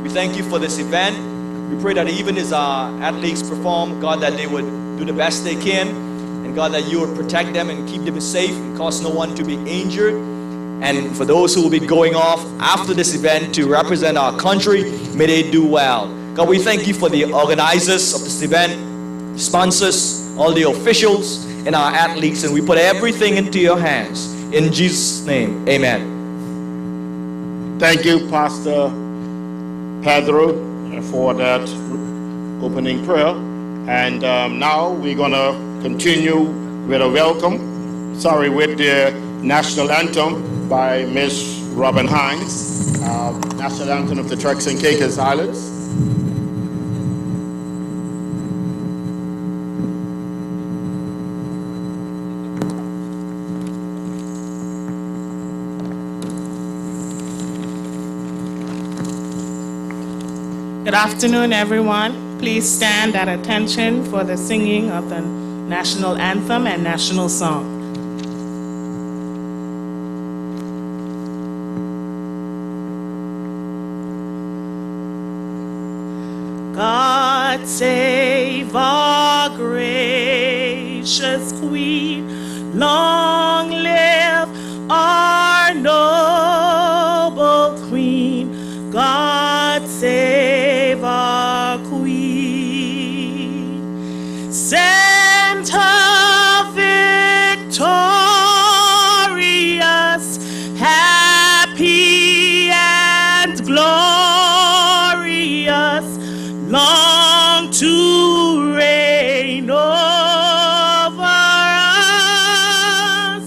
We thank you for this event. We pray that even as our athletes perform, God, that they would do the best they can. And God, that you would protect them and keep them safe and cause no one to be injured. And for those who will be going off after this event to represent our country, may they do well. God, we thank you for the organizers of this event, sponsors, all the officials, and our athletes. And we put everything into your hands. In Jesus' name, amen. Thank you, Pastor Pedro, for that opening prayer. And now we're going to continue with a welcome, with the national anthem by Miss Robin Hines, national anthem of the Turks and Caicos Islands. Good afternoon, everyone. Please stand at attention for the singing of the national anthem and national song. God save our gracious Queen, long live our noble Queen. God save our Queen. Center victorious, happy and glorious, long to reign over us.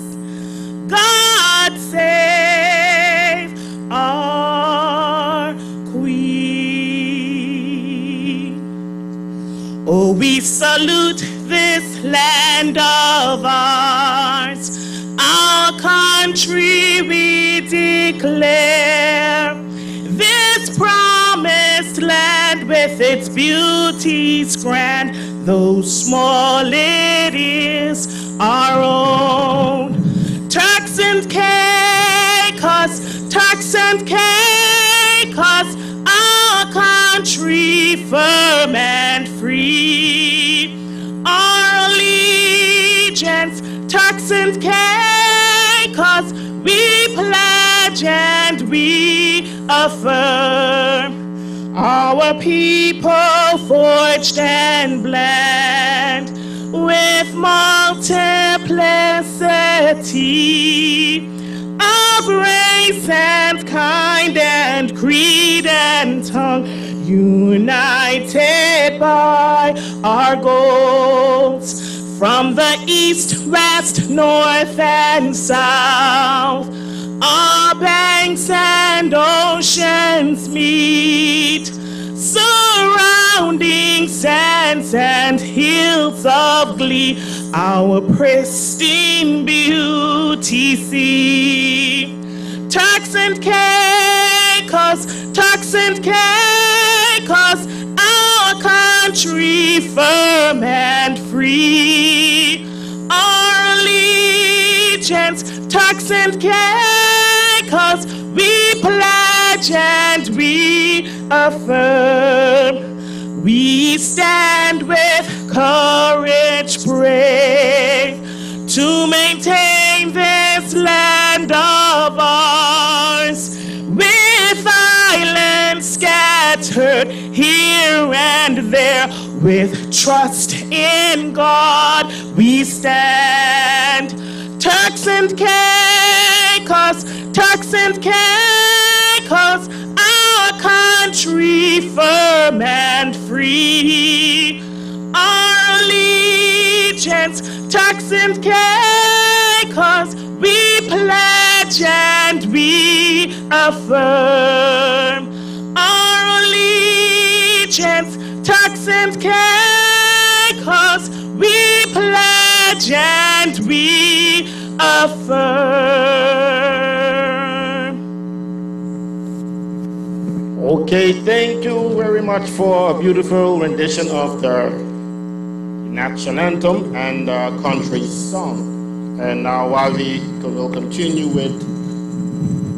God save our Queen. Oh, we salute this land of ours, our country we declare. This promised land with its beauties grand, though small it is our own. Turks and Caicos, Turks and Caicos, our country firm and free. Our allegiance, Turks and Caicos, we pledge and we affirm. Our people forged and blend with multiplicity of race and kind and creed and tongue, united by our goals. From the east, west, north, and south, our banks and oceans meet, surrounding sands and hills of glee, our pristine beauty see. Turks and Caicos, Turks and Caicos, our country firm and free. Our allegiance, Turks and Caicos, we pledge and we affirm. We stand with courage brave to maintain this land of ours, with islands scattered here and there. With trust in God we stand. Turks and Caicos, Turks and Caicos, our country firm and free. Our allegiance, Turks and Caicos, we pledge and we affirm. Our allegiance, Turks and Caicos, we pledge and we affirm. Okay, thank you very much for a beautiful rendition of the national anthem and country song. And now while we will continue with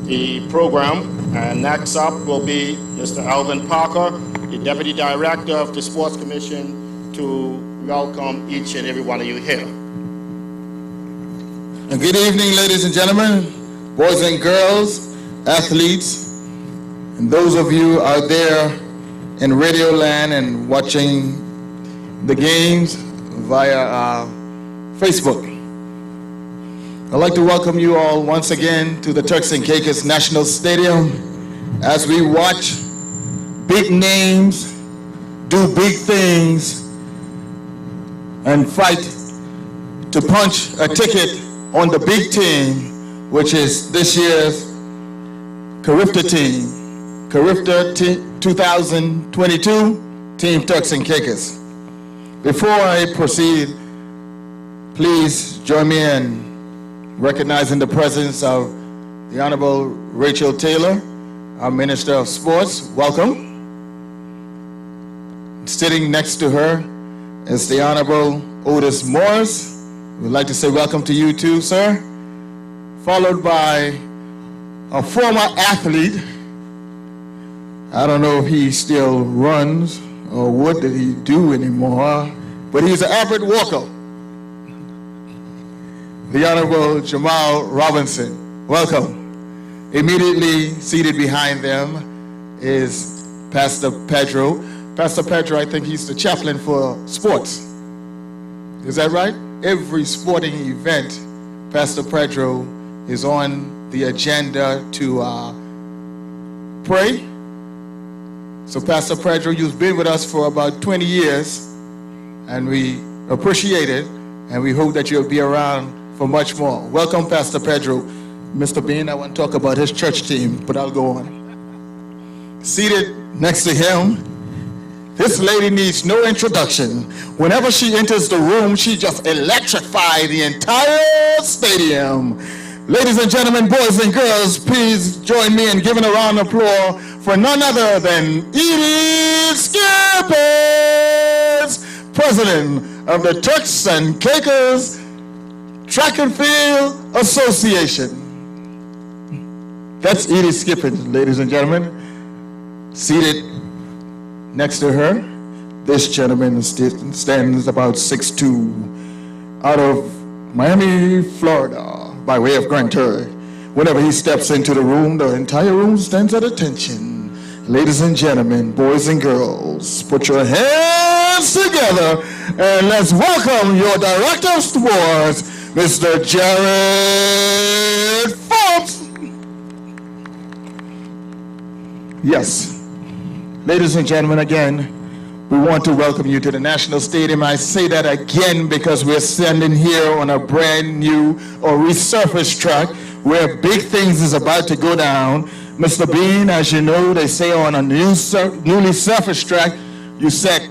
the program, And next up will be Mr. Alvin Parker, the Deputy Director of the Sports Commission, to welcome each and every one of you here. And good evening, ladies and gentlemen, boys and girls, athletes, and those of you out there in Radio Land and watching the games via Facebook. I'd like to welcome you all once again to the Turks and Caicos National Stadium as we watch big names do big things and fight to punch a ticket on the big team, which is this year's Carifta team, Carifta 2022 Team Turks and Caicos. Before I proceed, please join me in recognizing the presence of the Honorable Rachel Taylor, our Minister of Sports. Welcome. Sitting next to her is the Honorable Otis Morris. We'd like to say welcome to you too, sir. Followed by a former athlete. I don't know if he still runs or what did he do anymore, but he's an avid walker. The Honorable Jamal Robinson. Welcome. Immediately seated behind them is Pastor Pedro. Pastor Pedro, I think he's the chaplain for sports. Is that right? Every sporting event, Pastor Pedro is on the agenda to pray. So Pastor Pedro, you've been with us for about 20 years, and we appreciate it, and we hope that you'll be around for much more. Welcome, Pastor Pedro. Mr. Bean, I want to talk about his church team, but I'll go on. Seated next to him, this lady needs no introduction. Whenever she enters the room, she just electrifies the entire stadium. Ladies and gentlemen, boys and girls, please join me in giving a round of applause for none other than Edie Skippers, President of the Turks and Caicos Track and Field Association. That's Edie Skippers, ladies and gentlemen. Seated next to her, this gentleman stands about 6'2", out of Miami, Florida, by way of Grand Turk. Whenever he steps into the room, the entire room stands at attention. Ladies and gentlemen, boys and girls, put your hands together and let's welcome your Director of Sports, Mr. Jared Forbes. Yes. Ladies and gentlemen, again, we want to welcome you to the National Stadium. I say that again because we're standing here on a brand new or resurfaced track where big things is about to go down. Mr. Bean, as you know, they say on a newly surfaced track, you set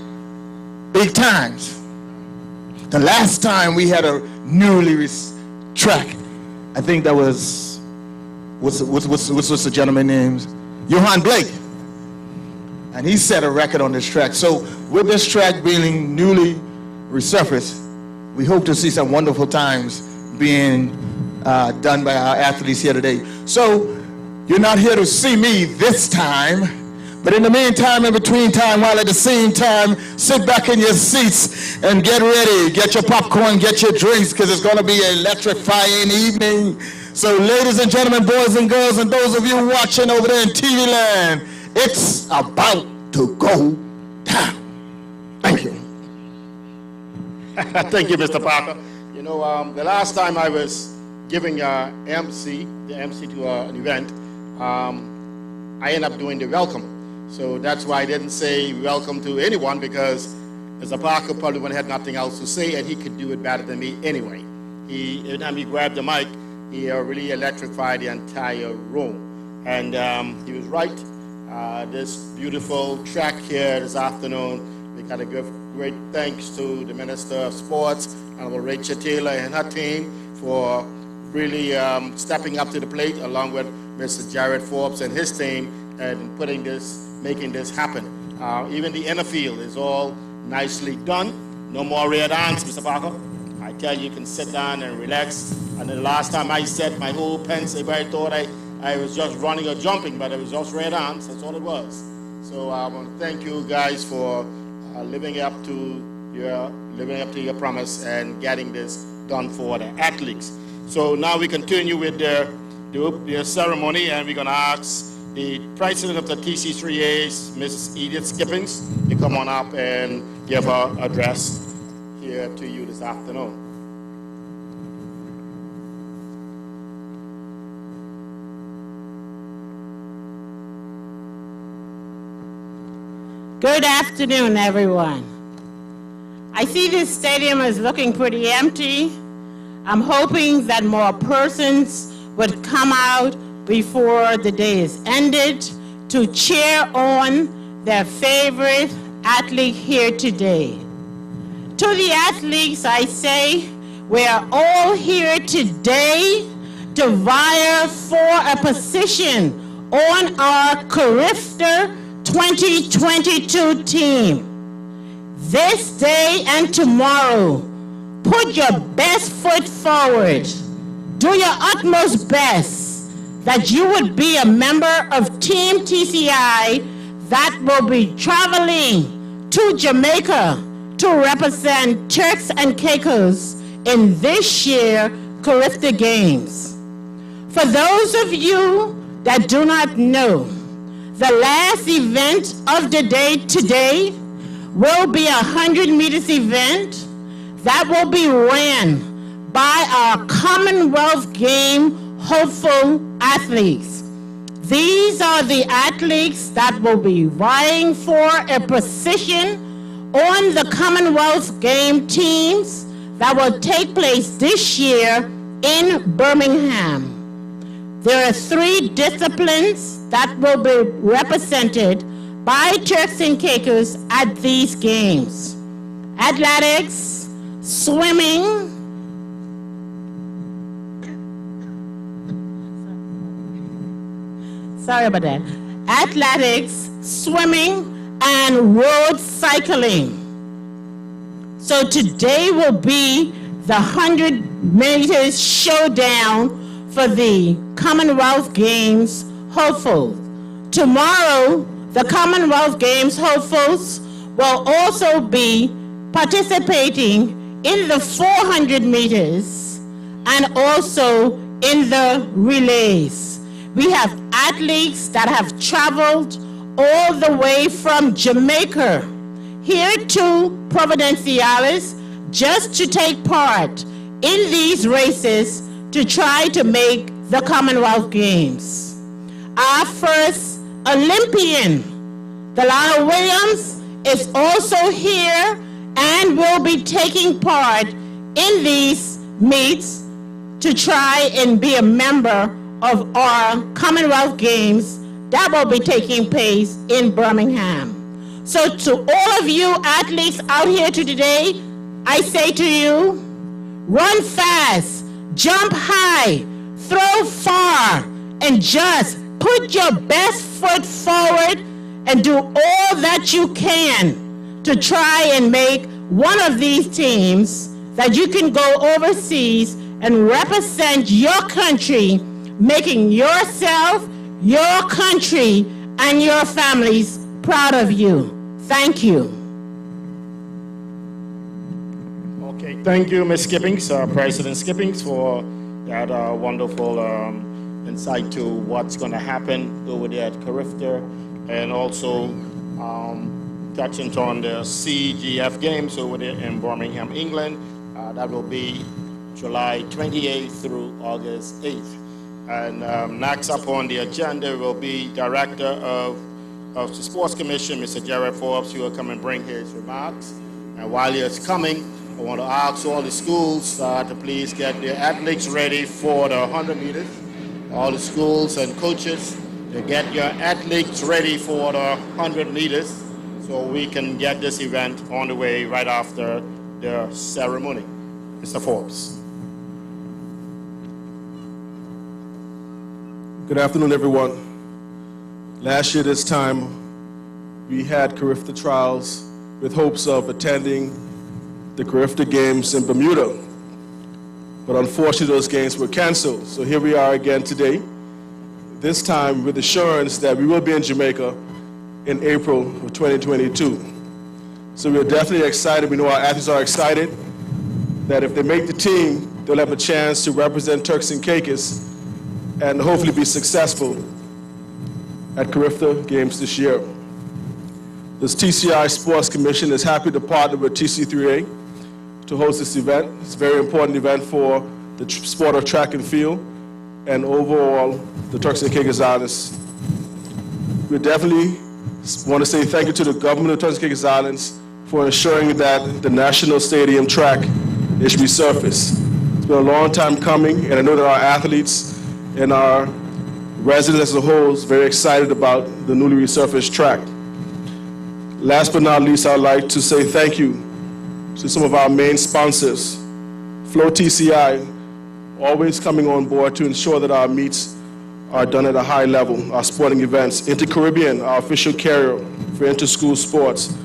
big times. The last time we had a newly track, I think that was, what's the gentleman's name? Johan Blake. And he set a record on this track. So with this track being newly resurfaced, we hope to see some wonderful times being done by our athletes here today. So you're not here to see me this time, but in the meantime, in between time, while at the same time, sit back in your seats and get ready. Get your popcorn, get your drinks, because it's going to be an electrifying evening. So ladies and gentlemen, boys and girls, and those of you watching over there in TV land, it's about to go down. Thank you. Thank you, Mr. Parker. You know, the last time I was giving the MC to an event, I ended up doing the welcome. So that's why I didn't say welcome to anyone, because Mr. Parker probably would have had nothing else to say, and he could do it better than me anyway. Every time he grabbed the mic, he really electrified the entire room. And he was right. This beautiful track here this afternoon, we got to give great thanks to the Minister of Sports, Honorable Rachel Taylor and her team, for really stepping up to the plate, along with Mr. Jared Forbes and his team, and making this happen. Even the inner field is all nicely done. No more red ants, Mr. Parker. I tell you, you can sit down and relax. And the last time I said my whole pencil, everybody thought I I was just running or jumping, but it was just red ants. That's all it was. So I want to thank you guys for living up to your promise and getting this done for the athletes. So now we continue with the ceremony, and we're going to ask the president of the TC3As, Ms. Edith Skippings, to come on up and give her address here to you this afternoon. Good afternoon, everyone. I see this stadium is looking pretty empty. I'm hoping that more persons would come out before the day is ended to cheer on their favorite athlete here today. To the athletes, I say, we are all here today to vie for a position on our Carifta 2022 team. This day and tomorrow, put your best foot forward. Do your utmost best that you would be a member of Team TCI that will be traveling to Jamaica to represent Turks and Caicos in this year Carifta Games. For those of you that do not know, the last event of the day today will be a 100 meters event that will be ran by our Commonwealth game hopeful athletes. These are the athletes that will be vying for a position on the Commonwealth game teams that will take place this year in Birmingham. There are 3 disciplines that will be represented by Turks and Caicos at these games: athletics, swimming, and road cycling. So today will be the 100 meters showdown for the Commonwealth Games hopefuls. Tomorrow, the Commonwealth Games hopefuls will also be participating in the 400 meters and also in the relays. We have athletes that have traveled all the way from Jamaica here to Providenciales just to take part in these races to try to make the Commonwealth Games. Our first Olympian, Delano Williams, is also here and will be taking part in these meets to try and be a member of our Commonwealth Games that will be taking place in Birmingham. So to all of you athletes out here today, I say to you, run fast, jump high, throw far, and just put your best foot forward and do all that you can to try and make one of these teams that you can go overseas and represent your country, making yourself, your country, and your families proud of you. Thank you. Okay, thank you, Ms. Skippings, President Skippings, for that wonderful insight to what's going to happen over there at Carifta, and also touching on the CGF Games over there in Birmingham, England. That will be July 28th through August 8th. And next up on the agenda will be Director of the Sports Commission, Mr. Jared Forbes, who will come and bring his remarks. And while he is coming, I want to ask all the schools to please get their athletes ready for the 100 meters. All the schools and coaches to get your athletes ready for the 100 meters so we can get this event on the way right after the ceremony. Mr. Forbes. Good afternoon, everyone. Last year this time, we had Carifta Trials with hopes of attending the Carifta Games in Bermuda. But unfortunately, those games were canceled. So here we are again today. this time with assurance that we will be in Jamaica in April of 2022. So we're definitely excited. We know our athletes are excited that if they make the team, they'll have a chance to represent Turks and Caicos and hopefully be successful at Carifta Games this year. This TCI Sports Commission is happy to partner with TC3A to host this event. It's a very important event for the sport of track and field and overall the Turks and Caicos Islands. We definitely want to say thank you to the government of Turks and Caicos Islands for ensuring that the National Stadium track is resurfaced. It's been a long time coming, and I know that our athletes and our residents as a whole is very excited about the newly resurfaced track. Last but not least, I'd like to say thank you to some of our main sponsors. Flow TCI, always coming on board to ensure that our meets are done at a high level, our sporting events. Inter-Caribbean, our official carrier for inter-school sports.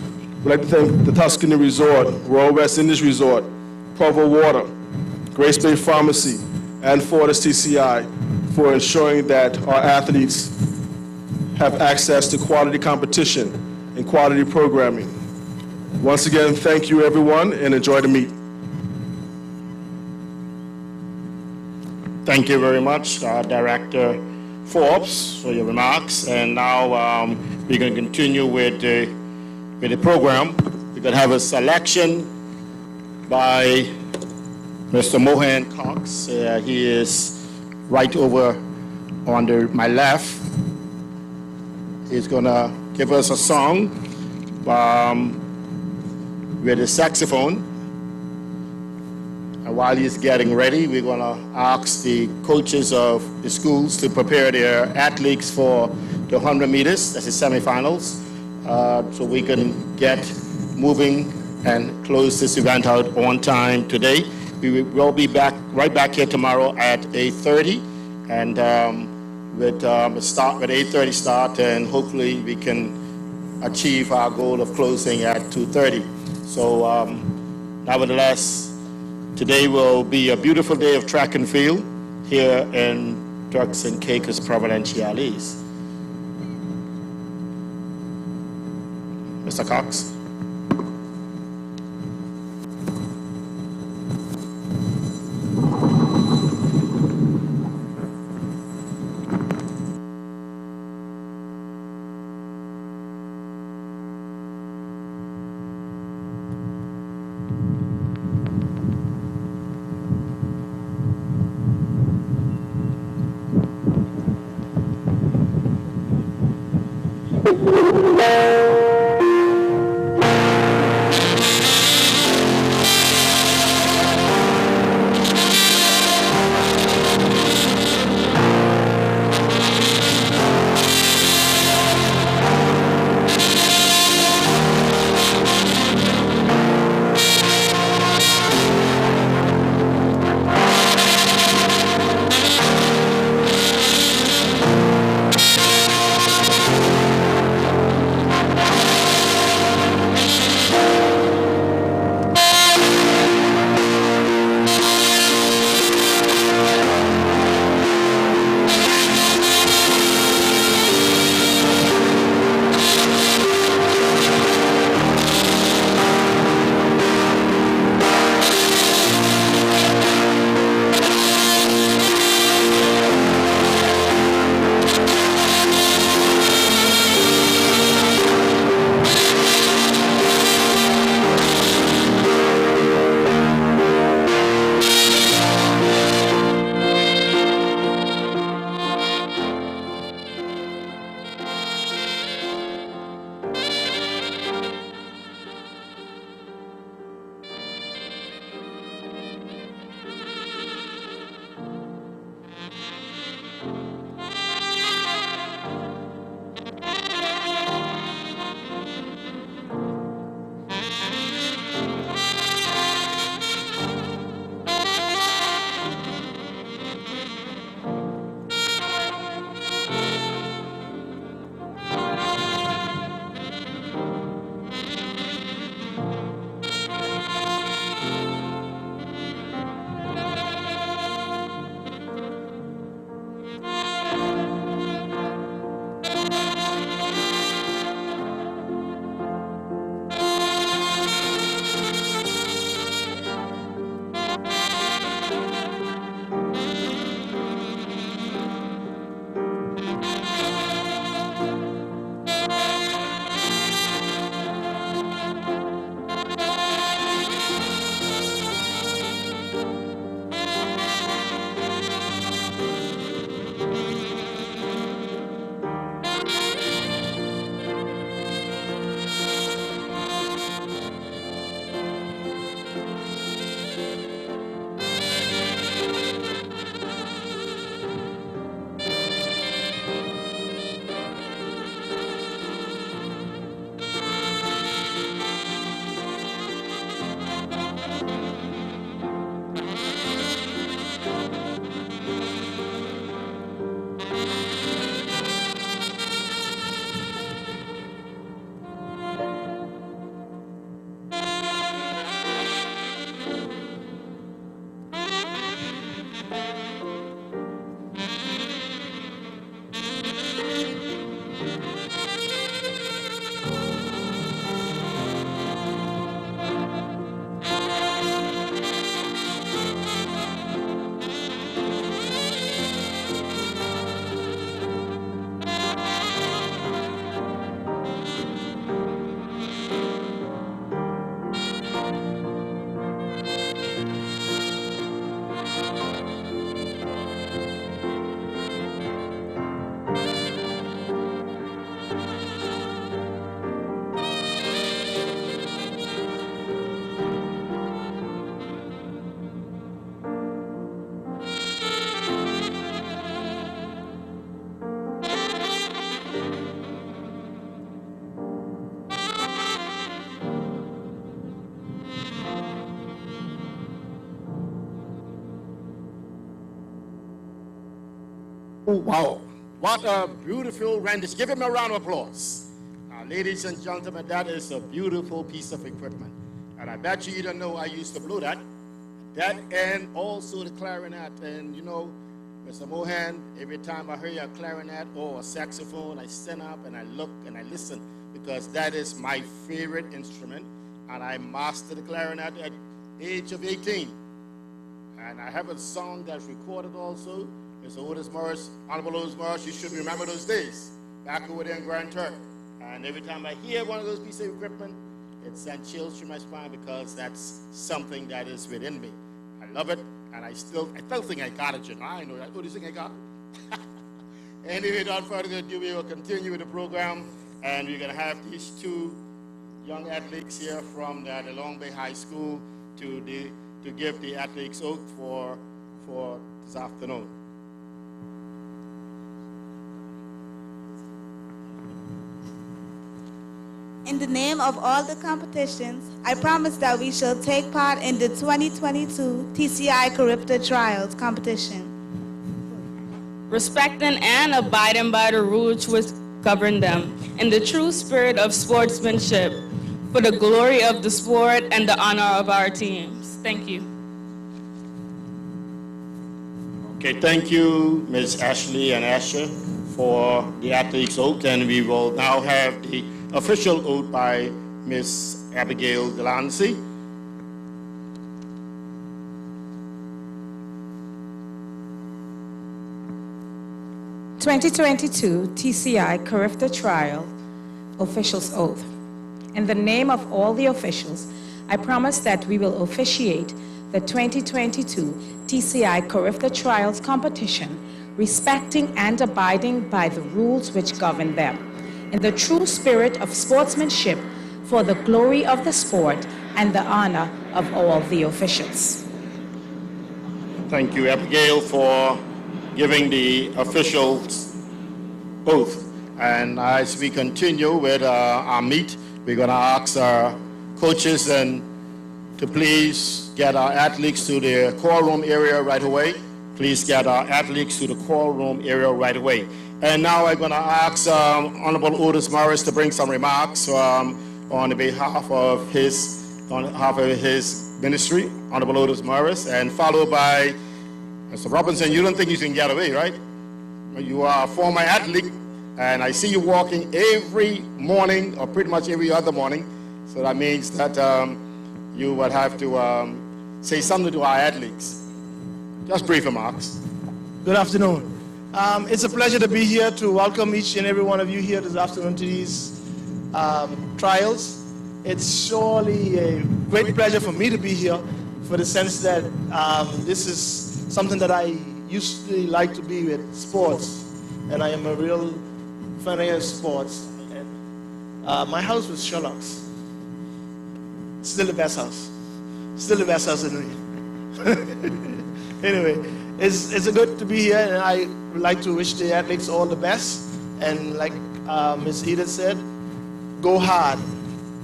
We'd like to thank the Tuscany Resort, Royal West Indies Resort, Provo Water, Grace Bay Pharmacy, and Fortis TCI for ensuring that our athletes have access to quality competition and quality programming. Once again, thank you everyone and enjoy the meet. Thank you very much, Director Forbes, for your remarks. And now we're going to continue with the program. We're going to have a selection by Mr. Mohan Cox. He is right over on my left. He's going to give us a song with a saxophone. And while he's getting ready, we're going to ask the coaches of the schools to prepare their athletes for the 100 meters, that's the semifinals, so we can get moving and close this event out on time today. We will be right back here tomorrow at 8:30, and with a start with 8:30 start, and hopefully we can achieve our goal of closing at 2:30. So nevertheless, today will be a beautiful day of track and field here in Turks and Caicos Provinciales. Mr. Cox. wow. What a beautiful rendition. Give him a round of applause. Now, ladies and gentlemen, that is a beautiful piece of equipment. And I bet you don't know I used to blow that. That and also the clarinet. And you know, Mr. Mohan, every time I hear a clarinet or a saxophone, I stand up and I look and I listen because that is my favorite instrument. And I mastered the clarinet at the age of 18. And I have a song that's recorded also. Mr. Otis Morris, Honorable Otis Morris, you should remember those days back over there in Grand Turk. And every time I hear one of those pieces of equipment, it sends chills through my spine because that's something that is within me. I love it, and I still think I got it, you know. I know that. Oh, do you think I got it? Anyway, without further ado, we will continue with the program, and we're going to have these two young athletes here from the Long Bay High School to give the athletes oath for this afternoon. In the name of all the competitions, I promise that we shall take part in the 2022 TCI Carifta Trials competition. Respecting and abiding by the rules which govern them, in the true spirit of sportsmanship, for the glory of the sport and the honor of our teams. Thank you. Okay, thank you, Ms. Ashley and Asher, for the athlete's oath, and we will now have the official oath by Ms. Abigail Delancey. (2022) TCI Carifta Trial Officials Oath. In the name of all the officials, I promise that we will officiate the 2022 TCI Carifta Trials competition, respecting and abiding by the rules which govern them, in the true spirit of sportsmanship, for the glory of the sport and the honor of all the officials. Thank you, Abigail, for giving the officials oath. And as we continue with our meet, we're going to ask our coaches and to please get our athletes to the call room area right away. Please get our athletes to the call room area right away. And now I'm going to ask Honorable Otis Morris to bring some remarks on behalf of his ministry, Honorable Otis Morris, and followed by Mr. Robinson. You don't think you can get away, right? You are a former athlete, and I see you walking every morning, or pretty much every other morning. So that means that you would have to say something to our athletes. Just brief remarks. Good afternoon. It's a pleasure to be here to welcome each and every one of you here this afternoon to these trials. It's surely a great pleasure for me to be here, for the sense that this is something that I used to like to be with, sports, and I am a real fan of sports. And, my house was Sherlock's. Still the best house. Still the best house in the Anyway, it's good to be here, and I would like to wish the athletes all the best. And like Ms. Edith said, go hard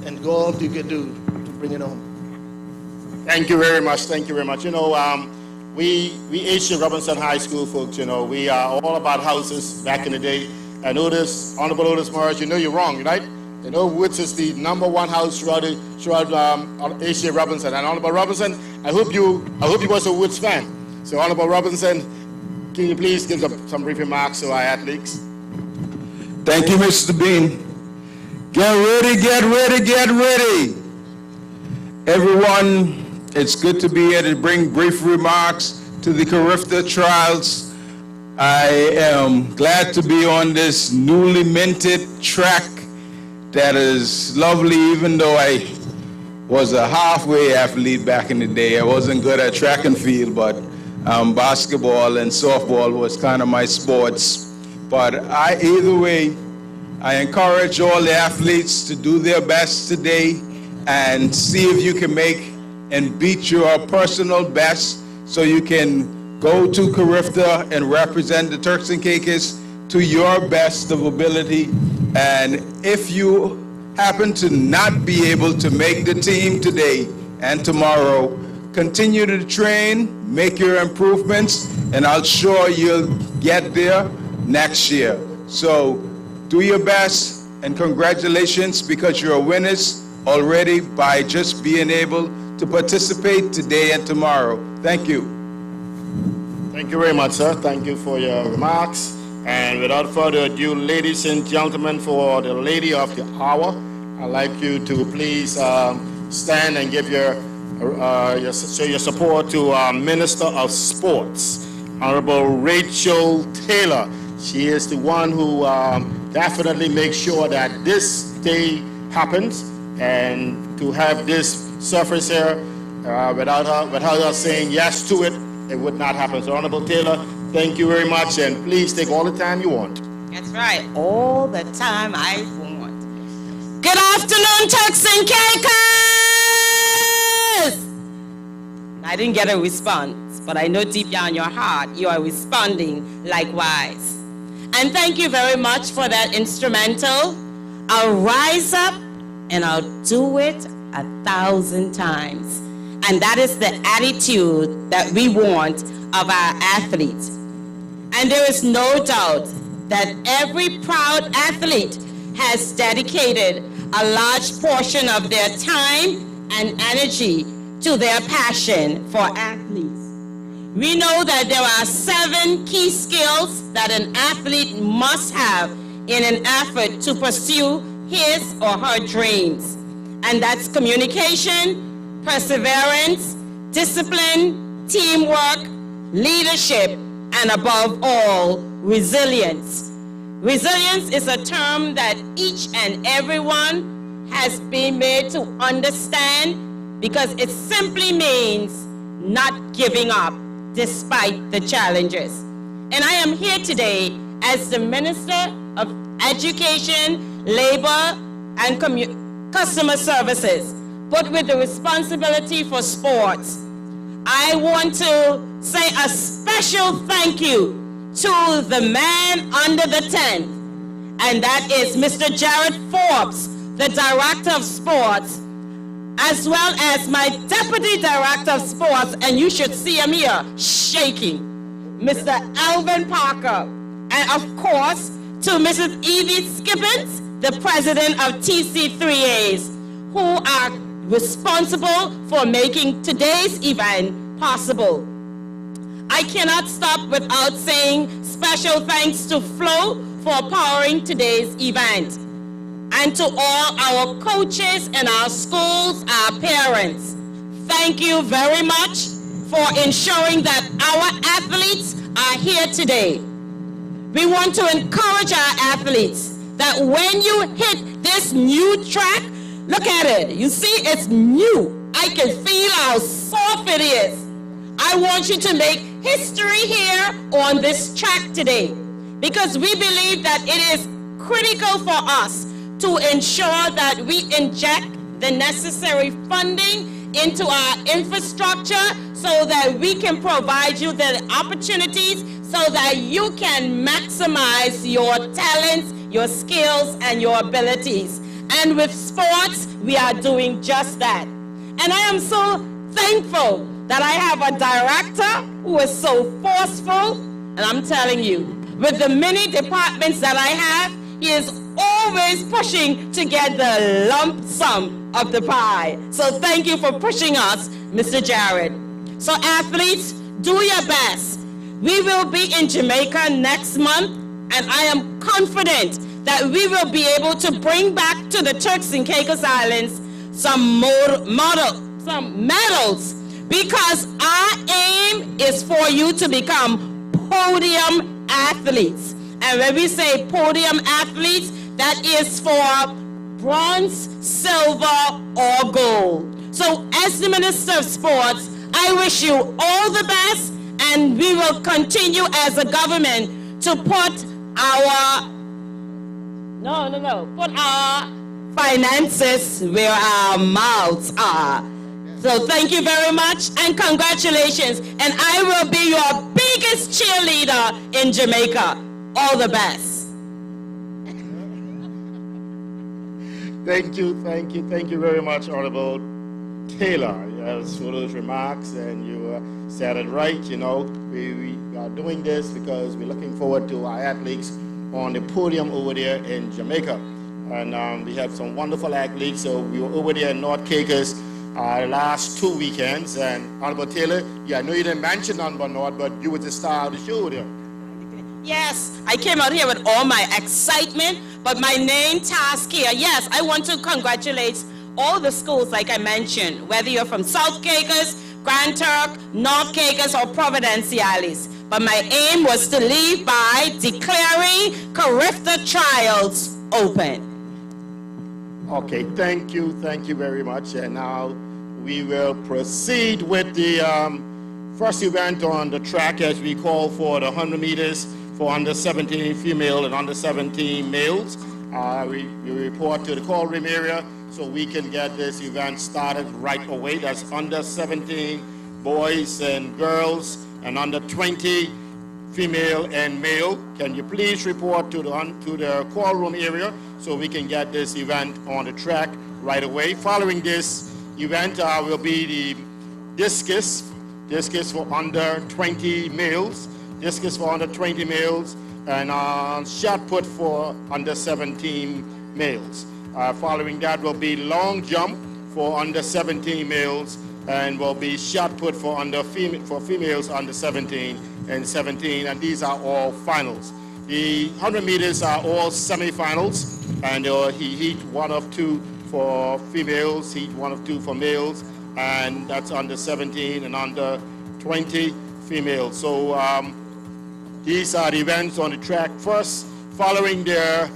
and go all you can do to bring it home. Thank you very much. Thank you very much. You know, we H.C. Robinson High School folks, you know, we are all about houses back in the day. And Honorable Otis Morris, you know you're wrong, right? You know, which is the #1 house throughout H.C. Robinson. And Honorable Robinson, I hope you was a Woods fan. So Honorable Robinson, can you please give some brief remarks to our athletes? Thank you, Mr. Bean. Get ready, get ready, get ready. Everyone, it's good to be here to bring brief remarks to the Carifta Trials. I am glad to be on this newly minted track that is lovely, even though I was a halfway athlete back in the day. I wasn't good at track and field, but basketball and softball was kind of my sports. But either way, I encourage all the athletes to do their best today and see if you can make and beat your personal best so you can go to Carifta and represent the Turks and Caicos to your best of ability. And if you happen to not be able to make the team today and tomorrow, continue to train, make your improvements, and I'll sure you'll get there next year. So do your best, and congratulations, because you're winners already by just being able to participate today and tomorrow. Thank you. Thank you very much, sir. Thank you for your remarks. And without further ado, ladies and gentlemen, for the lady of the hour, I'd like you to please stand and give your support to our Minister of Sports, Honorable Rachel Taylor. She is the one who definitely makes sure that this day happens, and to have this surface here without her saying yes to it, it would not happen. So, Honorable Taylor, thank you very much, and please take all the time you want. That's right, all the time I want. Good afternoon, Turks and Caicos! I didn't get a response, but I know deep down in your heart you are responding likewise. And thank you very much for that instrumental. I'll rise up and I'll do it 1,000 times. And that is the attitude that we want of our athletes. And there is no doubt that every proud athlete has dedicated a large portion of their time and energy to their passion for athletes. We know that there are 7 key skills that an athlete must have in an effort to pursue his or her dreams. And that's communication, perseverance, discipline, teamwork, leadership, and above all, resilience. Resilience is a term that each and everyone has been made to understand, because it simply means not giving up despite the challenges. And I am here today as the Minister of Education, Labor, and Customer Services, but with the responsibility for sports. I want to say a special thank you to the man under the tent, and that is Mr. Jared Forbes, the Director of Sports, as well as my Deputy Director of Sports, and you should see him here shaking, Mr. Alvin Parker, and of course to Mrs. Evie Skippins, the President of TC3As, who are responsible for making today's event possible. I cannot stop without saying special thanks to Flo for powering today's event, and to all our coaches and our schools, our parents. Thank you very much for ensuring that our athletes are here today. We want to encourage our athletes that when you hit this new track, look at it. You see, it's new. I can feel how soft it is. I want you to make history here on this track today, because we believe that it is critical for us to ensure that we inject the necessary funding into our infrastructure so that we can provide you the opportunities so that you can maximize your talents, your skills, and your abilities. And with sports, we are doing just that. And I am so thankful that I have a director who is so forceful, and I'm telling you, with the many departments that I have, he is always pushing to get the lump sum of the pie. So thank you for pushing us, Mr. Jared. So athletes, do your best. We will be in Jamaica next month, and I am confident that we will be able to bring back to the Turks and Caicos Islands some medals, because our aim is for you to become podium athletes. And when we say podium athletes, that is for bronze, silver, or gold. So as the Minister of Sports, I wish you all the best, and we will continue as a government to put our finances where our mouths are. So thank you very much, and congratulations. And I will be your biggest cheerleader in Jamaica. All the best. Thank you very much, Honorable Taylor. Yes, for those remarks, and you said it right. You know, we are doing this because we're looking forward to our athletes on the podium over there in Jamaica. And we have some wonderful athletes. So we were over there in North Caicos the last 2 weekends. And Honorable Taylor, yeah, I know you didn't mention Honorable North, but you were the star of the show there. Yes, I came out here with all my excitement, but my main task here, yes, I want to congratulate all the schools, like I mentioned, whether you're from South Caicos, Grand Turk, North Caicos, or Providenciales. But my aim was to leave by declaring Carifta Trials open. Okay, thank you very much. And now we will proceed with the first event on the track as we call for the 100 meters for under 17 female and under 17 males. We report to the call room area so we can get this event started right away. That's under 17 boys and girls and under 20 female and male. Can you please report to the call room area so we can get this event on the track right away. Following this event will be the discus for under 20 males, discus for under 20 males, and shot put for under 17 males. Following that will be long jump for under 17 males, and will be shot put for females under 17 and 17, and these are all finals. The 100 meters are all semifinals, and heat 1 of 2 for females, heat 1 of 2 for males, and that's under 17 and under 20 females. So these are the events on the track. First, following their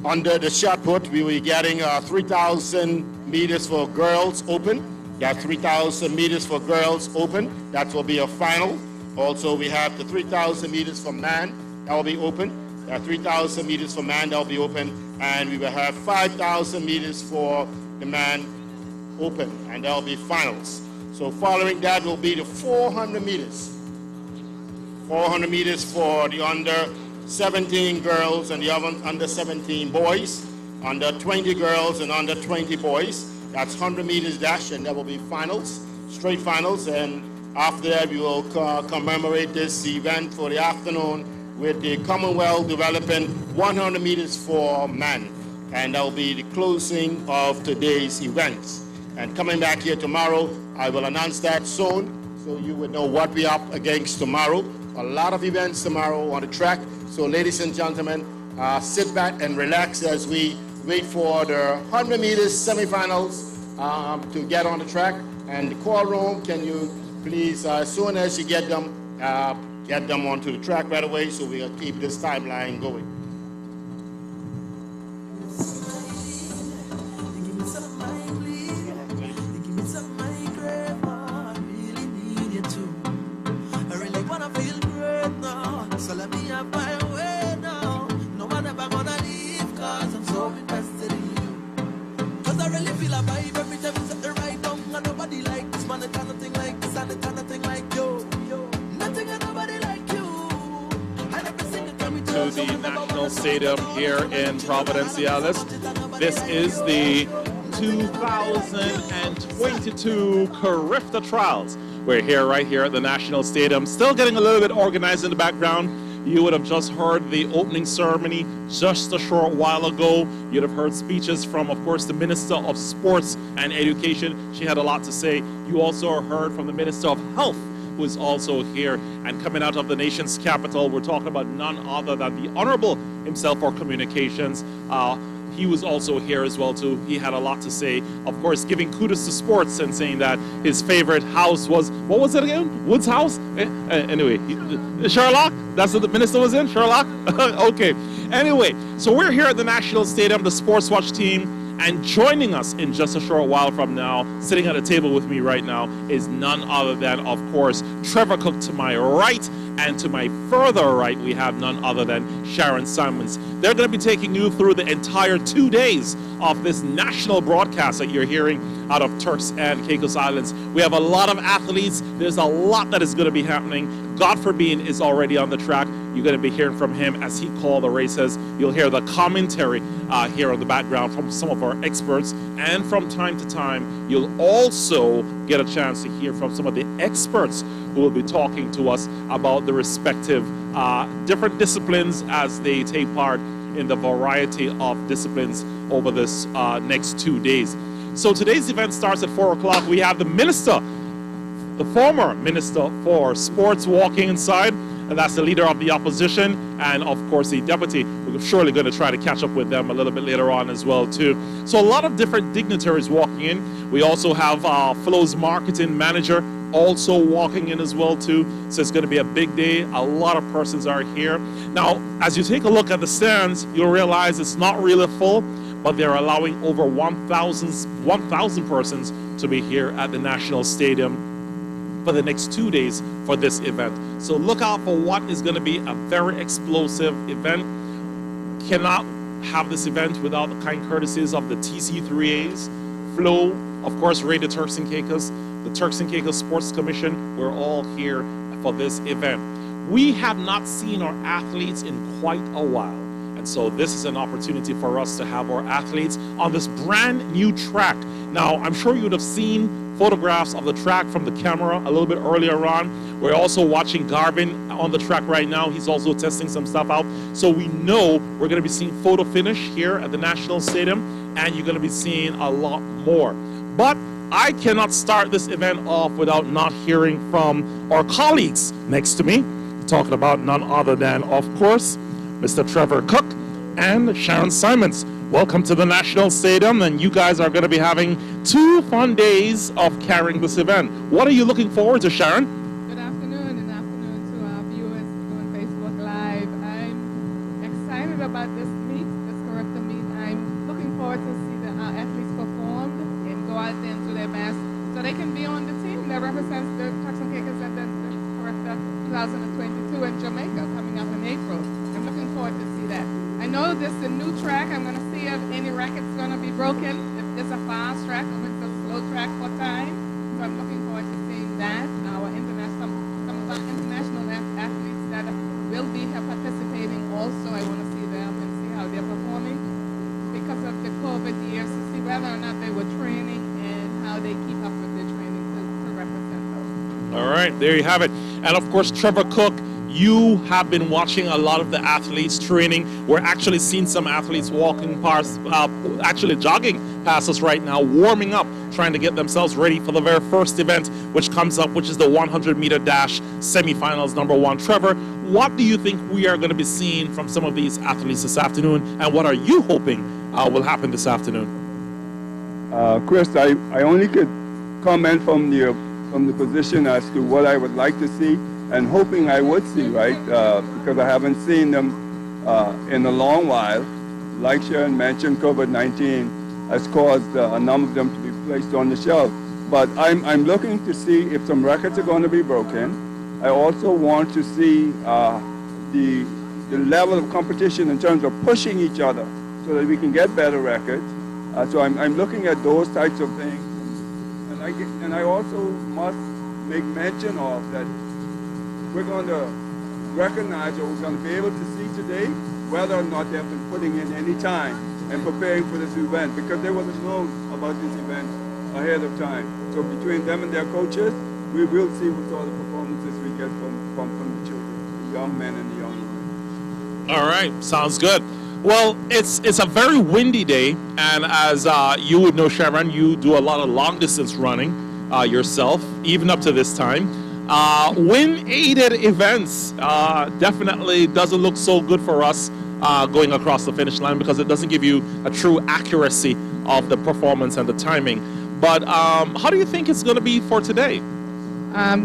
under the shot put, we will be getting 3,000 meters for girls open. That's 3,000 meters for girls open. That will be a final. Also, we have the 3,000 meters for man. That will be open. 3,000 meters for man. That will be open. And we will have 5,000 meters for the man open. And that will be finals. So following that will be the 400 meters. 400 meters for the under 17 girls and the under 17 boys, under 20 girls and under 20 boys. That's 100 meters dash, and that will be finals, straight finals. And after that, we will commemorate this event for the afternoon with the Commonwealth developing 100 meters for men. And that will be the closing of today's events. And coming back here tomorrow, I will announce that soon, so you will know what we are up against tomorrow. A lot of events tomorrow on the track. So ladies and gentlemen, sit back and relax as we wait for the 100 meters semifinals to get on the track. And the call room, can you please, as soon as you get them onto the track right away so we'll keep this timeline going. To the National Stadium here in Providenciales. This is the 2022 Carifta Trials. We're here, right here at the National Stadium, still getting a little bit organized in the background. You would have just heard the opening ceremony just a short while ago. You'd have heard speeches from, of course, the Minister of Sports and Education. She had a lot to say. You also heard from the Minister of Health, who is also here. And coming out of the nation's capital, we're talking about none other than the Honorable himself for Communications. He was also here as well too. He had a lot to say, of course, giving kudos to sports and saying that his favorite house was, what was it again? Wood's house? Anyway, Sherlock? That's what the minister was in? Sherlock? Okay. Anyway, so we're here at the National Stadium, the Sports Watch team. And joining us in just a short while from now, sitting at a table with me right now, is none other than, of course, Trevor Cook to my right, and to my further right, we have none other than Sharon Simons. They're going to be taking you through the entire 2 days of this national broadcast that you're hearing out of Turks and Caicos Islands. We have a lot of athletes. There's a lot that is going to be happening. God forbid is already on the track. You're going to be hearing from him as he called the races. You'll hear the commentary here on the background from some of our experts. And from time to time, you'll also get a chance to hear from some of the experts who will be talking to us about the respective different disciplines as they take part in the variety of disciplines over this next 2 days. So today's event starts at 4 o'clock. We have the minister, the former minister for sports, walking inside, and that's the leader of the opposition, and of course the deputy. We're surely going to try to catch up with them a little bit later on as well too. So a lot of different dignitaries walking in. We also have Flo's marketing manager also walking in as well too. So it's going to be a big day. A lot of persons are here. Now, as you take a look at the stands, you'll realize it's not really full, but they're allowing over 1,000 persons to be here at the National Stadium for the next 2 days for this event. So look out for what is going to be a very explosive event. Cannot have this event without the kind courtesies of the TC3As, Flo, of course, Radio Turks and Caicos, the Turks and Caicos Sports Commission. We're all here for this event. We have not seen our athletes in quite a while. And so this is an opportunity for us to have our athletes on this brand new track. Now, I'm sure you would have seen photographs of the track from the camera a little bit earlier on. We're also watching Garvin on the track right now. He's also testing some stuff out. So we know we're going to be seeing photo finish here at the National Stadium, and you're going to be seeing a lot more. But I cannot start this event off without not hearing from our colleagues next to me, talking about none other than, of course, Mr. Trevor Cook and Sharon Simons. Welcome to the National Stadium, and you guys are going to be having 2 fun days of carrying this event. What are you looking forward to, Sharon? Good afternoon, and afternoon to our viewers on Facebook Live. I'm excited about this meet, this Carifta meet. I'm looking forward to see our athletes perform and go out there and do their best so they can be on the team that represents the Turks and Caicos at the Carifta 2022 in Jamaica coming up in April. I'm looking forward to see that. I know this is a new track. I'm going to see if any records are going to be broken, if it's a fast track or if it's a slow track for time. So I'm looking forward to seeing that. Some of our international athletes that will be here participating also, I want to see them and see how they're performing because of the COVID years, to see whether or not they were training and how they keep up with their training to represent us. All right, there you have it. And of course, Trevor Cook, you have been watching a lot of the athletes training. We're actually seeing some athletes walking past, actually jogging past us right now, warming up, trying to get themselves ready for the very first event, which comes up, which is the 100-meter dash semifinals #1. Trevor, what do you think we are going to be seeing from some of these athletes this afternoon, and what are you hoping will happen this afternoon? Chris, I only could comment from the position as to what I would like to see and hoping I would see, right? Because I haven't seen them in a long while. Like Sharon mentioned, COVID-19 has caused a number of them to be placed on the shelf. But I'm looking to see if some records are going to be broken. I also want to see the level of competition in terms of pushing each other so that we can get better records. So I'm looking at those types of things. And I also must make mention of that we're going to recognize, or we're going to be able to see today whether or not they've been putting in any time and preparing for this event, because they wasn't known about this event ahead of time. So between them and their coaches, we will see what sort of performances we get from the children, the young men and the young women. All right, sounds good. Well, it's a very windy day, and as you would know, Sharon, you do a lot of long distance running yourself, even up to this time. Wind-aided events definitely doesn't look so good for us going across the finish line, because it doesn't give you a true accuracy of the performance and the timing. But how do you think it's going to be for today?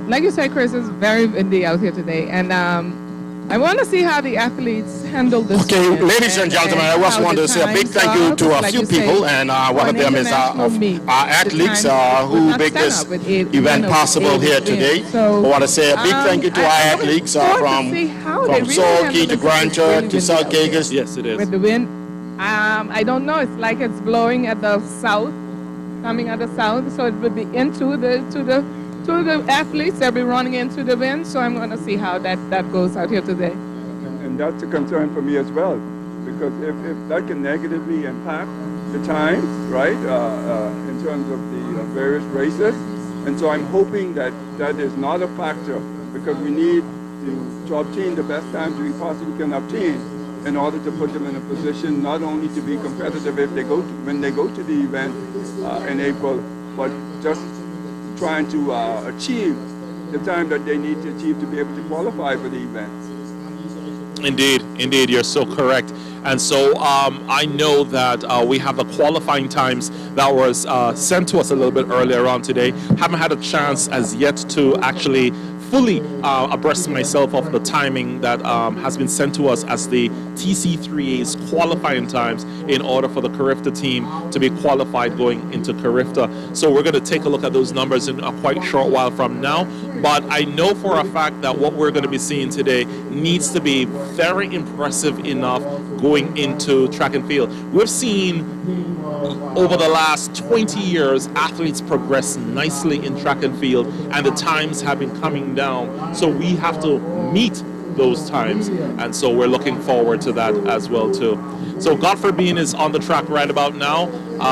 Like you said, Chris, it's very windy out here today, and I want to see how the athletes handle this. Okay, ladies and gentlemen, I just want to say a big thank you to a few people, and one of them is our athletes who make this event possible here today. I want to say a big thank you to our athletes from Sauk Key to Grand Church to South Caicos. Yes, it is. With the wind, I don't know. It's like it's blowing at the south, coming at the south, so it will be into the athletes. They'll be running into the wind, so I'm going to see how that goes out here today. And that's a concern for me as well, because if that can negatively impact the times, right, in terms of the various races. And so I'm hoping that that is not a factor, because we need to obtain the best times we possibly can obtain in order to put them in a position not only to be competitive if they go to, when they go to the event in April, but just trying to achieve the time that they need to achieve to be able to qualify for the event. Indeed, you're so correct. And so I know that we have the qualifying times that was sent to us a little bit earlier on today. Haven't had a chance as yet to actually fully abreast myself of the timing that has been sent to us as the TC3A's qualifying times in order for the Carifta team to be qualified going into Carifta. So we're going to take a look at those numbers in a quite short while from now. But I know for a fact that what we're going to be seeing today needs to be very impressive enough going into track and field. We've seen over the last 20 years athletes progress nicely in track and field, and the times have been coming down. So we have to meet those times, and so we're looking forward to that as well too. So Godfrey Bean is on the track right about now.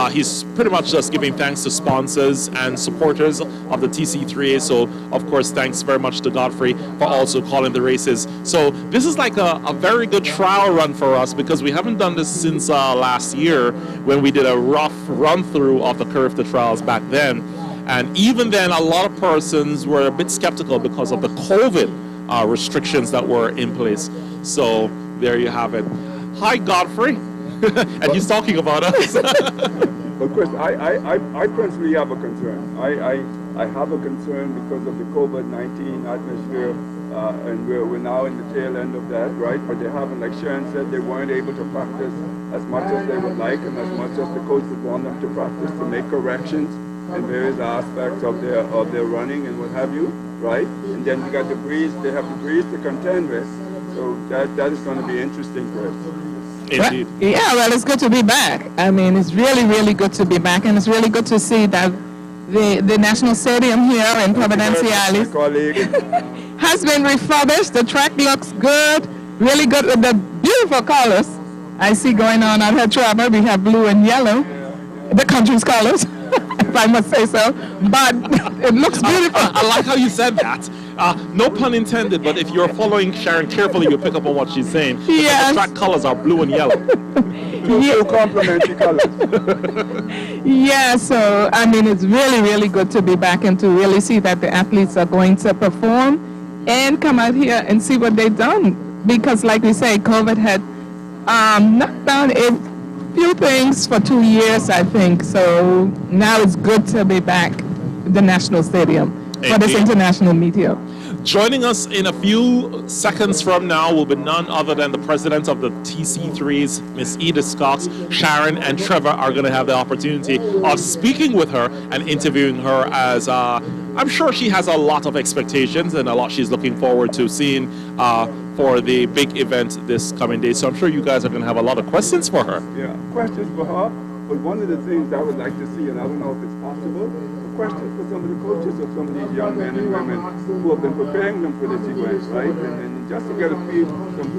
He's pretty much just giving thanks to sponsors and supporters of the TC3A. So of course, thanks very much to Godfrey for also calling the races. So this is like a very good trial run for us, because we haven't done this since last year when we did a rough run through of the Carifta Trials back then. And even then, a lot of persons were a bit skeptical because of the COVID restrictions that were in place. So there you have it. Hi, Godfrey. And he's talking about us. But Chris, I personally have a concern. I have a concern because of the COVID-19 atmosphere, and we're now in the tail end of that, right? But they haven't, like Sharon said, they weren't able to practice as much as they would like, and as much as the coach would want them to practice to make corrections in various aspects of their running and what have you, right? And then we got the breeze, they have the breeze to contend with. So that is going to be interesting, Chris. Indeed. Yeah, well, it's good to be back. I mean, it's really, really good to be back, and it's really good to see that the National Stadium here in Providenciales has been refurbished. The track looks good, really good with the beautiful colors I see going on out here, Trevor. We have blue and yellow, the country's colors, if I must say so, but it looks beautiful. I like how you said that. No pun intended, but if you're following Sharon carefully, you'll pick up on what she's saying. Yes. The track colors are blue and yellow. Two complementary colors. Yeah, so I mean, it's really, really good to be back and to really see that the athletes are going to perform and come out here and see what they've done. Because like we say, COVID had knocked down a few things for 2 years, I think. So now it's good to be back at the National Stadium for this international media. Joining us in a few seconds from now will be none other than the president of the TC3s, Miss Edith Cox. Sharon and Trevor are going to have the opportunity of speaking with her and interviewing her, as I'm sure she has a lot of expectations and a lot she's looking forward to seeing for the big event this coming day. So I'm sure you guys are going to have a lot of questions for her. Yeah, questions for her. But one of the things I would like to see, and I don't know if it's possible, questions for some of the coaches of some of these young men and women who have been preparing them for this event, right? And just to get some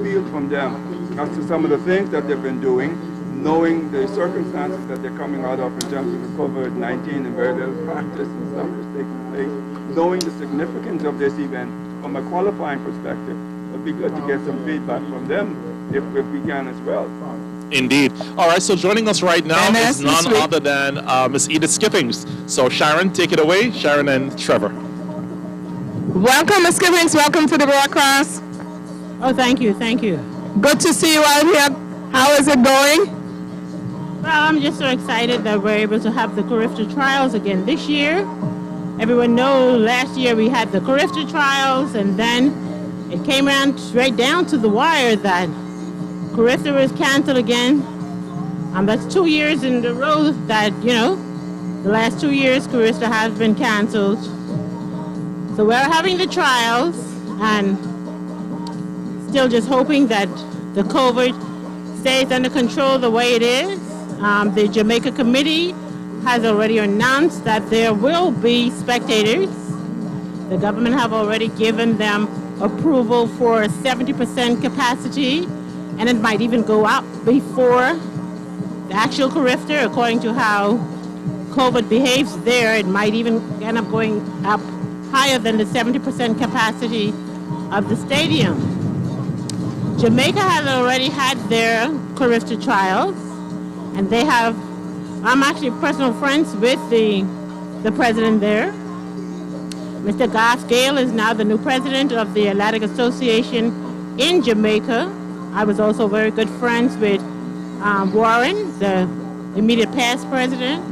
feel from them as to some of the things that they've been doing, knowing the circumstances that they're coming out of in terms of the COVID-19 and very little practice and stuff that's taking place, knowing the significance of this event from a qualifying perspective. It would be good to get some feedback from them if we can as well. Indeed. All right, so joining us right now is none other than Miss Edith Skippings. So Sharon, take it away. Sharon and Trevor. Welcome, Ms. Skippings. Welcome to the broadcast. Oh, thank you, thank you. Good to see you out here. How is it going? Well, I'm just so excited that we're able to have the Carifta Trials again this year. Everyone knows last year we had the Carifta Trials, and then it came around straight down to the wire that Carifta was canceled again. That's 2 years in a row that, the last 2 years Carifta has been canceled. So we're having the trials and still just hoping that the COVID stays under control the way it is. The Jamaica Committee has already announced that there will be spectators. The government have already given them approval for 70% capacity, and it might even go up before the actual Carifta, according to how COVID behaves there. It might even end up going up higher than the 70% capacity of the stadium. Jamaica has already had their Carifta Trials, and they have, I'm actually personal friends with the president there. Mr. Goss Gale is now the new president of the Atlantic Association in Jamaica. I was also very good friends with Warren, the immediate past president,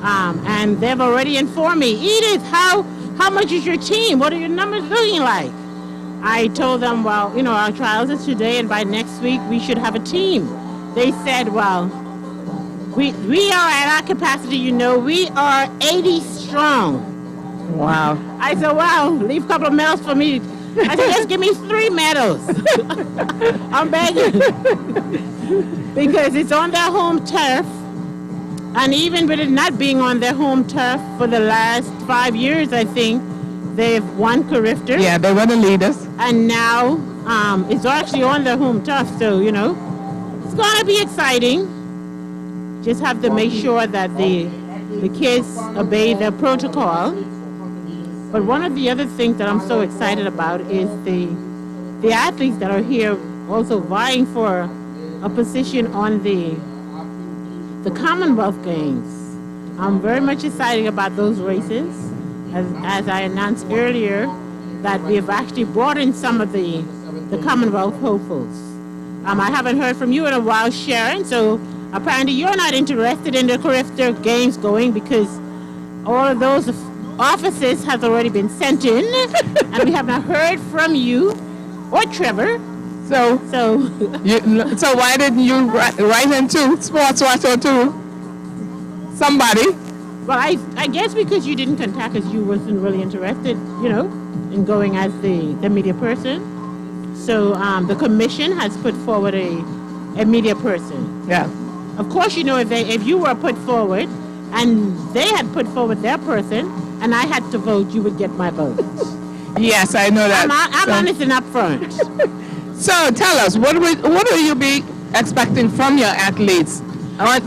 and they've already informed me, Edith, how much is your team? What are your numbers looking like? I told them, well, you know, our trials is today, and by next week we should have a team. They said, well, we are at our capacity, you know, we are 80 strong. Wow. I said, wow, leave a couple of medals for me. I said, just give me 3 medals. I'm begging. Because it's on their home turf. And even with it not being on their home turf for the last 5 years, I think, they've won Carifta. Yeah, they were the leaders. And now it's actually on their home turf. So, you know, it's going to be exciting. Just have to make sure that the kids obey the protocol. But one of the other things that I'm so excited about is the athletes that are here also vying for a position on the Commonwealth Games. I'm very much excited about those races. As I announced earlier, that we have actually brought in some of the Commonwealth hopefuls. I haven't heard from you in a while, Sharon, so apparently you're not interested in the Carifta Games going because all of those offices has already been sent in, and we have not heard from you or Trevor. So why didn't you write into Sports Watch or to somebody? Well, I guess because you didn't contact us, you wasn't really interested, you know, in going as the media person. So the commission has put forward a media person. Yeah. Of course, you know, if you were put forward and they had put forward their person and I had to vote, you would get my vote. Yes, I know that. I'm honest and upfront. So tell us, what will you be expecting from your athletes?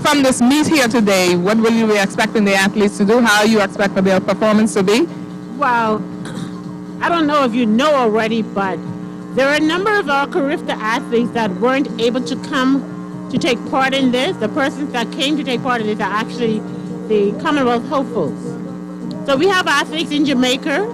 From this meet here today, what will you be expecting the athletes to do? How you expect their performance to be? Well, I don't know if you know already, but there are a number of our Carifta athletes that weren't able to come to take part in this. The persons that came to take part in this are actually the Commonwealth hopefuls. So we have athletes in Jamaica,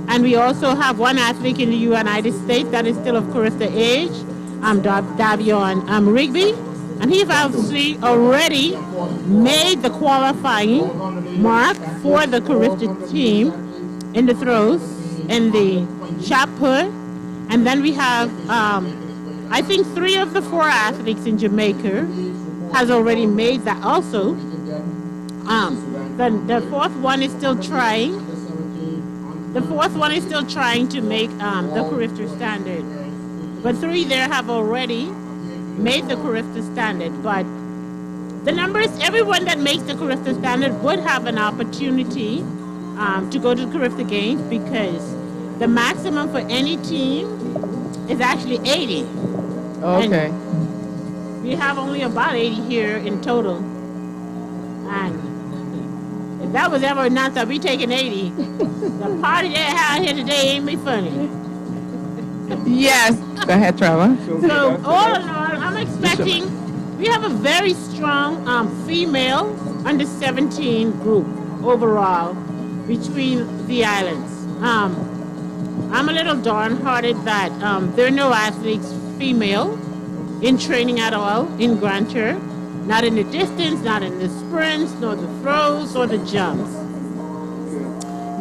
and we also have one athlete in the United States that is still of Carifta age, Davion Rigby. And he's obviously already made the qualifying mark for the Carifta team in the throws, in the shot put. And then we have, I think 3 of the 4 athletes in Jamaica has already made that also. The 4th one is still trying. The 4th one is still trying to make the Carifta standard. But 3 there have already made the Carifta standard. But the numbers, everyone that makes the Carifta standard would have an opportunity to go to the Carifta Games because the maximum for any team is actually 80. Okay. And we have only about 80 here in total. And if that was ever announced that we taking 80, the party they have here today ain't be funny. Yes. Go ahead, Trevor. So all in all, I'm expecting, we have a very strong female under 17 group overall between the islands. I'm a little downhearted that there are no athletes female in training at all in Grand Turk. Not in the distance, not in the sprints, nor the throws, or the jumps.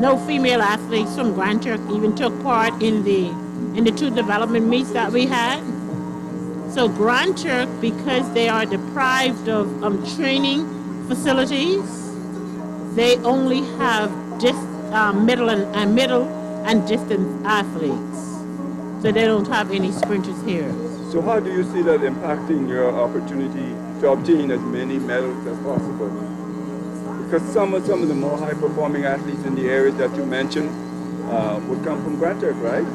No female athletes from Grand Turk even took part in the 2 development meets that we had. So Grand Turk, because they are deprived of training facilities, they only have middle and distance athletes. So they don't have any sprinters here. So how do you see that impacting your opportunity to obtain as many medals as possible? Because some of the more high-performing athletes in the areas that you mentioned would come from Grand Turk, right?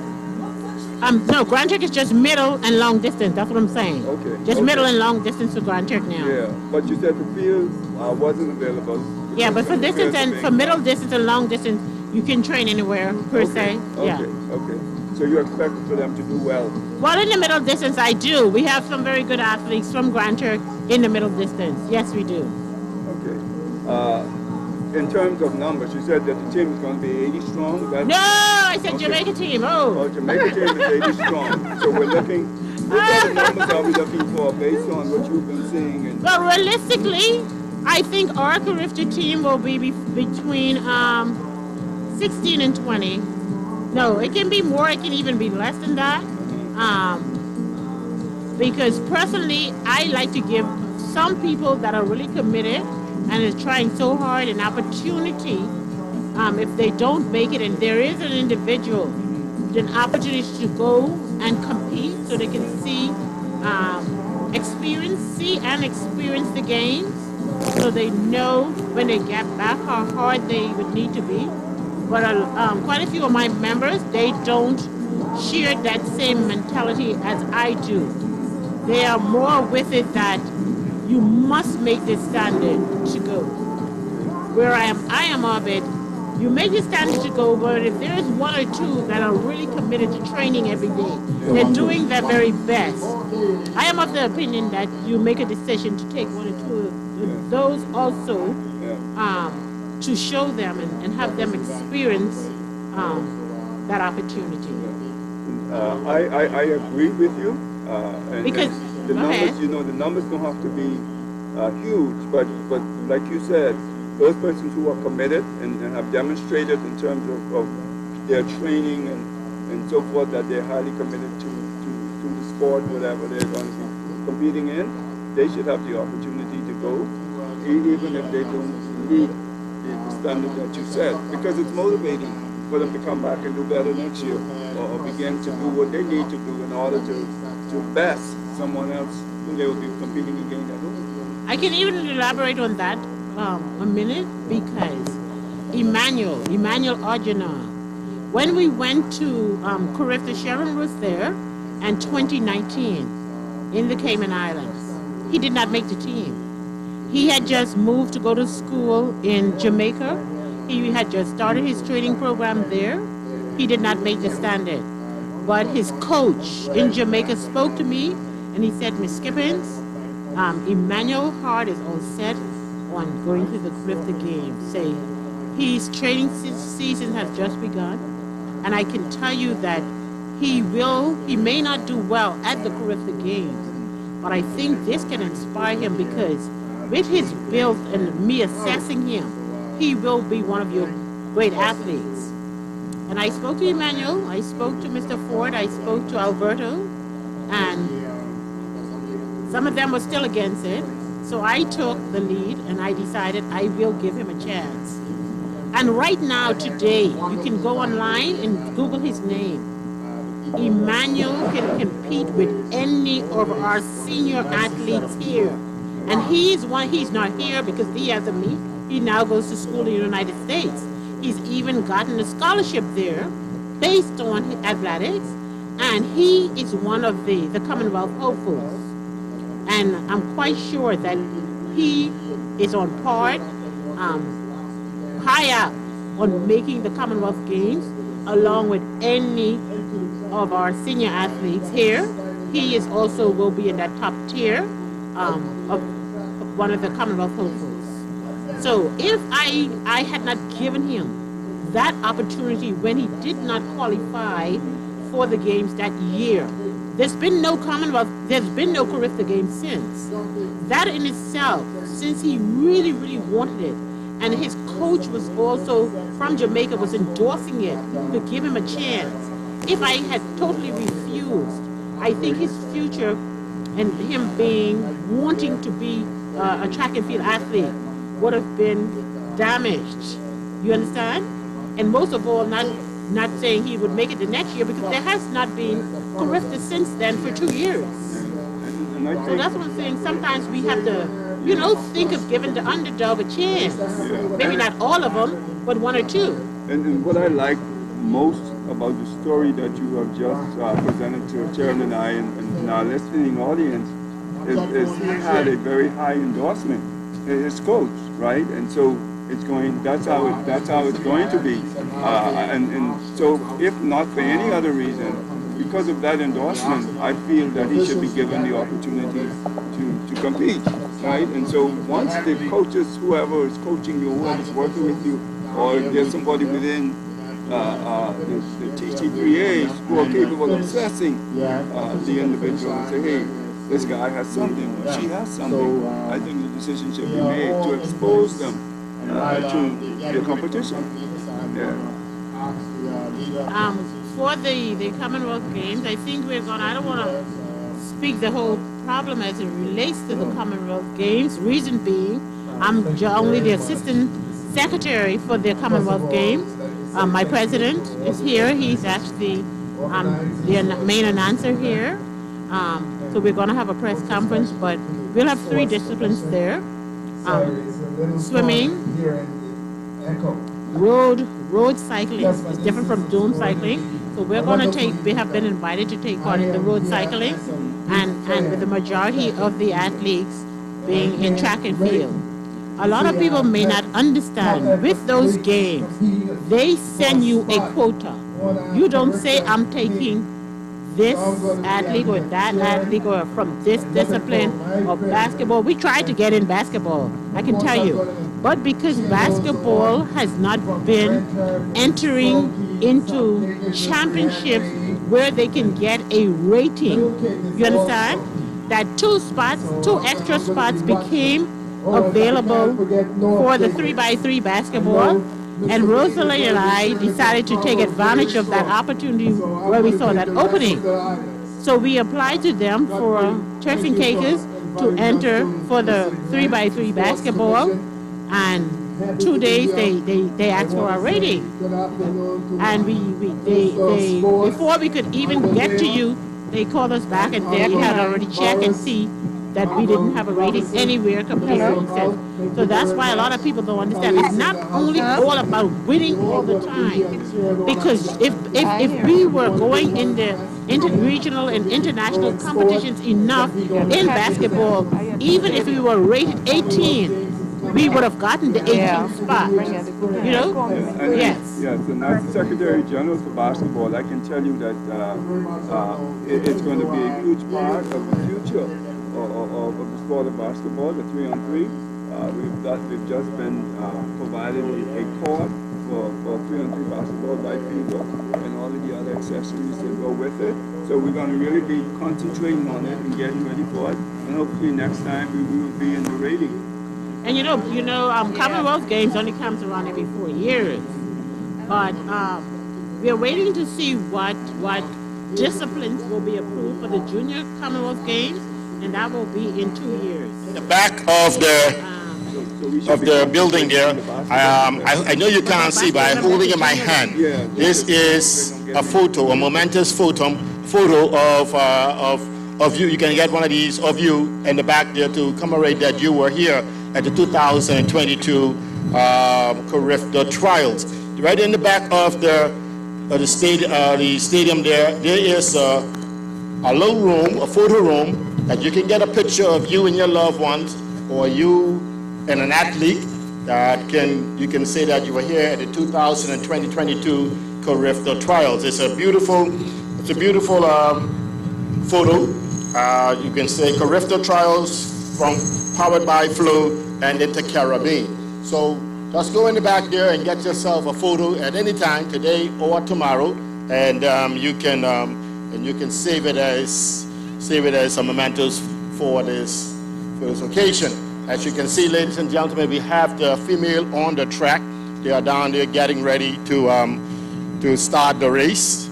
No, Grand Turk is just middle and long distance. That's what I'm saying. Okay. Just middle and long distance for Grand Turk now. Yeah, but you said the fields wasn't available. Yeah, but for distance and for middle distance and long distance, you can train anywhere per se. Yeah. Okay. So you expect for them to do well? Well, in the middle distance, I do. We have some very good athletes from Grand Turk in the middle distance. Yes, we do. Okay. In terms of numbers, you said that the team is going to be 80 strong? No, I said Jamaica team. Oh, Jamaica team is 80 strong. So we're looking, what kind of numbers are we looking for based on what you've been seeing? And well, realistically, I think our Carifta team will be between 16 and 20. No, it can be more, it can even be less than that. Because personally, I like to give some people that are really committed and is trying so hard an opportunity. If they don't make it, and there is an individual, an opportunity to go and compete so they can see experience the games, so they know when they get back how hard they would need to be. But quite a few of my members, they don't share that same mentality as I do. They are more with it that you must make this standard to go. Where I am of it, you make the standard to go, but if there is one or two that are really committed to training every day, they're doing their very best. I am of the opinion that you make a decision to take one or two of those also to show them and have them experience that opportunity. I agree with you. Because the numbers, the numbers don't have to be huge, but like you said, those persons who are committed and have demonstrated in terms of their training and so forth that they're highly committed to the sport, whatever they're going to be competing in, they should have the opportunity to go, even if they don't meet the standard that you set, because it's motivating for them to come back and do better next year or begin to do what they need to do in order to best someone else who they will be competing against at home. I can even elaborate on that a minute, because Emmanuel Arjuna, when we went to Carifta, Sharon was there, and 2019 in the Cayman Islands, he did not make the team. He had just moved to go to school in Jamaica. He had just started his training program there. He did not make the standard. But his coach in Jamaica spoke to me, and he said, Ms. Skippins, Emmanuel Hart is all set on going to the Carifta Games. Say, his training season has just begun, and I can tell you that he may not do well at the Carifta Games, but I think this can inspire him, because with his build and me assessing him, he will be one of your great athletes. And I spoke to Emmanuel, I spoke to Mr. Ford, I spoke to Alberto, and some of them were still against it. So I took the lead and I decided I will give him a chance. And right now, today, you can go online and Google his name. Emmanuel can compete with any of our senior athletes here. And he's not here because he has a meet. He now goes to school in the United States. He's even gotten a scholarship there based on athletics. And he is one of the Commonwealth hopefuls. And I'm quite sure that he is on par, high up on making the Commonwealth Games, along with any of our senior athletes here. He is also will be in that top tier of one of the Commonwealth hopefuls. So if I had not given him that opportunity when he did not qualify for the games that year, there's been no Commonwealth, there's been no Carifta Games since. That in itself, since he really, really wanted it, and his coach was also from Jamaica, was endorsing it to give him a chance. If I had totally refused, I think his future and him wanting to be a track and field athlete would have been damaged. You understand? And most of all, not saying he would make it the next year, because there has not been Carifta since then for 2 years. So that's what I'm saying. Sometimes we have to, think of giving the underdog a chance. Maybe not all of them, but one or two. And what I like most about the story that you have just presented to Chairman and I and our listening audience is he had a very high endorsement. His coach, right? And so it's going. That's how it's going to be. And so if not for any other reason, because of that endorsement, I feel that he should be given the opportunity to compete, right? And so once the coaches, whoever is coaching you, whoever's working with you, or if there's somebody within the TC3As who are capable of assessing the individual and say, hey, this guy has something, or she has something, I think the decision should be made to expose them to the competition. For the Commonwealth Games, I think I don't want to speak the whole problem as it relates to the Commonwealth Games. Reason being, I'm only the Assistant Secretary for the Commonwealth Games. My president is here. He's actually the main announcer here. So we're going to have a press conference, but we'll have 3 disciplines there. Swimming, road cycling is different from dune cycling. So we have been invited to take part in the road cycling, and with the majority of the athletes being in track and field. A lot of people may not understand, with those games, they send you a quota. You don't say, I'm taking this athlete or that athlete or from this discipline or basketball. We tried to get in basketball, I can tell you. But because basketball has not been entering into championships where they can get a rating, you understand? That 2 extra spots became available for the 3x3 basketball. And Rosalie and I decided to take advantage of that opportunity where we saw that opening. So we applied to them for Turks and Caicos to enter for the 3x3 basketball. And 2 days they asked for our rating. And before we could even get to you, they called us back and they had already checked and see that we didn't have a rating anywhere completely set. So that's why a lot of people don't understand. It's not only all about winning all the time. Because if we were going in the regional and international competitions enough in basketball, even if we were rated 18, we would have gotten the 18th spot. You know? Yes. Yes, and as the Secretary General for basketball, I can tell you that it's going to be a huge part of the future of the sport of basketball, the 3-on-3. We've just been provided a court for 3-on-3 basketball by FIBA and all of the other accessories that go with it. So we're going to really be concentrating on it and getting ready for it. And hopefully next time we will be in the rating. And you know, Commonwealth Games only comes around every 4 years. But we're waiting to see what disciplines will be approved for the Junior Commonwealth Games. And that will be in 2 years. In the back of the building there, I know you can't see, but I'm holding in my hand. This is a photo, a momentous photo of you. You can get one of these of you in the back there to commemorate that you were here at the 2022 Carifta Trials. Right in the back of the stadium there is a little room, a photo room, that you can get a picture of you and your loved ones, or you and an athlete that you can say that you were here at the 2022 Carifta Trials. It's a beautiful photo. You can say Carifta Trials powered by Flow and into Caribbean. So just go in the back there and get yourself a photo at any time, today or tomorrow, and you can save it as some mementos for this occasion. As you can see, ladies and gentlemen, we have the female on the track. They are down there getting ready to start the race.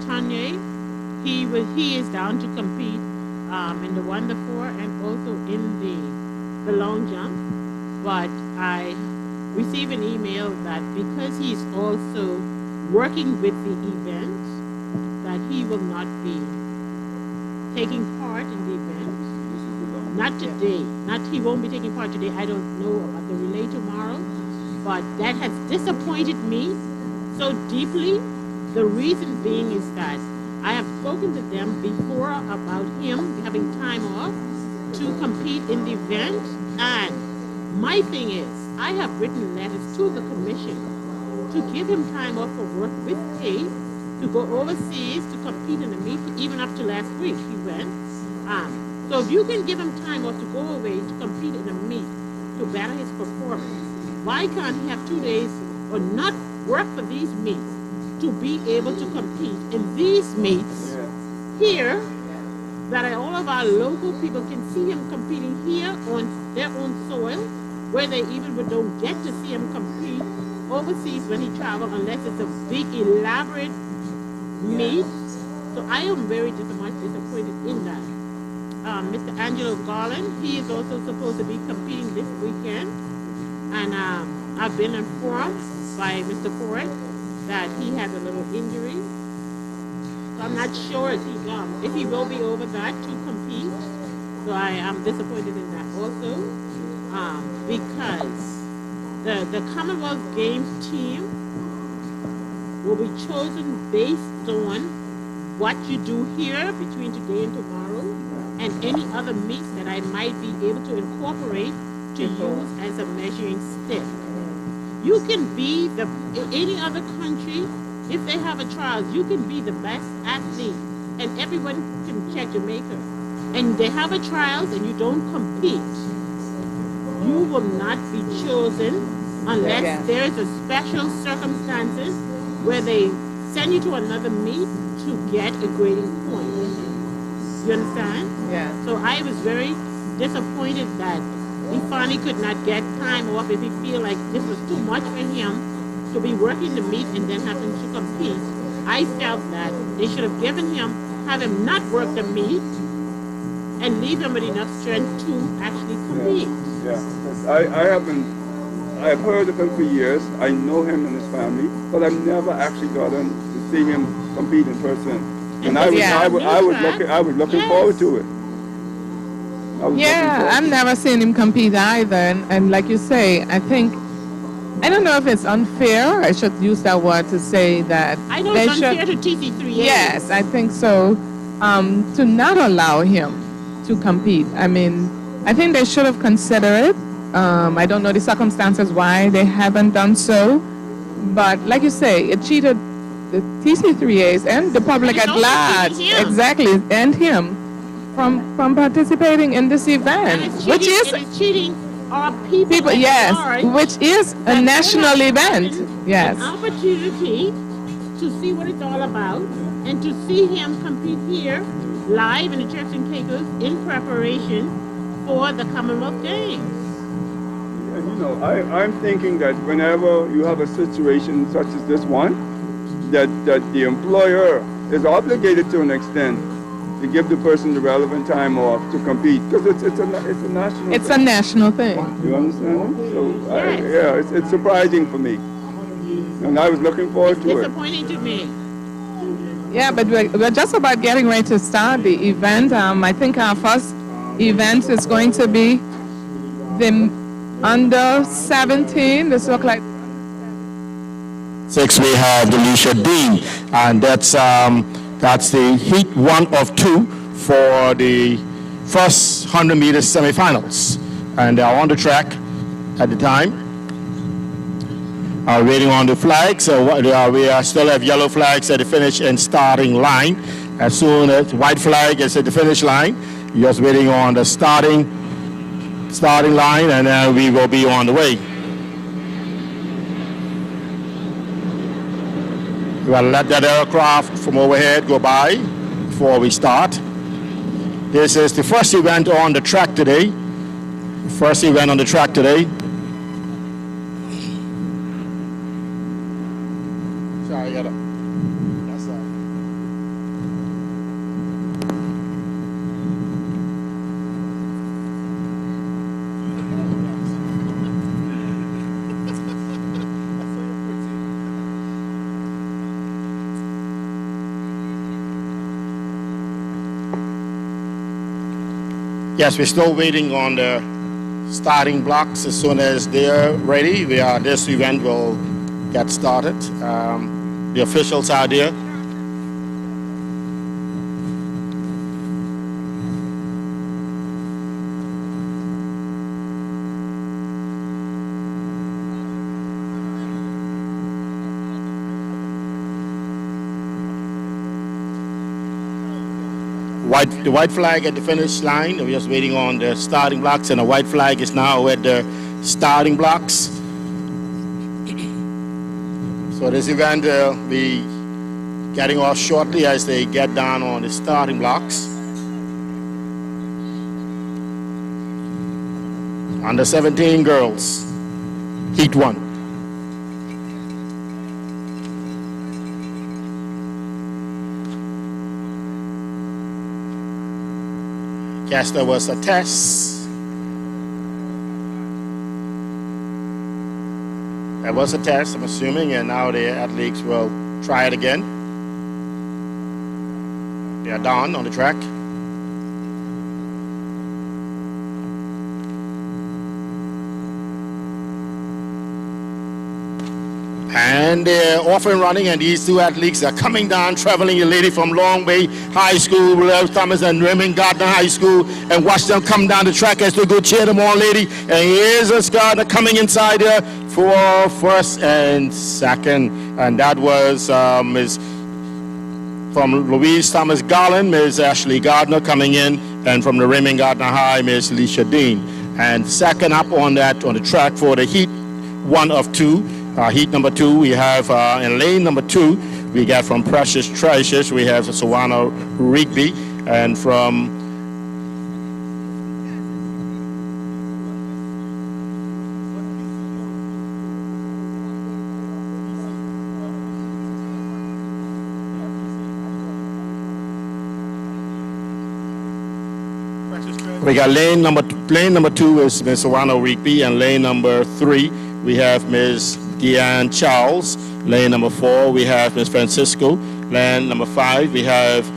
Tanye. He is down to compete in the 1, the 4, and also in the long jump. But I received an email that because he's also working with the event, that he will not be taking part in the event. Not today. He won't be taking part today. I don't know about the relay tomorrow. But that has disappointed me so deeply. The reason being is that I have spoken to them before about him having time off to compete in the event. And my thing is, I have written letters to the commission to give him time off for work with pay, to go overseas to compete in the meet. Even up to last week he went. So if you can give him time off to go away to compete in a meet, to better his performance, why can't he have 2 days or not work for these meets to be able to compete in these meets here, that all of our local people can see him competing here on their own soil, where they even don't get to see him compete overseas when he travels, unless it's a big elaborate meet. So I am very disappointed in that. Mr. Angelo Garland, he is also supposed to be competing this weekend. And I've been informed by Mr. Ford that he has a little injury. So I'm not sure if he will be over that to compete. So I am disappointed in that also, because the Commonwealth Games team will be chosen based on what you do here between today and tomorrow, and any other meets that I might be able to incorporate to use as a measuring stick. You can be any other country, if they have a trials, you can be the best athlete, and everyone can check Jamaica. And they have a trials and you don't compete, you will not be chosen unless there is a special circumstances where they send you to another meet to get a grading point. You understand? Yeah. So I was very disappointed that he finally could not get time off if he feel like this was too much for him to be working the meet and then having to compete. I felt that they should have have him not work the meet and leave him with enough strength to actually compete. I've heard of him for years. I know him and his family, but I've never actually gotten to see him compete in person. And I was looking forward to it. Yeah, I've never seen him compete either. And like you say, I don't know if it's unfair. I should use that word to say that. I know it's unfair to TC3A. Yes, I think so. To not allow him to compete. I mean, I think they should have considered it. I don't know the circumstances why they haven't done so. But like you say, it cheated the TC3As and the public at large. Exactly, and him. From participating in this event, which is cheating our people. Yes, which is a national event. Yes, an opportunity to see what it's all about and to see him compete here live in the Turks and Caicos in preparation for the Commonwealth Games. And you know, I'm thinking that whenever you have a situation such as this one, that the employer is obligated to an extent to give the person the relevant time off to compete, because it's a national. It's a national thing. You understand? So it's surprising for me, and I was looking forward to it. Disappointing to me. Yeah, but we're just about getting ready to start the event. I think our first event is going to be the under 17. This look like. 6 we have Delisha Dean, and that's the heat 1 of 2 for the first 100 meters semifinals, and they're on the track at the time. Waiting on the flag, so we still have yellow flags at the finish and starting line. As soon as white flag is at the finish line, you're just waiting on the starting line, and then we will be on the way. We will let that aircraft from overhead go by before we start. This is the first event on the track today. Sorry, Yes, we're still waiting on the starting blocks. As soon as they're ready, this event will get started. The officials are there. The white flag at the finish line. We're just waiting on the starting blocks, and the white flag is now at the starting blocks. So this event will be getting off shortly as they get down on the starting blocks. Under 17 girls, heat 1. Yes, there was a test. There was a test, I'm assuming, and now the athletes will try it again. They are down on the track. And they're off and running, and these two athletes are coming down, traveling. The lady from Long Bay High School, William Thomas, and Raymond Gardner High School, and watch them come down the track as they go cheer them on, lady. And here's a Gardner coming inside there for first and second, and that was Ms. from Louise Thomas Garland, Ms. Ashley Gardner coming in, and from the Raymond Gardner High, Ms. Alicia Dean. And second up on the track for the heat 1 of 2. Heat number 2, we have in lane number 2, we got from Precious Treasures, we have Sawana Rigby, and from we got lane number 2 is Ms. Sawana Rigby, and lane number 3 we have Ms. Deanne Charles. Lane number 4, we have Ms. Francisco. Lane number 5, we have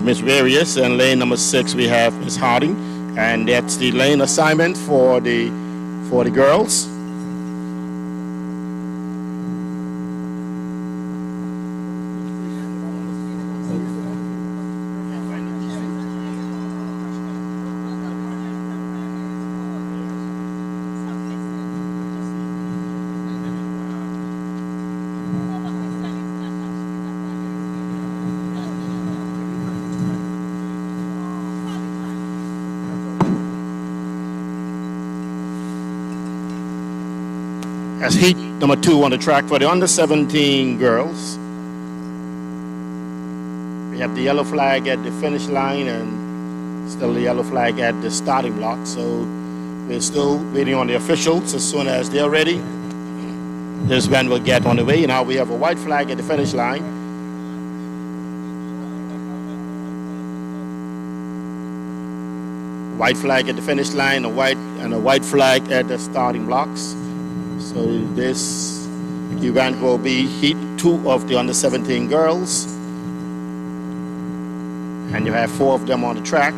Ms. Various. And lane number 6, we have Ms. Harding. And that's the lane assignment for the girls. As heat number 2 on the track for the under 17 girls. We have the yellow flag at the finish line and still the yellow flag at the starting block. So we're still waiting on the officials. As soon as they're ready, this event will get on the way. Now we have a white flag at the finish line. White flag at the finish line, a white flag at the starting blocks. So this event will be heat 2 of the under 17 girls. And you have 4 of them on the track.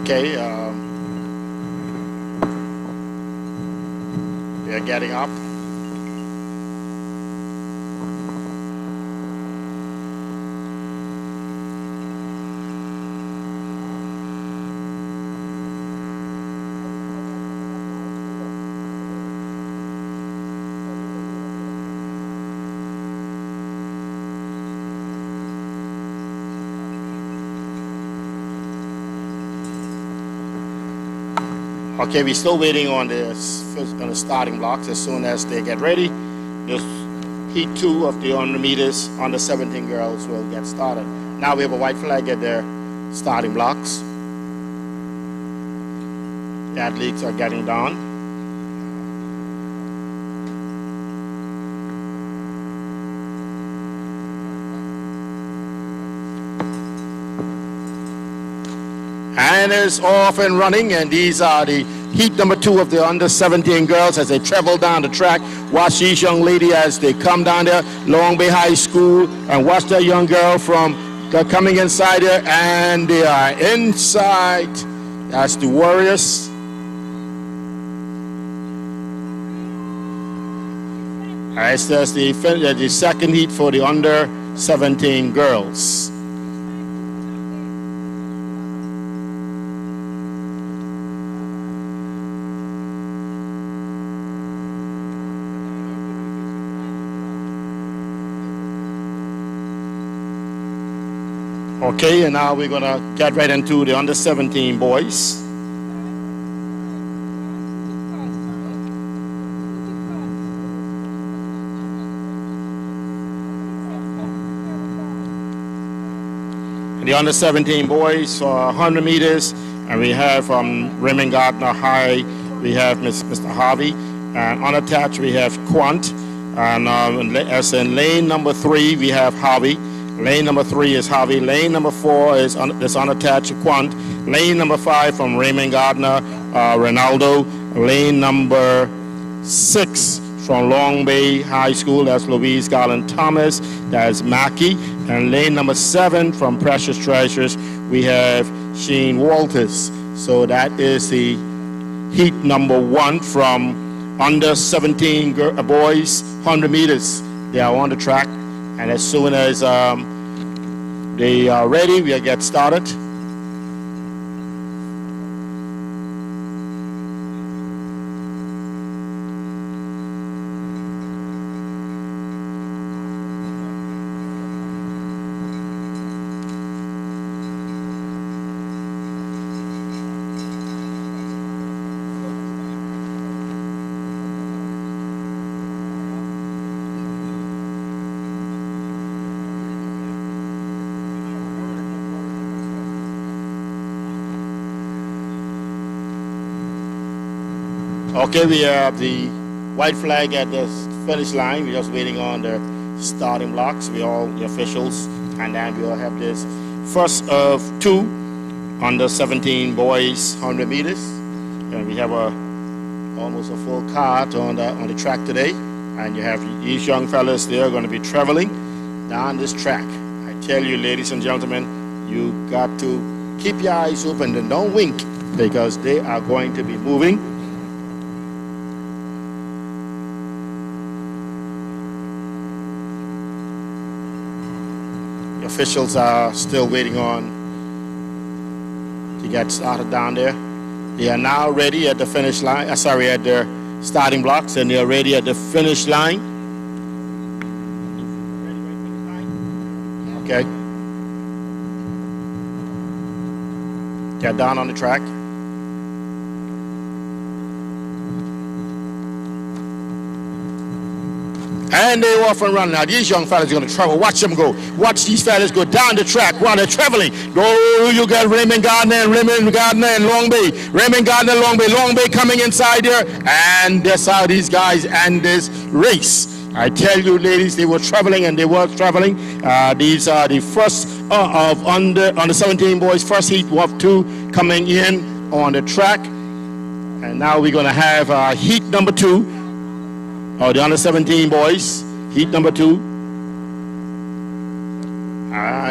Okay, they're getting up. Okay, we're still waiting on the starting blocks. As soon as they get ready, this heat 2 of the 100 meters under 17 girls will get started. Now we have a white flag at their starting blocks. The athletes are getting down. and is off and running. And these are the heat number 2 of the under 17 girls as they travel down the track. Watch these young ladies as they come down there, Long Bay High School, and watch that young girl from coming inside there, and they are inside. That's the Warriors. As that's the second heat for the under 17 girls. Okay, and now we're going to get right into the under 17 boys. The under 17 boys for 100 meters, and we have from Raymond Gardner High, we have Mr. Harvey, and unattached we have Quant, and as in lane number 3 we have Harvey. Lane number 3 is Harvey. Lane number 4 is unattached Quant. Lane number 5 from Raymond Gardner, Ronaldo. Lane number 6 from Long Bay High School, that's Louise Garland Thomas. That's Mackey. And lane number 7 from Precious Treasures, we have Sheen Walters. So that is the heat number 1 from under 17 boys, 100 meters. They are on the track. And as soon as they are ready, we'll get started. Okay, we have the white flag at the finish line. We're just waiting on the starting blocks. We all the officials, and then we'll have this first of 2 under 17 boys 100 meters, and we have almost a full cart on the track today. And you have these young fellas. They are going to be traveling down this track. I tell you, ladies and gentlemen, you got to keep your eyes open and don't wink, because they are going to be moving. Officials are still waiting on to get started down there. They are now ready at the finish line, at the starting blocks, and they are ready at the finish line. Okay. Get down on the track. And they off and run now. These young fellas are going to travel. Watch them go. Watch these fellas go down the track while they're traveling. Go, you got Raymond Gardner and Long Bay. Raymond Gardner, Long Bay coming inside there. And that's how these guys end this race. I tell you, ladies, they were traveling and they were traveling. These are the first of under 17 boys, first heat of 2 coming in on the track. And now we're going to have heat number 2. The under 17 boys, heat number 2.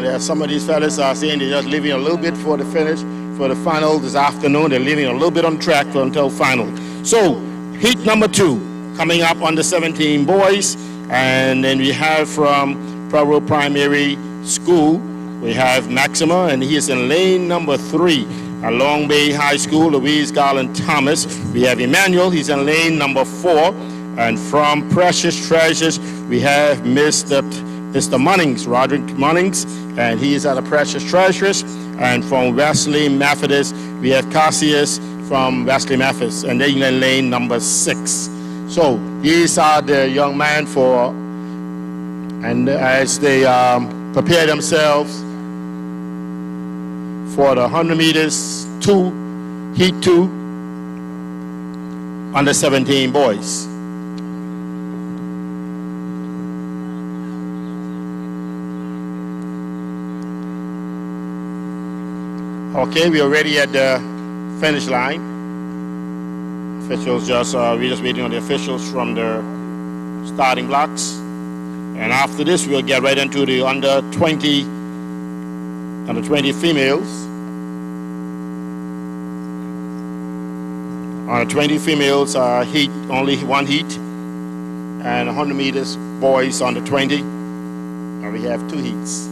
There are some of these fellas are saying they're just leaving a little bit for the finish, for the final this afternoon. They're leaving a little bit on track until final. So, heat number 2 coming up under 17 boys. And then we have from Provo Primary School, we have Maxima, and he is in lane number 3. Long Bay High School, Louise Garland Thomas. We have Emmanuel, he's in lane number 4. And from Precious Treasures, we have Mr. Munnings, Roderick Munnings, and he is at the Precious Treasures. And from Wesley Methodist, we have Cassius from Wesley Methodist, and they're in lane number 6. So these are the young men and as they prepare themselves for the 100 meters, heat 2, under 17 boys. Okay, we are ready at the finish line. Officials we're just waiting on the officials from the starting blocks. And after this, we'll get right into the under 20 females. Under 20 females heat, only one heat. And 100 meters boys under 20. And we have 2 heats.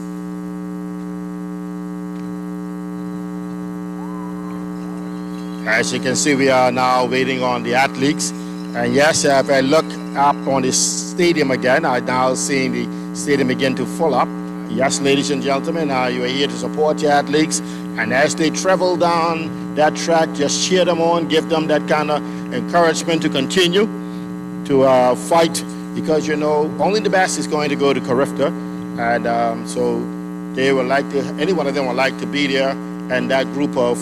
As you can see, we are now waiting on the athletes. And yes, if I look up on the stadium again, I'm now seeing the stadium begin to fill up. Yes, ladies and gentlemen, you are here to support your athletes. And as they travel down that track, just cheer them on, give them that kind of encouragement to continue to fight. Because, you know, only the best is going to go to Carifta. And so they would like to, any one of them would like to be there. And that group of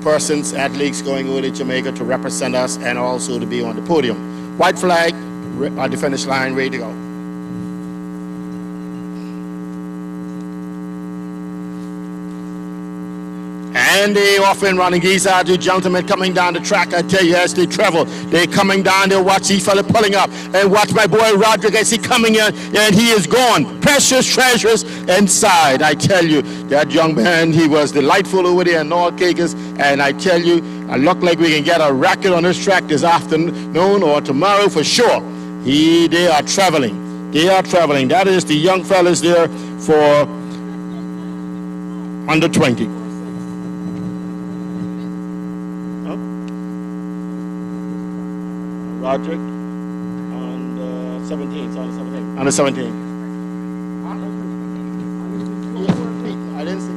persons, athletes going over to Jamaica to represent us and also to be on the podium. White flag at the finish line, ready to go. And they often running. These are the gentlemen coming down the track. I tell you, as they travel, they're coming down. They watch each fella pulling up. And watch my boy Roderick as he coming in, and he is gone. Precious treasures inside. I tell you, that young man, he was delightful over there in North Cakers. And I tell you, I look like we can get a record on this track this afternoon or tomorrow for sure. They are traveling. They are traveling. That is the young fellas there for under 20. Roderick on 17. Under 17. I didn't see.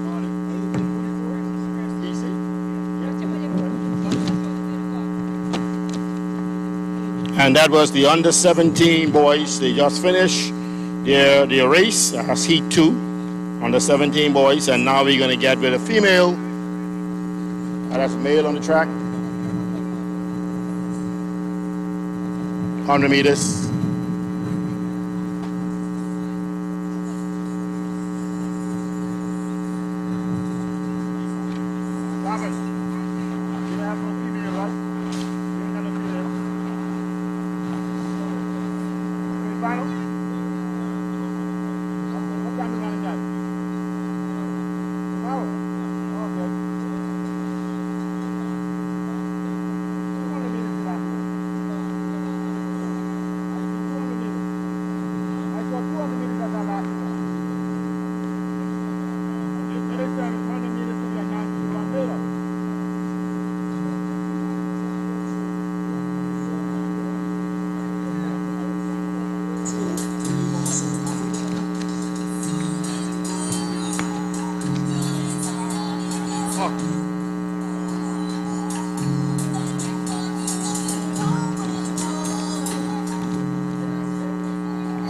And that was the under 17 boys. They just finished their race. That's heat 2. Under 17 boys. And now we're going to get with a female. That's a male on the track. 100 meters.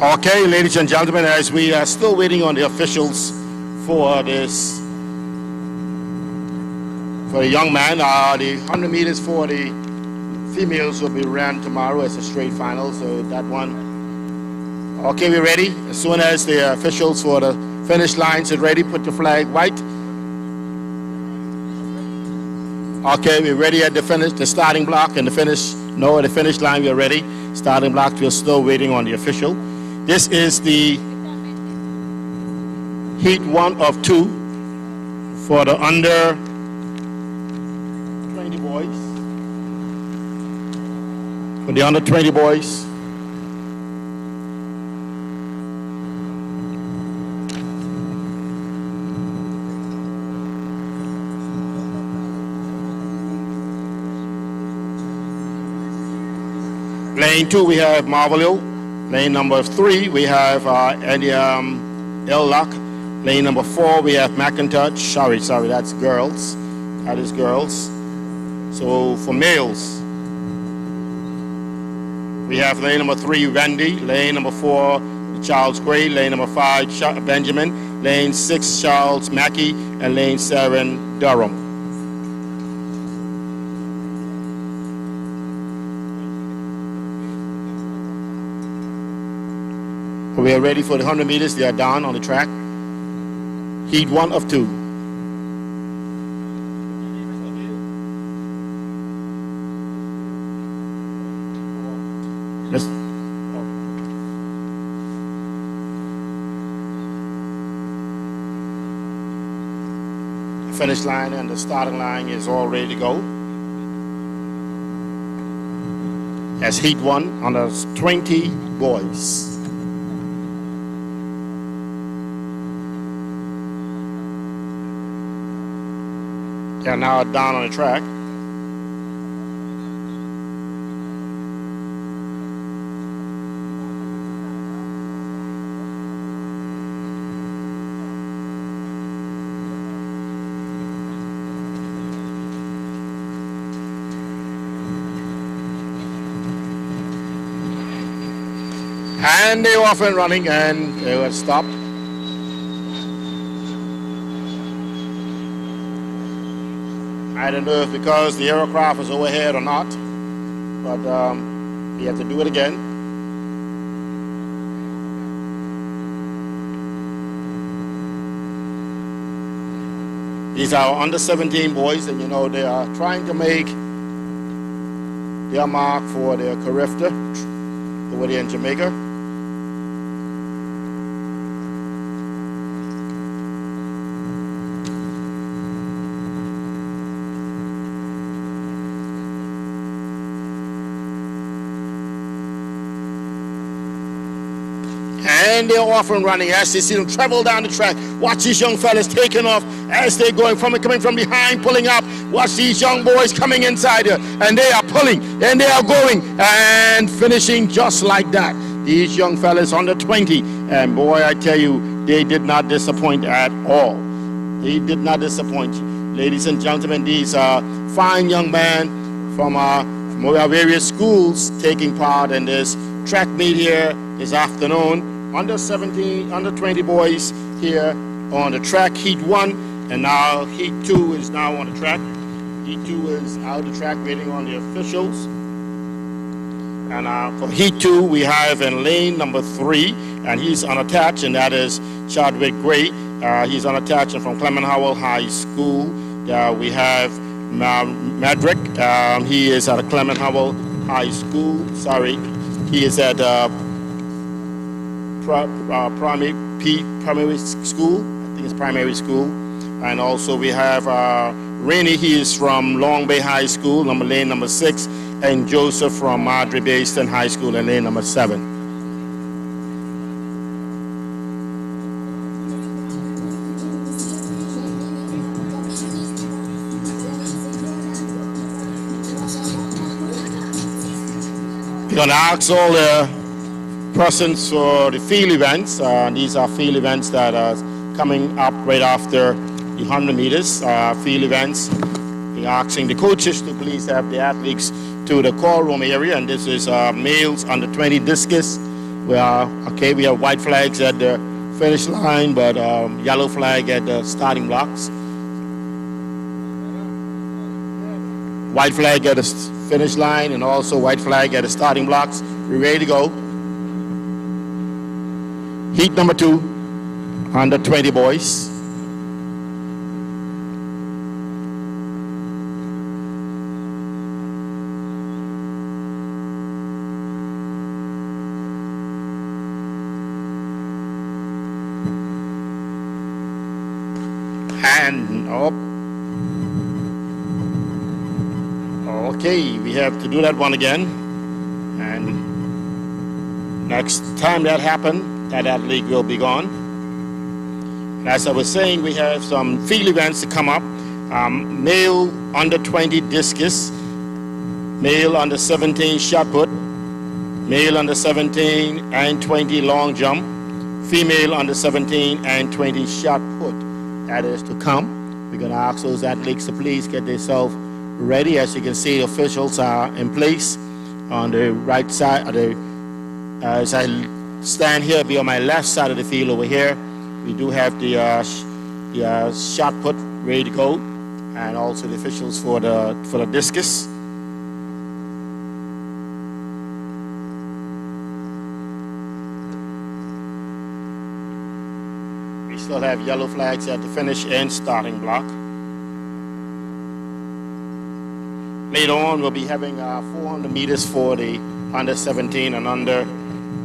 Okay, ladies and gentlemen, as we are still waiting on the officials for this, for the young man, the 100 meters for the females will be ran tomorrow as a straight final, so that one. Okay, we're ready. As soon as the officials for the finish lines are ready, put the flag white. Okay, we're ready at the finish, the starting block and the finish. No, at the finish line we're ready. Starting block, we're still waiting on the official. This is the heat 1 of 2 for the under 20 boys. For the under 20 boys. Lane 2 we have Marvelil. Lane number 3 we have L-Lock. Lane number 4 we have McIntosh. Sorry, that's girls. That is girls. So for males, we have lane number 3 Randy. Lane number 4 Charles Gray. Lane number 5 Benjamin. Lane 6 Charles Mackey. And lane 7 Durham. We are ready for the 100 meters. They are down on the track. Heat 1 of 2. Let's, the finish line and the starting line is all ready to go. As heat 1 on the 20 boys. They're now down on the track. And they're off and running, and they will stop. I don't know if because the aircraft is overhead or not, but we have to do it again. These are under 17 boys, and you know they are trying to make their mark for their Carifta over there in Jamaica. And they're off and running as they see them travel down the track. Watch these young fellas taking off as they're going coming from behind, pulling up. Watch these young boys coming inside here, and they are pulling, and they are going, and finishing just like that. These young fellas under 20, and boy, I tell you, they did not disappoint at all. They did not disappoint. Ladies and gentlemen, these are fine young men from our various schools taking part in this track meet here this afternoon. Under 17, under 20 boys here on the track, heat 1, and now heat 2 is now on the track. Heat 2 is out of the track waiting on the officials. And for heat 2, we have in lane number 3, and he's unattached, and that is Chadwick Gray. He's unattached and from Clement Howell High School. We have Madrick. He is at Clement Howell High School. Sorry, he is at primary school. I think it's primary school. And also we have Rainey. He is from Long Bay High School, lane number 6, and Joseph from Madre Basin High School in lane number 7. We're going to ask all the persons for the field events. These are field events that are coming up right after the 100 meters. Field events. We're asking the coaches to please have the athletes to the call room area, and this is males under 20 discus. We have white flags at the finish line, but yellow flag at the starting blocks. White flag at the finish line, and also white flag at the starting blocks. We're ready to go. Heat number 2, under 20 boys. And up. Okay, we have to do that one again. And next time that happens, that athlete will be gone. And as I was saying, we have some field events to come up. Male under 20 discus, male under 17 shot put, male under 17 and 20 long jump, female under 17 and 20 shot put. That is to come. We're going to ask those athletes to please get themselves ready. As you can see, the officials are in place on the right side of the as I stand here, be on my left side of the field over here. We do have the shot put ready to go, and also the officials for the discus. We still have yellow flags at the finish and starting block. Later on, we'll be having 400 meters for the under 17 and under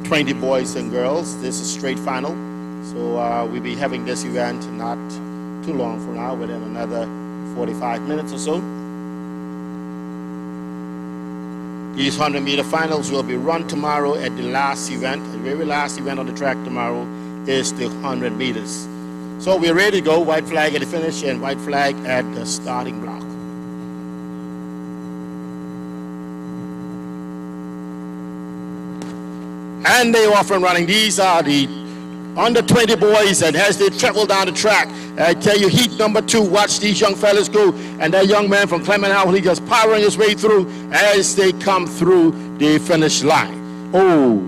20 boys and girls. This is straight final. So we'll be having this event not too long from now, within another 45 minutes or so. These 100-meter finals will be run tomorrow at the last event. The very last event on the track tomorrow is the 100 meters. So we're ready to go. White flag at the finish and white flag at the starting block. And they off and running. These are the under 20 boys, and as they travel down the track, I tell you, heat number 2, watch these young fellas go, and that young man from Clement Howell, he just powering his way through as they come through the finish line. Oh,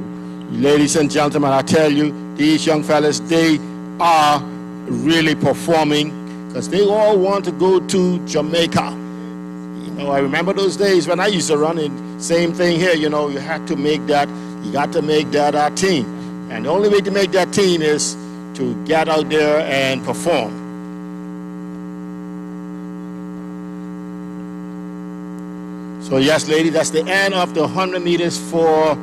ladies and gentlemen, I tell you, these young fellas, they are really performing, because they all want to go to Jamaica. You know, I remember those days when I used to run, and same thing here, you know, you had to make that, you got to make that team. And the only way to make that team is to get out there and perform. So yes, ladies, that's the end of the 100 meters for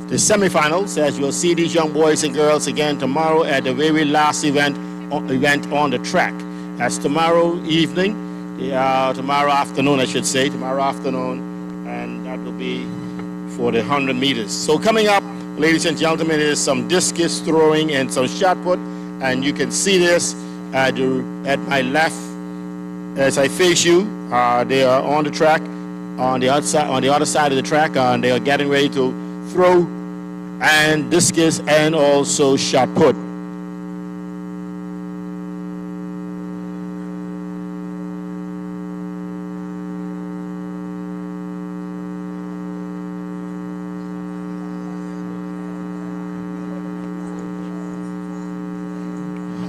the semifinals. As you'll see these young boys and girls again tomorrow at the very last event on the track. That's tomorrow evening, tomorrow afternoon, I should say, tomorrow afternoon, and that will be for the 100 meters. So coming up, ladies and gentlemen, is some discus throwing and some shot put, and you can see this at my left as I face you. They are on the track, on the other side of the track, and they are getting ready to throw and discus and also shot put.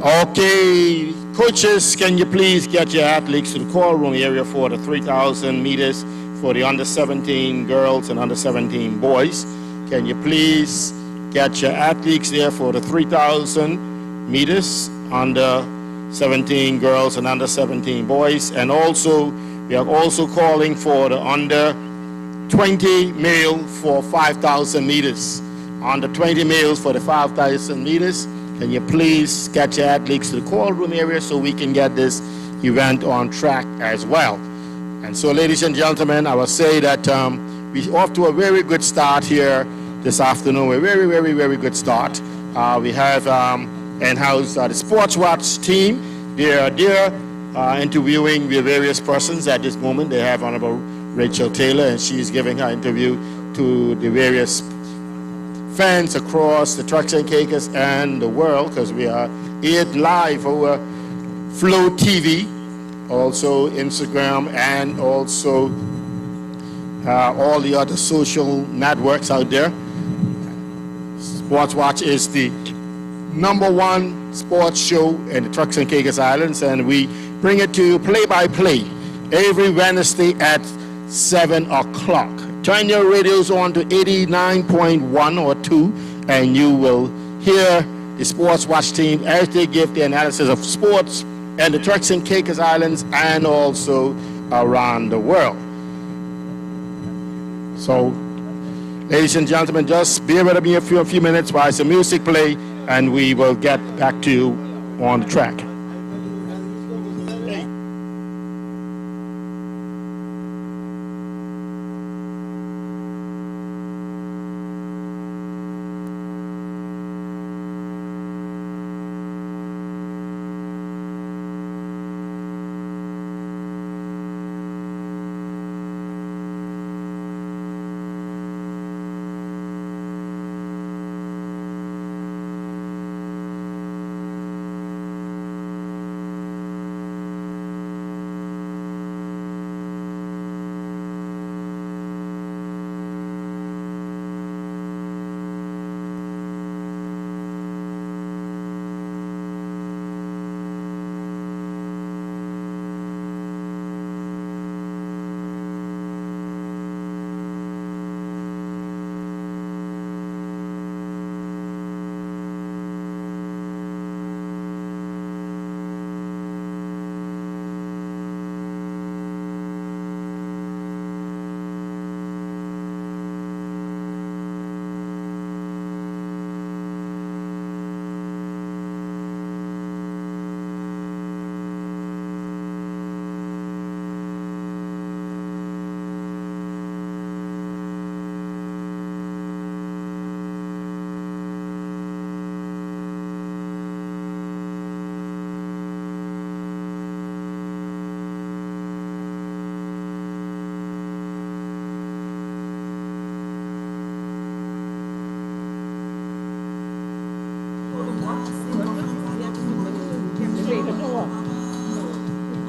Okay, coaches, can you please get your athletes to the call room area for the 3,000 meters for the under 17 girls and under 17 boys? Can you please get your athletes there for the 3,000 meters under 17 girls and under 17 boys? And also, we are also calling for the under 20 male for 5,000 meters. Under 20 males for the 5,000 meters. Can you please get your athletes to the call room area so we can get this event on track as well? And so, ladies and gentlemen, I will say that we're off to a very good start here this afternoon. A very, very, very good start. We have in-house the Sports Watch team. They are there interviewing the various persons at this moment. They have Honorable Rachel Taylor, and she's giving her interview to the various fans across the Trucks and Cakers and the world, because we are aired live over Flow TV, also Instagram, and also all the other social networks out there. Sports Watch is the #1 sports show in the Trucks and Cakers Islands, and we bring it to you play-by-play every Wednesday at 7 o'clock. Turn your radios on to 89.1 or 2, and you will hear the Sports Watch team as they give the analysis of sports and the Trucks and Cakers Islands and also around the world. So, ladies and gentlemen, just bear with me a few minutes while the music play, and we will get back to you on the track.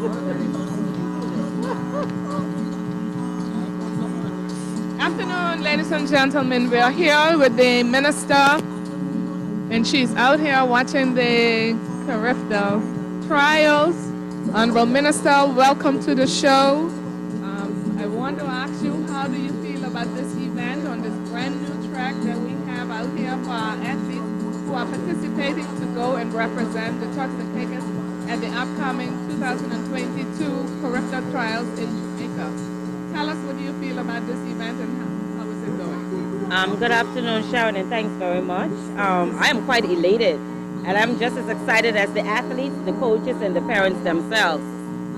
Afternoon, ladies and gentlemen. We are here with the minister, and she's out here watching the Carifta Trials. Honorable Minister, welcome to the show. I want to ask you, how do you feel about this event on this brand new track that we have out here for our athletes who are participating to go and represent the Turks and Caicos at the upcoming 2022 Carifta Trials in Jamaica? Tell us, what do you feel about this event and how is it going? Good afternoon, Sharon, and thanks very much. I am quite elated, and I'm just as excited as the athletes, the coaches, and the parents themselves.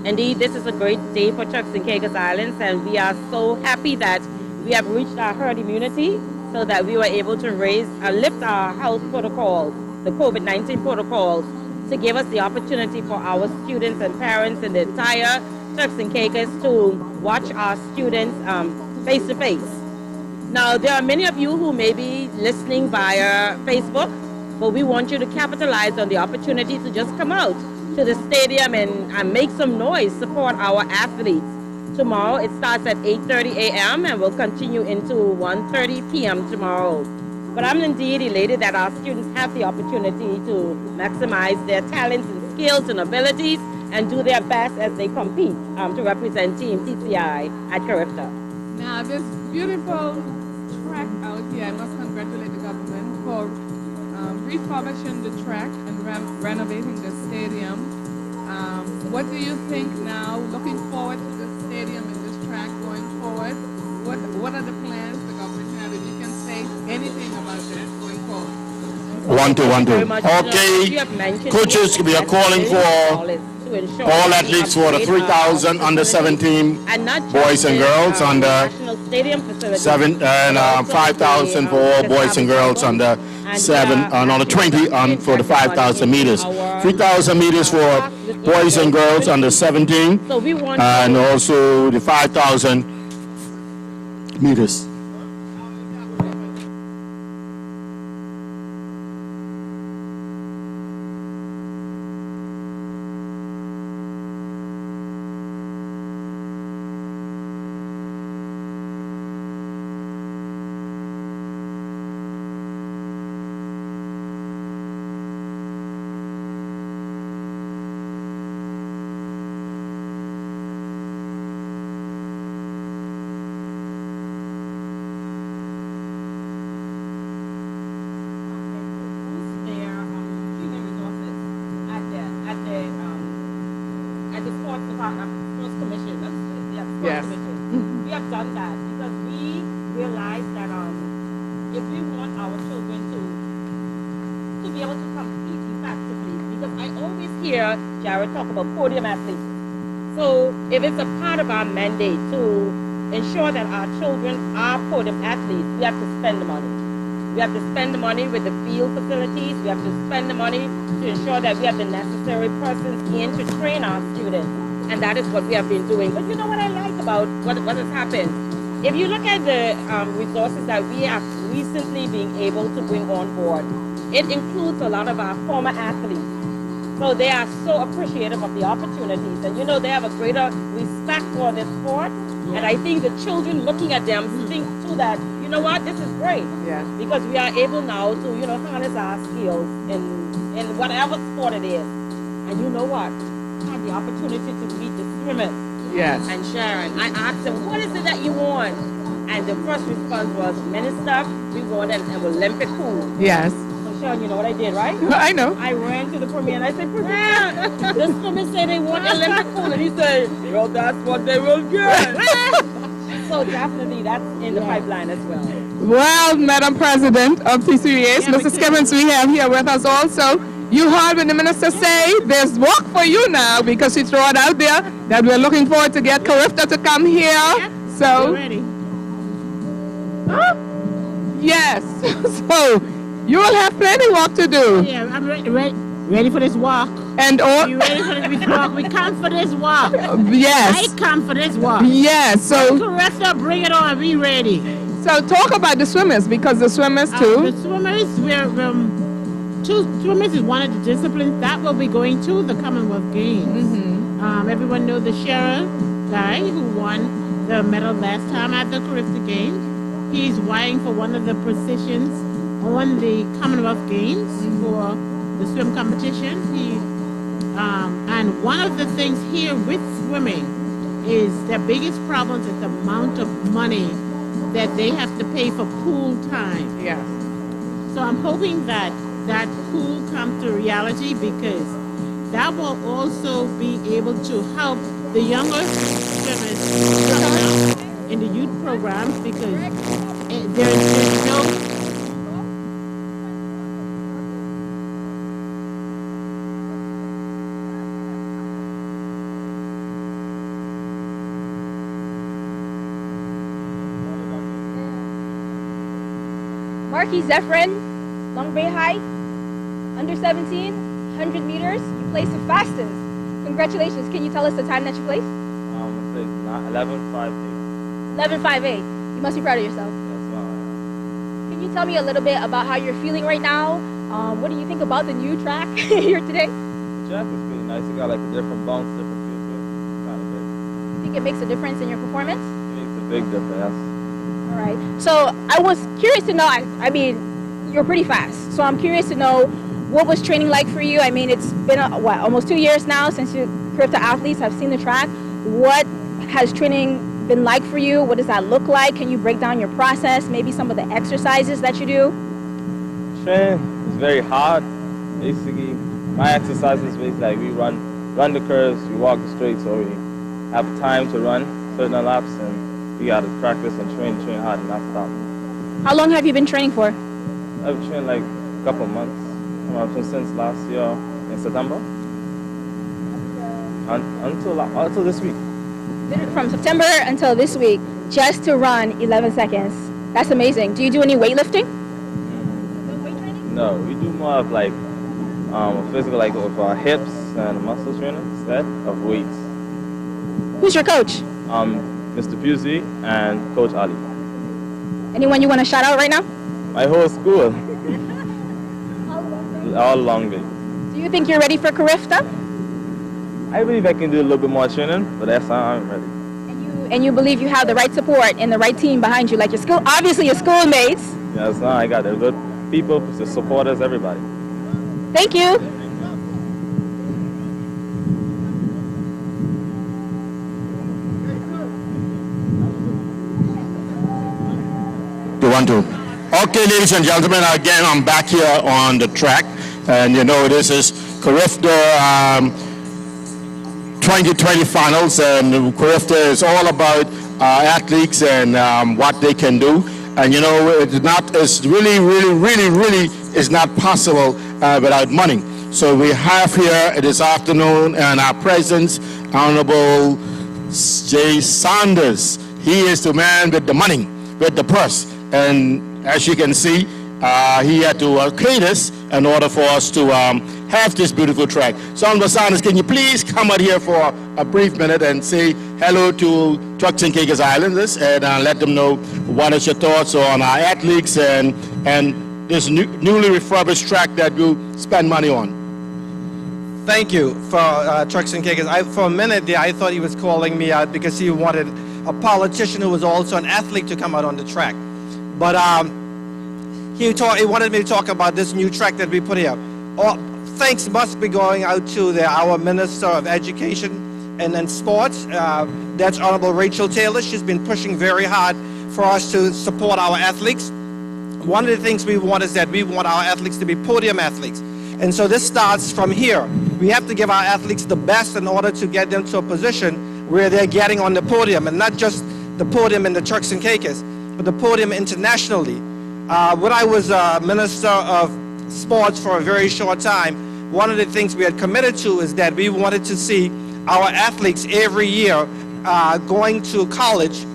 Indeed, this is a great day for Turks and Caicos Islands, and we are so happy that we have reached our herd immunity so that we were able to lift our health protocols, the COVID-19 protocols, to give us the opportunity for our students and parents in the entire Turks and Caicos to watch our students face to face. Now, there are many of you who may be listening via Facebook, but we want you to capitalize on the opportunity to just come out to the stadium and make some noise, support our athletes. Tomorrow it starts at 8:30 a.m. and will continue into 1:30 p.m. tomorrow. But I'm indeed elated that our students have the opportunity to maximize their talents and skills and abilities and do their best as they compete to represent Team TCI at Carifta. Now, this beautiful track out here, I must congratulate the government for refurbishing the track and renovating the stadium. What do you think now, looking forward to the stadium and this track going forward? What are the plans the government has? If you can say anything about that going forward. Okay, coaches, we are calling for all athletes for the 3,000 under 17 boys and girls, under 5,000 for all boys and girls under 20 for the 5,000 meters. 3,000 meters for boys and girls under 17, and also the 5,000 meters. We have done that because we realize that if we want our children to be able to compete effectively, because I always hear Jared talk about podium athletes. So if it's a part of our mandate to ensure that our children are podium athletes, we have to spend the money. We have to spend the money with the field facilities. We have to spend the money to ensure that we have the necessary persons in to train our students. And that is what we have been doing. But you know what I like about what has happened? If you look at the resources that we have recently been able to bring on board, it includes a lot of our former athletes. So they are so appreciative of the opportunities. And you know, they have a greater respect for this sport. And I think the children looking at them think too that, you know what, this is great. Yeah. Because we are able now to, you know, harness our skills in whatever sport it is. And you know what? I had the opportunity to meet the swimmers. Yes. And Sharon, I asked them, what is it that you want? And the first response was, Minister, we want an Olympic pool. Yes. So Sharon, you know what I did, right? I know. I ran to the premier and I said, Premier, the swimmers say they want an Olympic pool. And he said, well, that's what they will get. So definitely that's in the pipeline as well. Well, Madam President of TCUAS, Mr. Skimmons, we have here with us also. You heard what the minister say, there's work for you now because she threw it out there that we're looking forward to get Carifta to come here. Yeah, so, we're ready. Yes, so you will have plenty work to do. Yeah, I'm ready for this walk. And all, you ready for this walk? We come for this walk. Yes. I come for this walk. Yes, so Carifta, bring it on, be ready. So talk about the swimmers, because the swimmers too. The swimmers, two swimmers is one of the disciplines that will be going to the Commonwealth Games. Mm-hmm. Everyone know the Cheryl guy who won the medal last time at the Carifta Games. He's vying for one of the positions on the Commonwealth Games for the swim competition. And one of the things here with swimming is their biggest problem is the amount of money that they have to pay for pool time. Yeah. So I'm hoping that that pool comes to reality, because that will also be able to help the younger swimmers in the youth programs, because there's no Marquis Zephyrin, Long Bay High, under 17, 100 meters. You placed the fastest. Congratulations. Can you tell us the time that you placed? It's 11:58. 11:58. You must be proud of yourself. That's fine. Can you tell me a little bit about how you're feeling right now? What do you think about the new track here today? The track is pretty nice. It got like a different bounce, different feel to it. Kind of good. You think it makes a difference in your performance? It makes a big difference. All right. So I was curious to know, I mean, you're pretty fast. So I'm curious to know, what was training like for you? I mean, it's been, almost 2 years now since you Carifta athletes have seen the track. What has training been like for you? What does that look like? Can you break down your process, maybe some of the exercises that you do? Training is very hard. Basically, my exercise is basically like we run the curves, we walk the straight, so we have time to run certain laps, and we got to practice and train hard and not stop. How long have you been training for? I've trained like a couple of months, since last year in September until this week. From September until this week, just to run 11 seconds. That's amazing. Do you do any weightlifting? No, we do more of like physical, like with our hips and muscle training instead of weights. Who's your coach? Mr. Pusey and Coach Ali. Anyone you want to shout out right now? My whole school. All along it. Do you think you're ready for Carifta? I believe I can do a little bit more training, but that's how I'm ready. And you believe you have the right support and the right team behind you, like your school, obviously your schoolmates. Yes, I got the good people, the supporters, everybody. Thank you. Okay, ladies and gentlemen, again, I'm back here on the track, and you know this is Carifta 2020 finals, and Carifta is all about athletes and what they can do. And you know, it's really is not possible without money. So we have here this afternoon in our presence, Honorable Jay Saunders. He is the man with the money, with the purse. And as you can see, he had to create this in order for us to have this beautiful track. So, Honorable Saunders, can you please come out here for a brief minute and say hello to Turks and Caicos Islanders and let them know what is your thoughts on our athletes and this newly refurbished track that you spend money on? Thank you for Turks and Caicos. For a minute there, I thought he was calling me out because he wanted a politician who was also an athlete to come out on the track. But he wanted me to talk about this new track that we put here. Thanks must be going out to our Minister of Education and Sports. That's Honorable Rachel Taylor. She's been pushing very hard for us to support our athletes. One of the things we want is that we want our athletes to be podium athletes. And so this starts from here. We have to give our athletes the best in order to get them to a position where they're getting on the podium, and not just the podium in the Turks and Caicos, but the podium internationally. When I was Minister of Sports for a very short time, one of the things we had committed to is that we wanted to see our athletes every year going to college,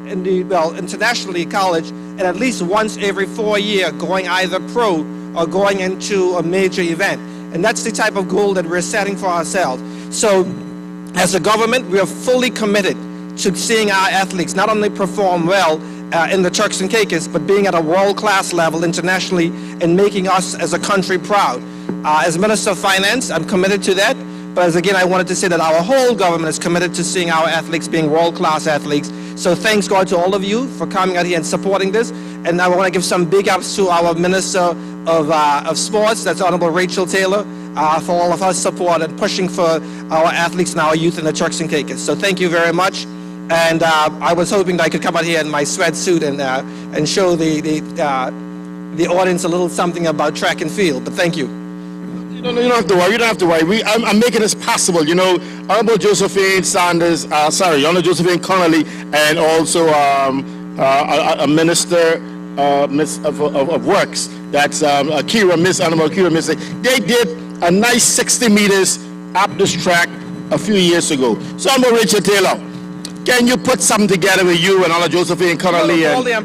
internationally college, and at least once every 4 years going either pro or going into a major event. And that's the type of goal that we're setting for ourselves. So as a government, we are fully committed to seeing our athletes not only perform well in the Turks and Caicos, but being at a world-class level internationally and making us as a country proud. As Minister of Finance, I'm committed to that, But as again, I wanted to say that our whole government is committed to seeing our athletes being world-class athletes. So thanks God to all of you for coming out here and supporting this. And I want to give some big ups to our Minister of Sports, that's Honorable Rachel Taylor, for all of her support and pushing for our athletes and our youth in the Turks and Caicos. So thank you very much. And I was hoping that I could come out here in my sweatsuit and show the audience a little something about track and field. But thank you. You don't have to worry. You don't have to worry. I'm making this possible. You know, Honorable Josephine Honorable Josephine Connolly, and also a minister of Works. That's Honorable Kira Miss. They did a nice 60 meters up this track a few years ago. So, Honorable Rachel Taylor, can you put something together with you and Honorable Josephine Connolly and all the I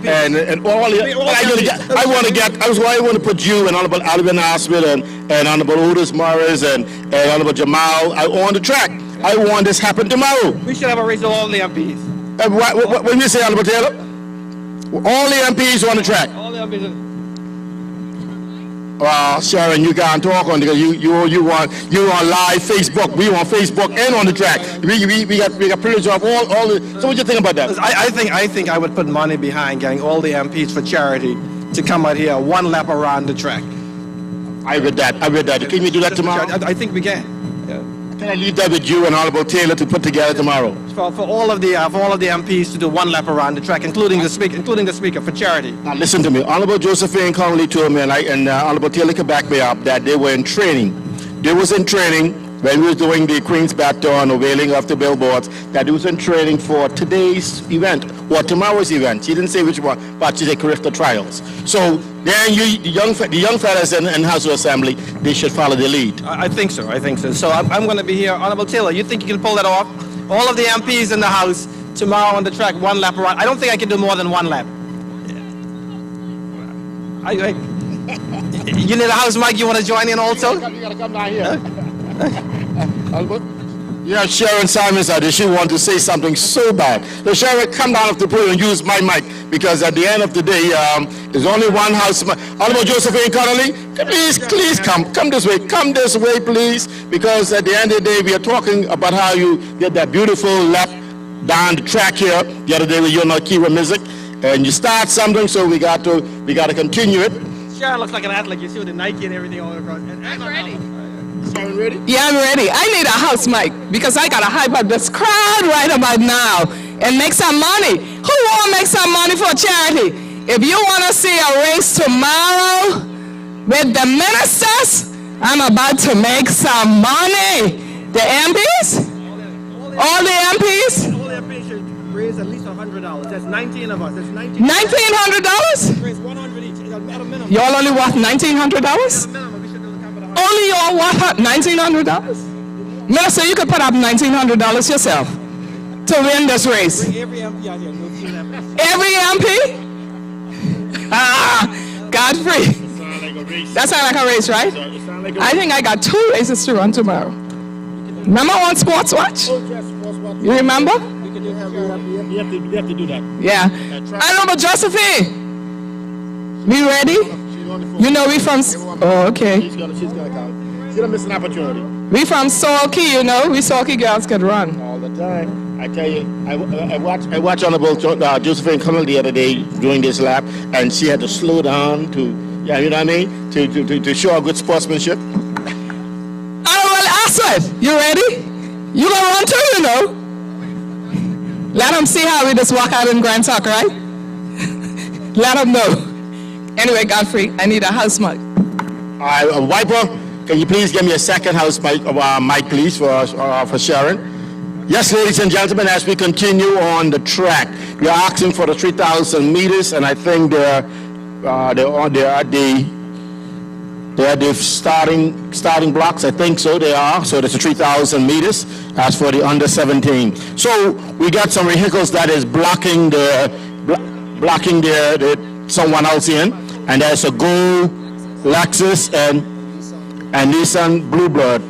want to put you and Honorable Alvin Asmith and Honorable Otis Morris and Honorable Jamal on the track. I want this happen tomorrow. We should have a race of all the MPs. When you say Honorable Taylor, all the MPs on the track. All the MPs. Sharon, you can't talk on because you on live Facebook. We on Facebook and on the track. We got privilege of all the. So what do you think about that? I think I would put money behind getting all the MPs for charity to come out here one lap around the track. I read that. Can we do that tomorrow? I think we can. Yeah. Can I leave that with you and Honorable Taylor to put together tomorrow? For all of the MPs to do one lap around the track, including the speaker for charity. Now listen to me. Honorable Josephine Connolly told me, and Honorable Taylor can back me up, that they were in training. They was in training when we was doing the Queen's Baton, unveiling of the billboards, that they was in training for today's event or tomorrow's event. She didn't say which one, but she said Carifta Trials. So then the young fellas in House of Assembly, they should follow the lead. I think so. So I'm going to be here. Honorable Taylor, you think you can pull that off? All of the MPs in the House tomorrow on the track, one lap around. I don't think I can do more than one lap. You need a house mic. You want to join in also? You got to come down here. Albert? Yeah, Sharon Simons out there. She wanted to say something so bad. So Sharon, come down off the podium and use my mic, because at the end of the day, there's only one house. Honorable Josephine Connolly, please come this way. Come this way, please, because at the end of the day, we are talking about how you did that beautiful lap down the track here the other day with you and Kira Music, and you start something, so we got to continue it. Sharon looks like an athlete. You see with the Nike and everything all across. I'm ready. Sharon, ready? Yeah, I'm ready. I need a house mic because I got to hype up this crowd right about now and make some money. Who want to make some money for charity? If you want to see a race tomorrow with the ministers, I'm about to make some money. The MPs? All the MPs? All the MPs should raise at least $100. That's 19 of us. That's $1,900? Raise 100 each at a minimum. Y'all only want $1,900? Only y'all want $1,900? Minister, you could put up $1,900 yourself to win this race. Bring every MP out here. We'll see them. Every MP? Godfrey. That sounds like a race, right? I think I got 2 races to run tomorrow. Remember on Sports Watch? You remember? You have to do that. Yeah. Honorable Josephine, we ready? You know we from... Oh, okay. She's gonna come. She's gonna miss an opportunity. We from Salkie, you know. We Salkie girls could run. All the time. I tell you, I watched Honorable Josephine Connolly the other day doing this lap, and she had to slow down to, you know what I mean, to show a good sportsmanship. Honorable Aswad, you ready? You gonna run too, you know. Let them see how we just walk out in Grand Talk, right? Let them know. Anyway, Godfrey, I need a house mic. Wiper, can you please give me a second house mic, please, for Sharon? Yes, ladies and gentlemen, as we continue on the track, we are asking for the 3,000 meters, and I think they're the starting blocks. I think so. They are. So there's the 3,000 meters. As for the under 17, so we got some vehicles that is blocking the someone else in, and there's a Go, Lexus, and Nissan Bluebird.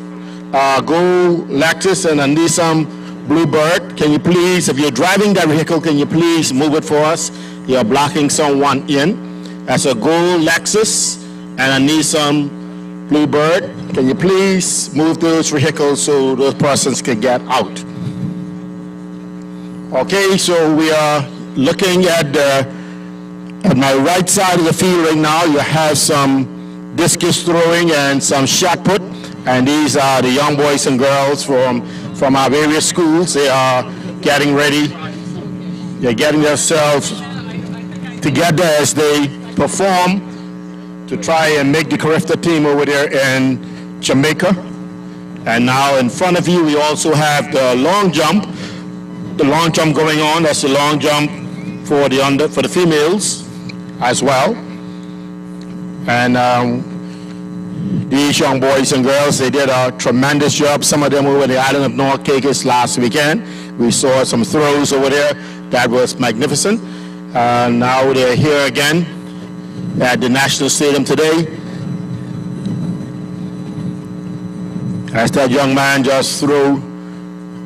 Go, Lexus, and a Nissan Bluebird. Can you please, if you're driving that vehicle, can you please move it for us? You're blocking someone in. That's a Go, Lexus, and a Nissan Bluebird, can you please move those vehicles so those persons can get out? Okay, so we are looking at my right side of the field right now. You have some discus throwing and some shot put, and these are the young boys and girls from our various schools. They are getting ready. They're getting themselves together as they perform to try and make the Carifta team over there in Jamaica. And now in front of you, we also have the long jump. The long jump going on. That's the long jump for the females as well. And these young boys and girls, they did a tremendous job. Some of them were over the island of North Caicos last weekend. We saw some throws over there. That was magnificent. Now they're here again at the National Stadium today. As that young man just threw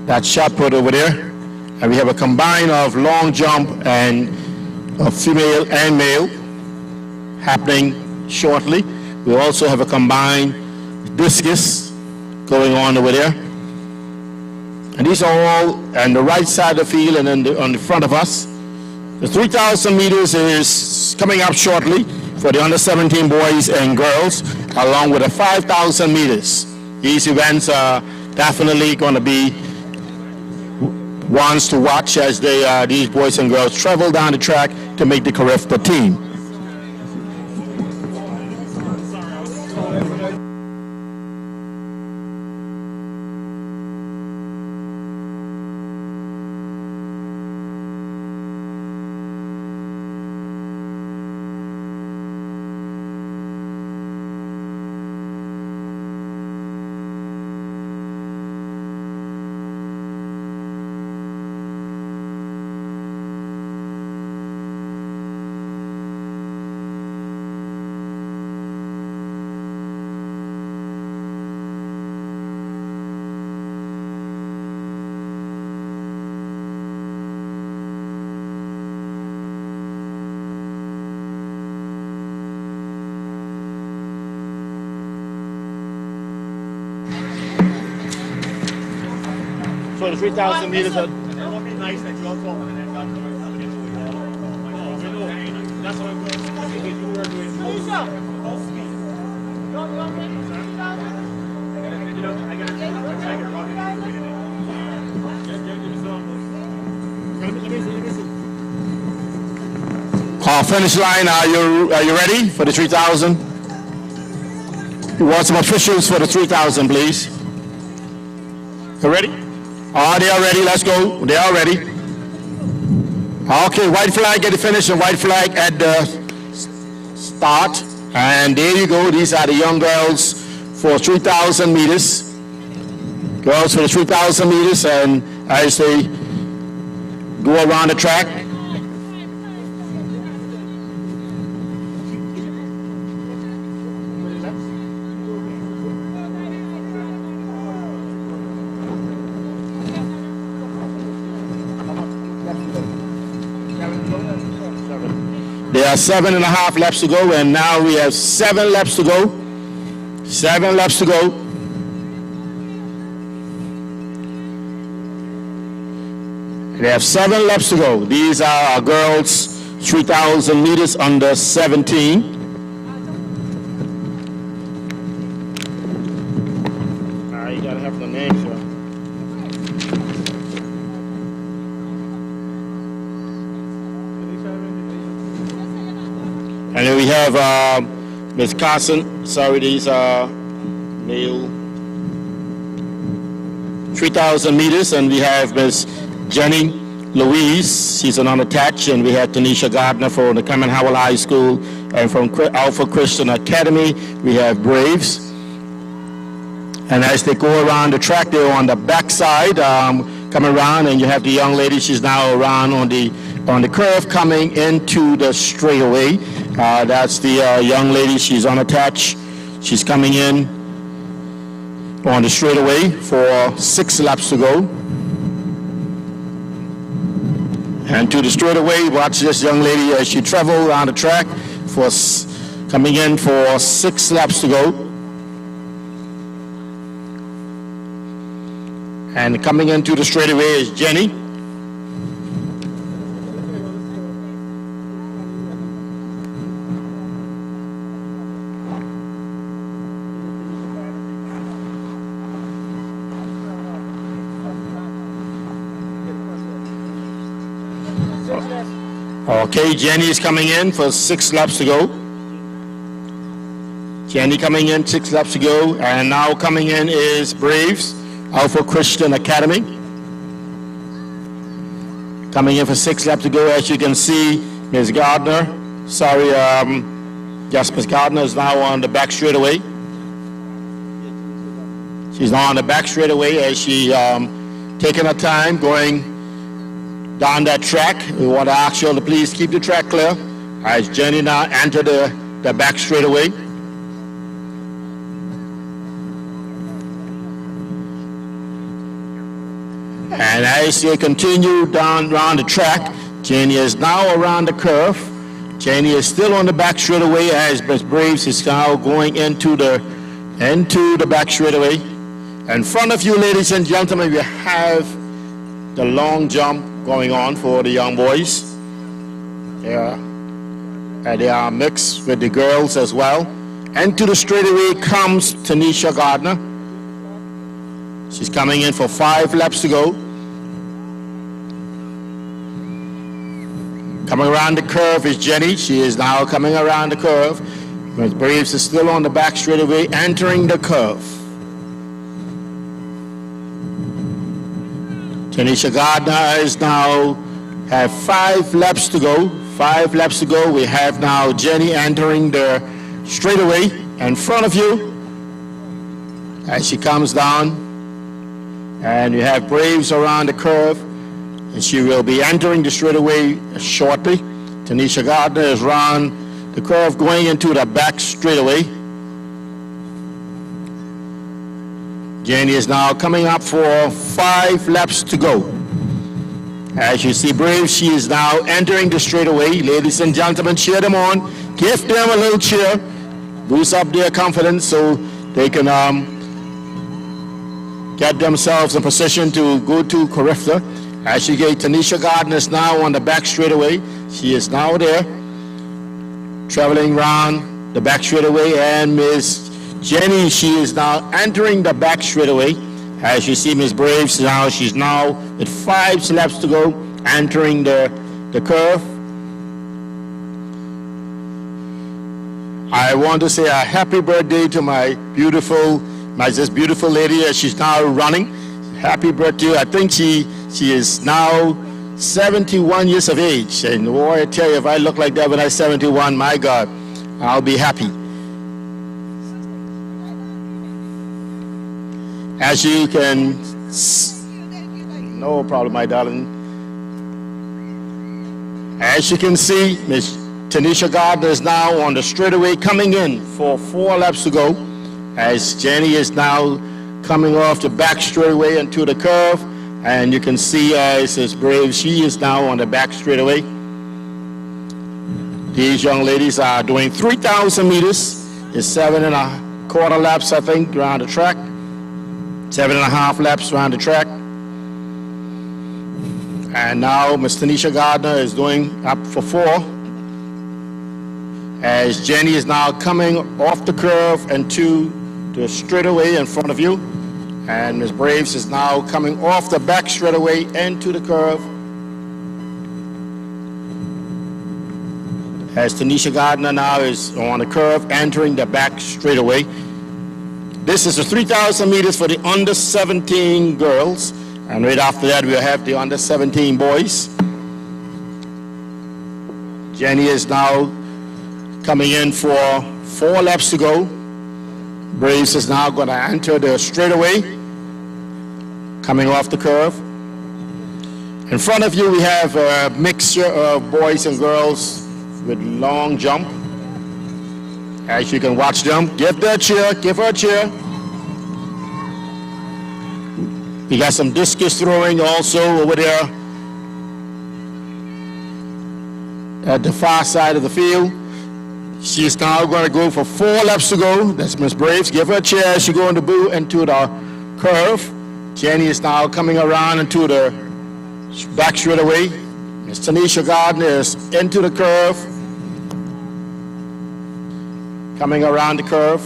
that shot put over there. And we have a combine of long jump and female and male happening shortly. We also have a combined discus going on over there. And these are all on the right side of the field and then on the front of us. The 3,000 meters is coming up shortly for the under 17 boys and girls, along with the 5,000 meters. These events are definitely going to be ones to watch as these boys and girls travel down the track to make the Carifta team. So the 3,000 meters are... Finish line, are you ready for the 3,000? We want some officials for the 3,000, please. You ready? Oh, they are ready. Let's go. They are ready. Okay, white flag at the finish and white flag at the start. And there you go. These are the young girls for 3,000 meters. Girls for the 3,000 meters, and as they go around the track. There are 7.5 laps to go, and now we have 7 laps to go. 7 laps to go. They have 7 laps to go. These are our girls, 3,000 meters under 17. You gotta have the names here. And then we have Ms. Carson. Sorry, these are male 3,000 meters, and we have Ms. Jenny Louise. She's an unattached, and we have Tanisha Gardner from the Commonwealth High School, and from Alpha Christian Academy we have Braves. And as they go around the track, they're on the back side, coming around, and you have the young lady. She's now around on the curve coming into the straightaway. That's the young lady. She's unattached. She's coming in on the straightaway for 6 laps to go. And to the straightaway, watch this young lady as she travels around the track for coming in for 6 laps to go. And coming into the straightaway is Jenny. Okay, Jenny is coming in for 6 laps to go. Jenny coming in, 6 laps to go. And now coming in is Braves, Alpha Christian Academy. Coming in for 6 laps to go. As you can see, Ms. Gardner, yes, Ms. Gardner is now on the back straightaway. She's now on the back straightaway as she taking her time going down that track. We want to ask you all to please keep the track clear as Jenny now enter the back straightaway. And as they continue down around the track, Jenny is now around the curve. Jenny is still on the back straightaway as Ms. Braves is now going into the back straightaway. In front of you, ladies and gentlemen, we have the long jump going on for the young boys. They are mixed with the girls as well. Into the straightaway comes Tanisha Gardner. She's coming in for 5 laps to go. Coming around the curve is Jenny. She is now coming around the curve. Ms. Braves is still on the back straightaway, entering the curve. Tanisha Gardner is now have 5 laps to go. 5 laps to go. We have now Jenny entering the straightaway in front of you as she comes down. And you have Braves around the curve. And she will be entering the straightaway shortly. Tanisha Gardner is around the curve going into the back straightaway. Jenny is now coming up for 5 laps to go. As you see Braves, she is now entering the straightaway. Ladies and gentlemen, cheer them on. Give them a little cheer. Boost up their confidence so they can get themselves in position to go to Carifta. As you get Tanisha Gardner is now on the back straightaway. She is now there, traveling around the back straightaway. And Miss Jenny, she is now entering the back straightaway. As you see, Miss Braves now, she's now with 5 laps to go, entering the curve. I want to say a happy birthday to my beautiful lady as she's now running. Happy birthday. I think she is now 71 years of age. And boy, I tell you, if I look like that when I'm 71, my God, I'll be happy. As you can, no problem, my darling. As you can see, Miss Tanisha Gardner is now on the straightaway coming in for 4 laps to go. As Jenny is now coming off the back straightaway into the curve. And you can see as Miss Brave, she is now on the back straightaway. These young ladies are doing 3,000 meters. It's 7.25 laps, I think, around the track. 7.5 laps around the track. And now Miss Tanisha Gardner is doing up for 4. As Jenny is now coming off the curve into the straightaway in front of you. And Miss Braves is now coming off the back straightaway into the curve. As Tanisha Gardner now is on the curve, entering the back straightaway. This is the 3,000 meters for the under 17 girls. And right after that, we'll have the under 17 boys. Jenny is now coming in for 4 laps to go. Braves is now going to enter the straightaway, coming off the curve. In front of you, we have a mixture of boys and girls with long jump. As you can watch them, give her a cheer, give her a cheer. We got some discus throwing also over there at the far side of the field. She's now going to go for 4 laps to go. That's Miss Braves. Give her a cheer as she goes into the curve. Jenny is now coming around into the back straightaway. Miss Tanisha Gardner is into the curve, coming around the curve.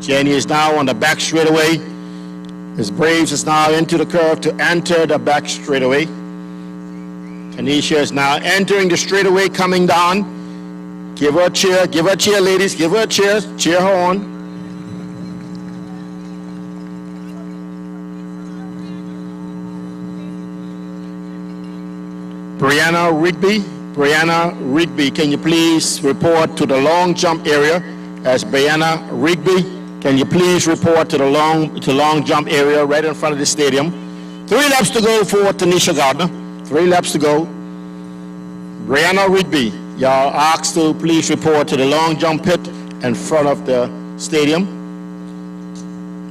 Jenny is now on the back straightaway. Miss Braves is now into the curve to enter the back straightaway. Tanisha is now entering the straightaway, coming down. Give her a cheer, ladies, give her a cheer, cheer her on. Brianna Rigby, can you please report to the long jump area? As Brianna Rigby, can you please report to the long jump area right in front of the stadium? 3 laps to go for Tanisha Gardner. 3 laps to go. Brianna Rigby, y'all asked to please report to the long jump pit in front of the stadium.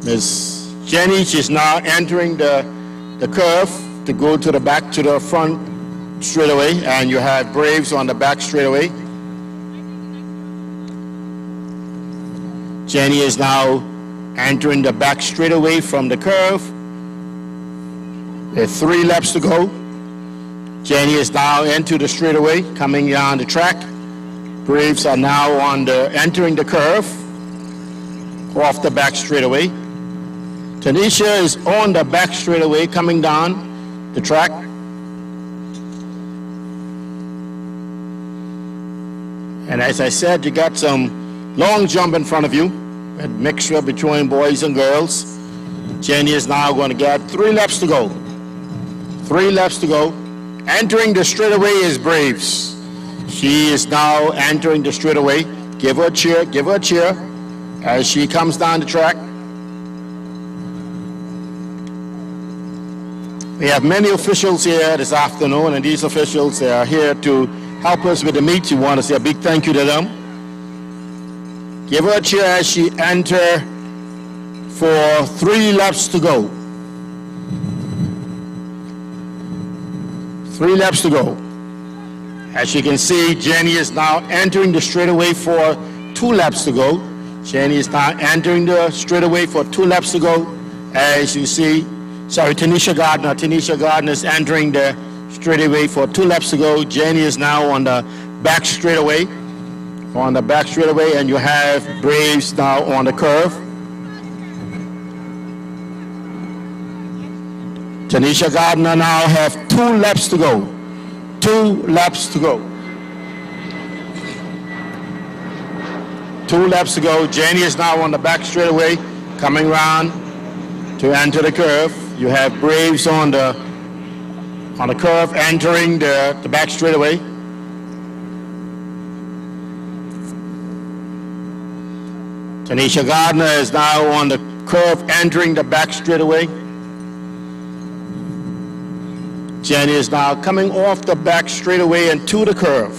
Miss Jenny, she's now entering the curve to go to the back to the front straightaway, and you have Braves on the back straightaway. Jenny is now entering the back straightaway from the curve. There's 3 laps to go. Jenny is now into the straightaway, coming down the track. Braves are now entering the curve off the back straightaway. Tanisha is on the back straightaway, coming down the track. And as I said, you got some long jump in front of you, a mixture between boys and girls. Jenny is now going to get 3 laps to go. 3 laps to go. Entering the straightaway is Braves. She is now entering the straightaway. Give her a cheer, as she comes down the track. We have many officials here this afternoon, and these officials are here to help us with the meet. We want to say a big thank you to them. Give her a cheer as she enters for 3 laps to go. 3 laps to go. As you can see, Jenny is now entering the straightaway for 2 laps to go. Jenny is now entering the straightaway for 2 laps to go. As you see, Tanisha Gardner. Tanisha Gardner is entering the straightaway for 2 laps to go. Jenny is now on the back straightaway. On the back straightaway, and you have Braves now on the curve. Tanisha Gardner now have 2 laps to go. 2 laps to go. 2 laps to go. Jenny is now on the back straightaway, coming around to enter the curve. You have Braves on the curve, entering the back straightaway. Tanisha Gardner is now on the curve, entering the back straightaway. Jenny is now coming off the back straightaway and to the curve.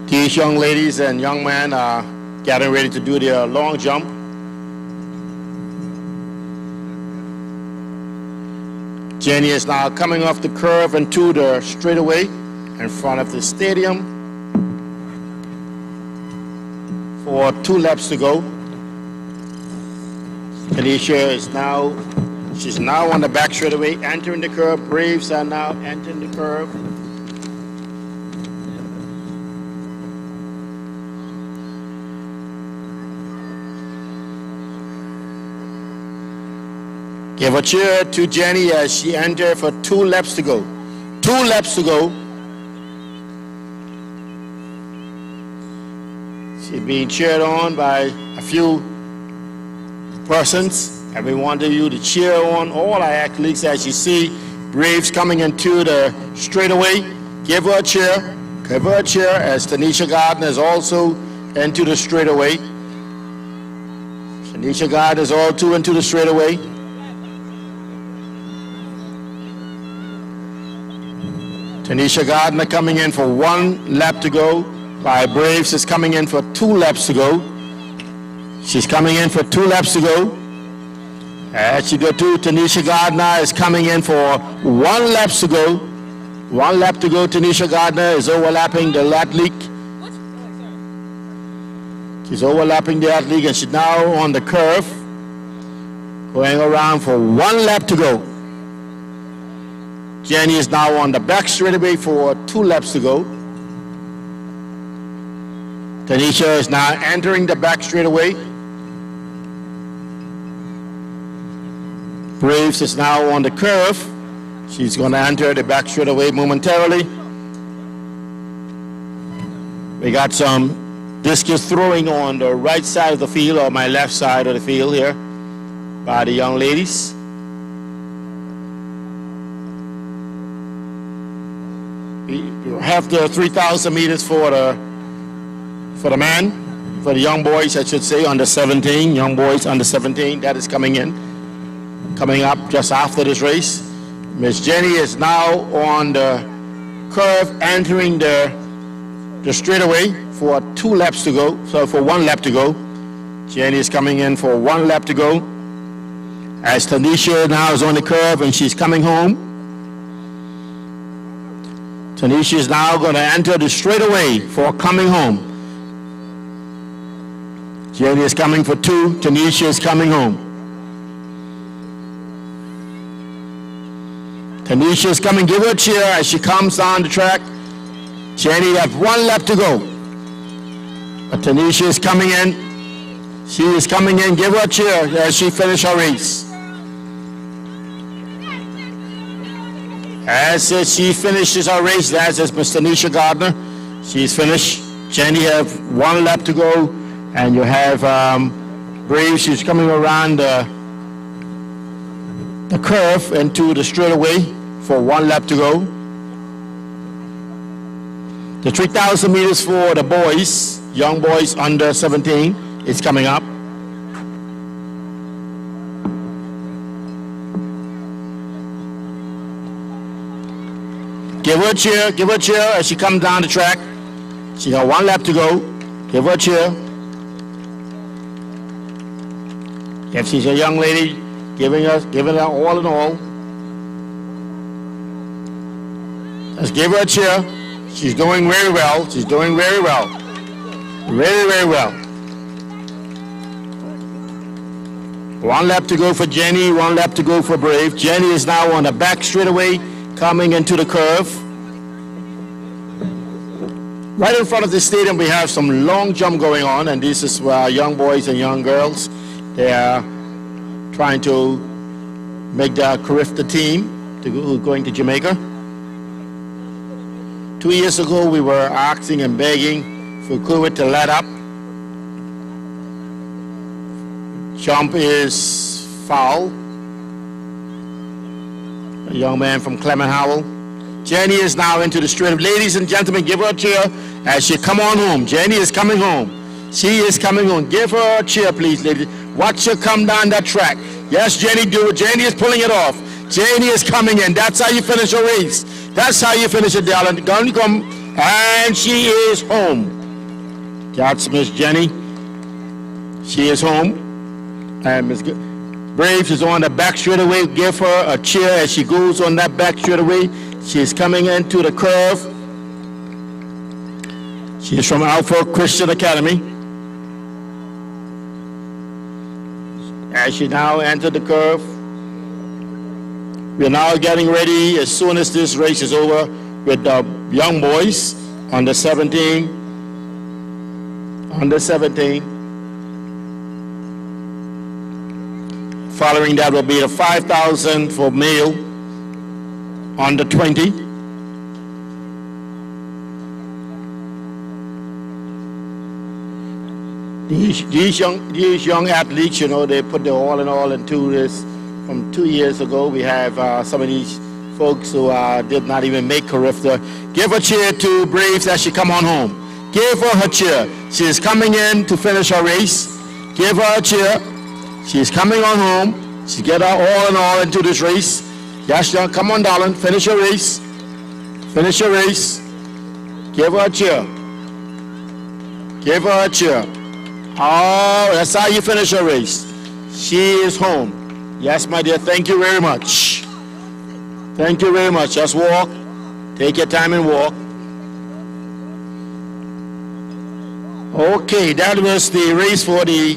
These young ladies and young men are getting ready to do their long jump. Jenny is now coming off the curve and to the straightaway in front of the stadium for 2 laps to go. Tanisha is she's now on the back straightaway, entering the curve. Braves are now entering the curve. Give a cheer to Jenny as she enters for 2 laps to go. 2 laps to go. She's being cheered on by a few persons, and we want you to cheer on all our athletes as you see Braves coming into the straightaway. Give her a cheer. Give her a cheer as Tanisha Gardner is also into the straightaway. Tanisha Gardner is also into the straightaway. Tanisha Gardner coming in for 1 lap to go. By Braves is coming in for 2 laps to go. She's coming in for 2 laps to go. As she go to, Tanisha Gardner is coming in for 1 lap to go. 1 lap to go. Tanisha Gardner is overlapping the athlete. She's overlapping the athlete, and she's now on the curve, going around for 1 lap to go. Jenny is now on the back straightaway for 2 laps to go. Tanisha is now entering the back straightaway. Braves is now on the curve. She's going to enter the back straightaway momentarily. We got some discus throwing on the right side of the field, or my left side of the field here, by the young ladies. We have the 3,000 meters for the the young boys, I should say, under 17, young boys under 17, that is coming up just after this race. Miss Jenny is now on the curve, entering the straightaway for 2 laps to go, so for 1 lap to go. Jenny is coming in for 1 lap to go. As Tanisha now is on the curve and she's coming home. Tanisha is now going to enter the straightaway for coming home. Jenny is coming for 2, Tanisha is coming home. Tanisha is coming, give her a cheer as she comes down the track. Jenny has 1 lap to go. But Tanisha is coming in. She is coming in, give her a cheer as she finishes her race. As she finishes her race, that is Miss Tanisha Gardner. She's finished. Jenny have 1 lap to go. And you have Brave, she's coming around the curve into the straightaway for 1 lap to go. The 3,000 meters for the boys, young boys under 17, is coming up. Give her a cheer as she comes down the track. She got 1 lap to go. Give her a cheer. If she's a young lady, giving her all in all. Let's give her a cheer. She's doing very well. She's doing very well. Very, very well. 1 lap to go for Jenny, 1 lap to go for Brave. Jenny is now on the back straightaway, coming into the curve. Right in front of the stadium, we have some long jump going on, and this is where young boys and young girls, they are trying to make the Carifta team going to Jamaica. 2 years ago, we were asking and begging for COVID to let up. Jump is foul. A young man from Clement Howell. Jenny is now into the straight. Ladies and gentlemen, give her a cheer as she come on home. Jenny is coming home. She is coming home. Give her a cheer, please, ladies. Watch her come down that track. Yes, Jenny, do it. Jenny is pulling it off. Jenny is coming in. That's how you finish a race. That's how you finish it, darling. Come, and she is home. That's Miss Jenny. She is home. And Miss Braves is on the back straightaway. Give her a cheer as she goes on that back straightaway. She is coming into the curve. She is from Alpha Christian Academy. As she now entered the curve, we're now getting ready as soon as this race is over with the young boys under 17. Following that will be the 5,000 for male under 20. These young athletes, you know, they put their all in all into this. From 2 years ago, we have some of these folks who did not even make Carifta. Give a cheer to Braves as she come on home. Give her cheer. She is coming in to finish her race. Give her a cheer. She is coming on home. She get her all in all into this race. Yes, come on, darling. Finish your race. Finish your race. Give her a cheer. Give her a cheer. Oh, that's how you finish your race. She is home. Yes, my dear. Thank you very much. Thank you very much. Just walk. Take your time and walk. Okay, that was the race for the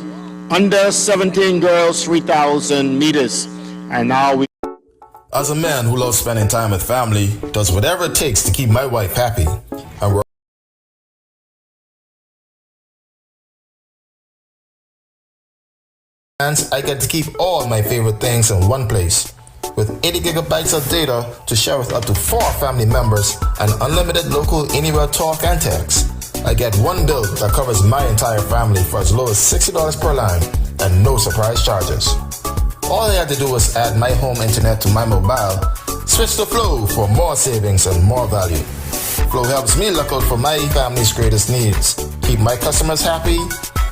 under 17 girls 3,000 meters. And now we... As a man who loves spending time with family, does whatever it takes to keep my wife happy, and we're I get to keep all my favorite things in one place. With 80 gigabytes of data to share with up to 4 family members and unlimited local anywhere talk and text, I get one bill that covers my entire family for as low as $60 per line and no surprise charges. All I had to do was add my home internet to my mobile, switch to Flow for more savings and more value. Flow helps me look out for my family's greatest needs, keep my customers happy,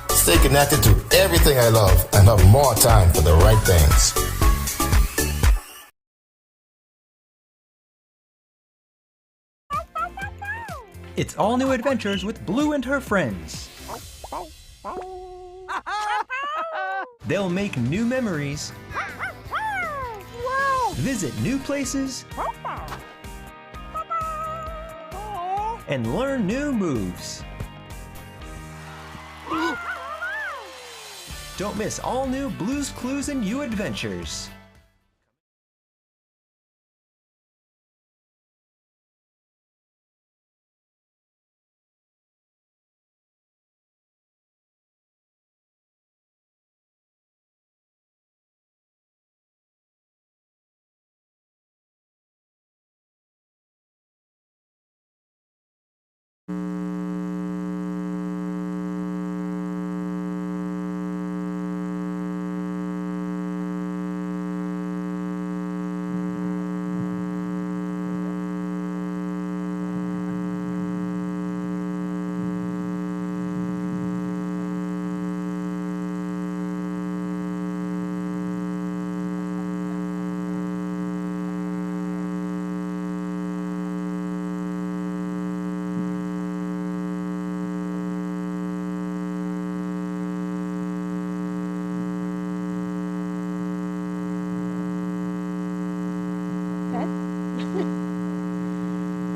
stay connected to everything I love, and have more time for the right things. It's all new adventures with Blue and her friends. They'll make new memories, visit new places, and learn new moves. Don't miss all new Blue's Clues and You adventures.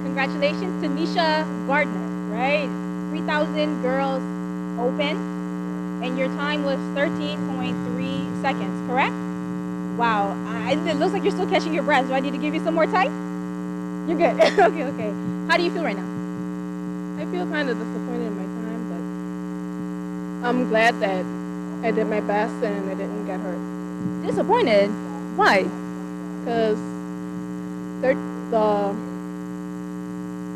Congratulations to Nisha Gardner, right? 3,000 girls open, and your time was 13.3 seconds, correct? Wow, it looks like you're still catching your breath. Do I need to give you some more time? You're good. Okay. How do you feel right now? I feel kind of disappointed in my time, but I'm glad that I did my best and I didn't get hurt. Disappointed? Why? Because the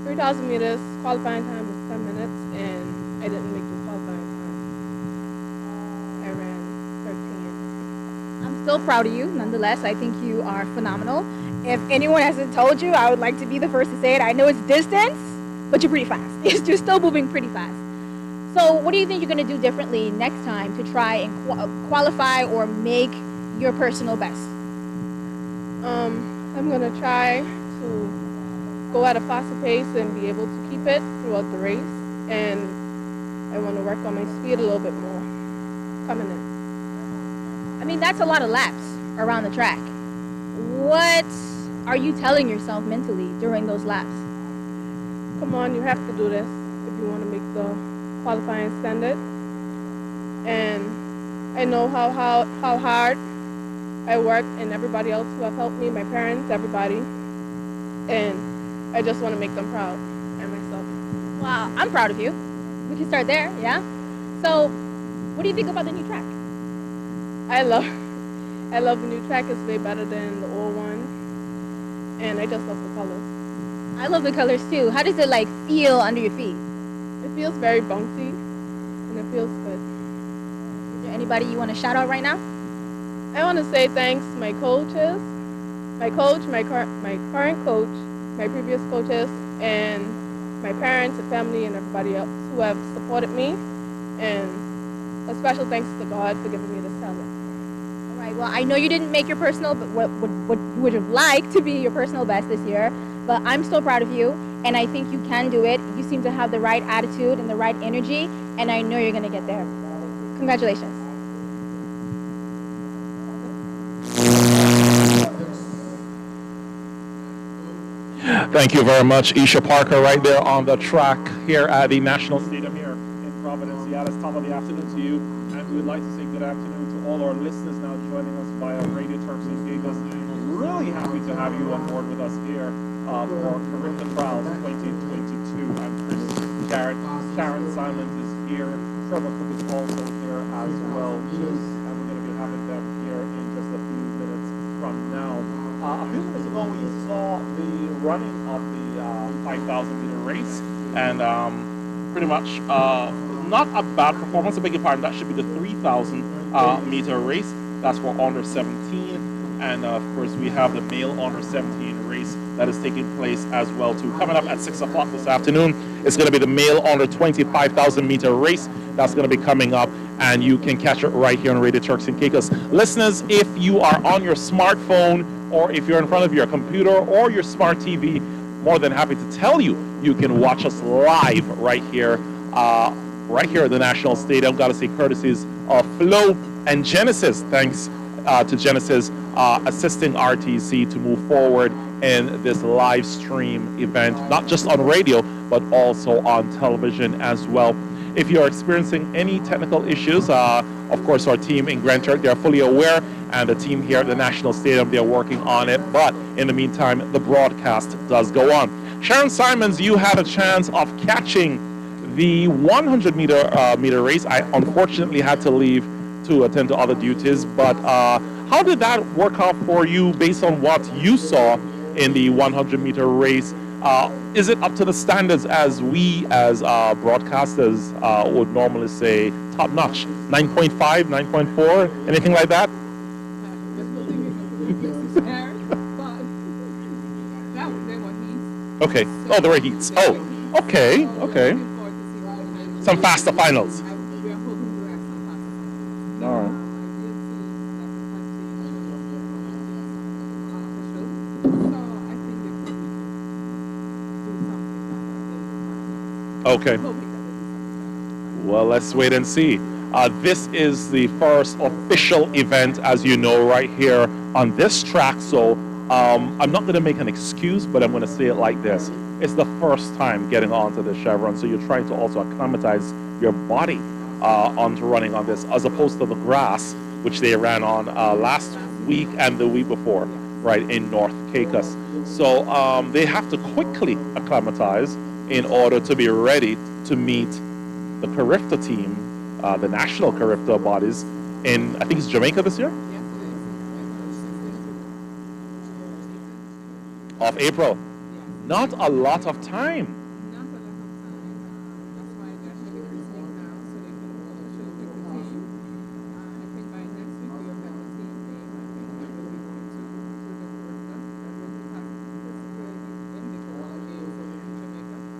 3,000 meters qualifying time was 10 minutes, and I didn't make the qualifying time. I ran 13. I'm still proud of you, nonetheless. I think you are phenomenal. If anyone hasn't told you, I would like to be the first to say it. I know it's distance, but you're pretty fast. You're still moving pretty fast. So what do you think you're going to do differently next time to try and qualify or make your personal best? I'm going to try to go at a faster pace and be able to keep it throughout the race. And I want to work on my speed a little bit more coming in. I mean, that's a lot of laps around the track. What are you telling yourself mentally during those laps? Come on, you have to do this if you want to make the qualifying standard. And I know how hard I work, and everybody else who have helped me, my parents, everybody. And I just want to make them proud and myself. Wow, I'm proud of you. We can start there, yeah? So, what do you think about the new track? I love the new track. It's way better than the old one. And I just love the colors. I love the colors too. How does it feel under your feet? It feels very bouncy, and it feels good. Is there anybody you want to shout out right now? I want to say thanks to my coaches, my coach, my current coach, my previous coaches, and my parents and family and everybody else who have supported me. And a special thanks to God for giving me this talent. All right, well, I know you didn't make your personal, but what you would have liked to be your personal best this year, but I'm still proud of you, and I think you can do it. You seem to have the right attitude and the right energy, and I know you're going to get there. Congratulations. Thank you very much, Isha Parker, right there on the track here at the National Stadium here in Providence. Providenciales. Top of the afternoon to you, and we would like to say good afternoon to all our listeners now joining us via Radio Turks and Caicos. Really happy to have you on board with us here for Carifta Trials 2022. I'm Chris Garrett. Sharon Simons is here. Trevor Cook is also here as well, and we're going to be having them here in just a few minutes from now. A few minutes ago, we saw the running of the 5,000-meter race, and pretty much not a bad performance. I beg your pardon. That should be the 3,000-meter race. That's for under 17, and of course, we have the male under 17 race that is taking place as well too. Coming up at 6 o'clock this afternoon, it's going to be the male under 25,000-meter race. That's going to be coming up, and you can catch it right here on Radio Turks and Caicos. Listeners, if you are on your smartphone, or if you're in front of your computer or your smart TV, more than happy to tell you, you can watch us live right here at the National Stadium. Got to say courtesies of Flow and Genesis. Thanks to Genesis assisting RTC to move forward in this live stream event, not just on radio, but also on television as well. If you're experiencing any technical issues, of course, our team in Grand Turk, they're fully aware, and the team here at the National Stadium, they're working on it. But in the meantime, the broadcast does go on. Sharon Simons, you had a chance of catching the 100-meter race. I unfortunately had to leave to attend to other duties, but how did that work out for you based on what you saw in the 100-meter race? Is it up to the standards as we as broadcasters would normally say top-notch? 9.5, 9.4, anything like that? Okay. Oh, there were heats. Oh, okay, okay. Some faster finals. All right. Okay. Well, let's wait and see. This is the first official event, as you know, right here on this track. So I'm not going to make an excuse, but I'm going to say it like this. It's the first time getting onto the Chevron, so you're trying to also acclimatize your body onto running on this, as opposed to the grass, which they ran on last week and the week before, right, in North Caicos. So they have to quickly acclimatize in order to be ready to meet the Carifta team, the national Carifta bodies in, I think it's Jamaica this year? Of April. Not a lot of time.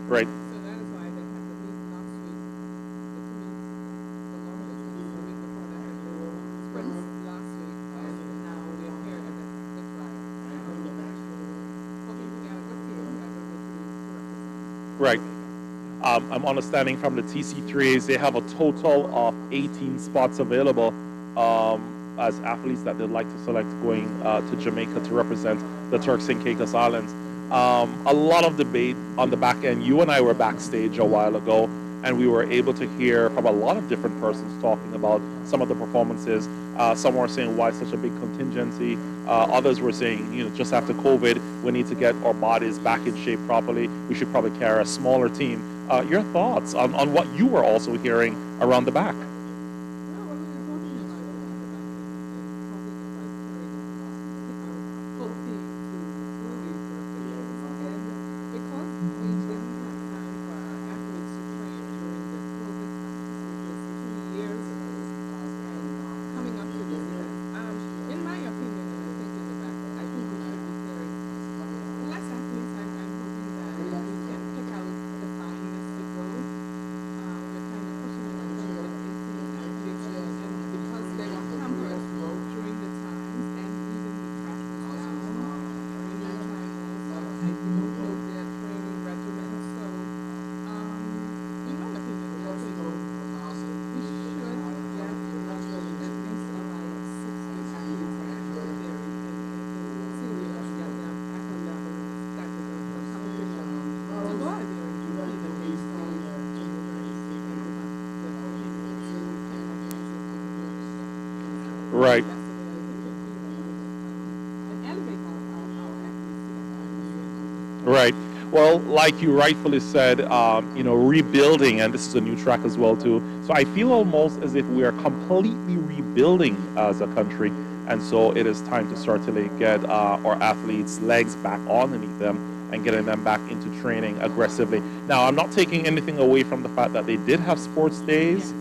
Right. Right. I'm understanding from the TC3As they have a total of 18 spots available as athletes that they'd like to select going to Jamaica to represent the Turks and Caicos Islands. A lot of debate on the back end. You and I were backstage a while ago, and we were able to hear from a lot of different persons talking about some of the performances. Some were saying, why such a big contingency? Others were saying, just after COVID, we need to get our bodies back in shape properly. We should probably carry a smaller team. Your thoughts on what you were also hearing around the back? Right. Right. Well, like you rightfully said, rebuilding, and this is a new track as well too. So I feel almost as if we are completely rebuilding as a country, and so it is time to certainly get our athletes' legs back underneath them and getting them back into training aggressively. Now, I'm not taking anything away from the fact that they did have sports days.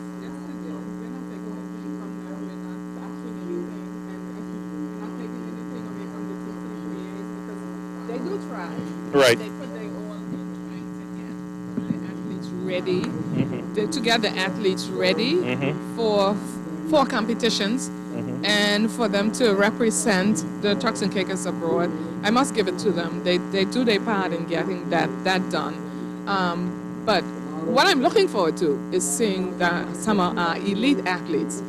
They do try. Right. They put their all in trying to get the athletes ready, to get the athletes ready for competitions and for them to represent the Turks and Caicos abroad. I must give it to them. They do their part in getting that done. But what I'm looking forward to is seeing some of our elite athletes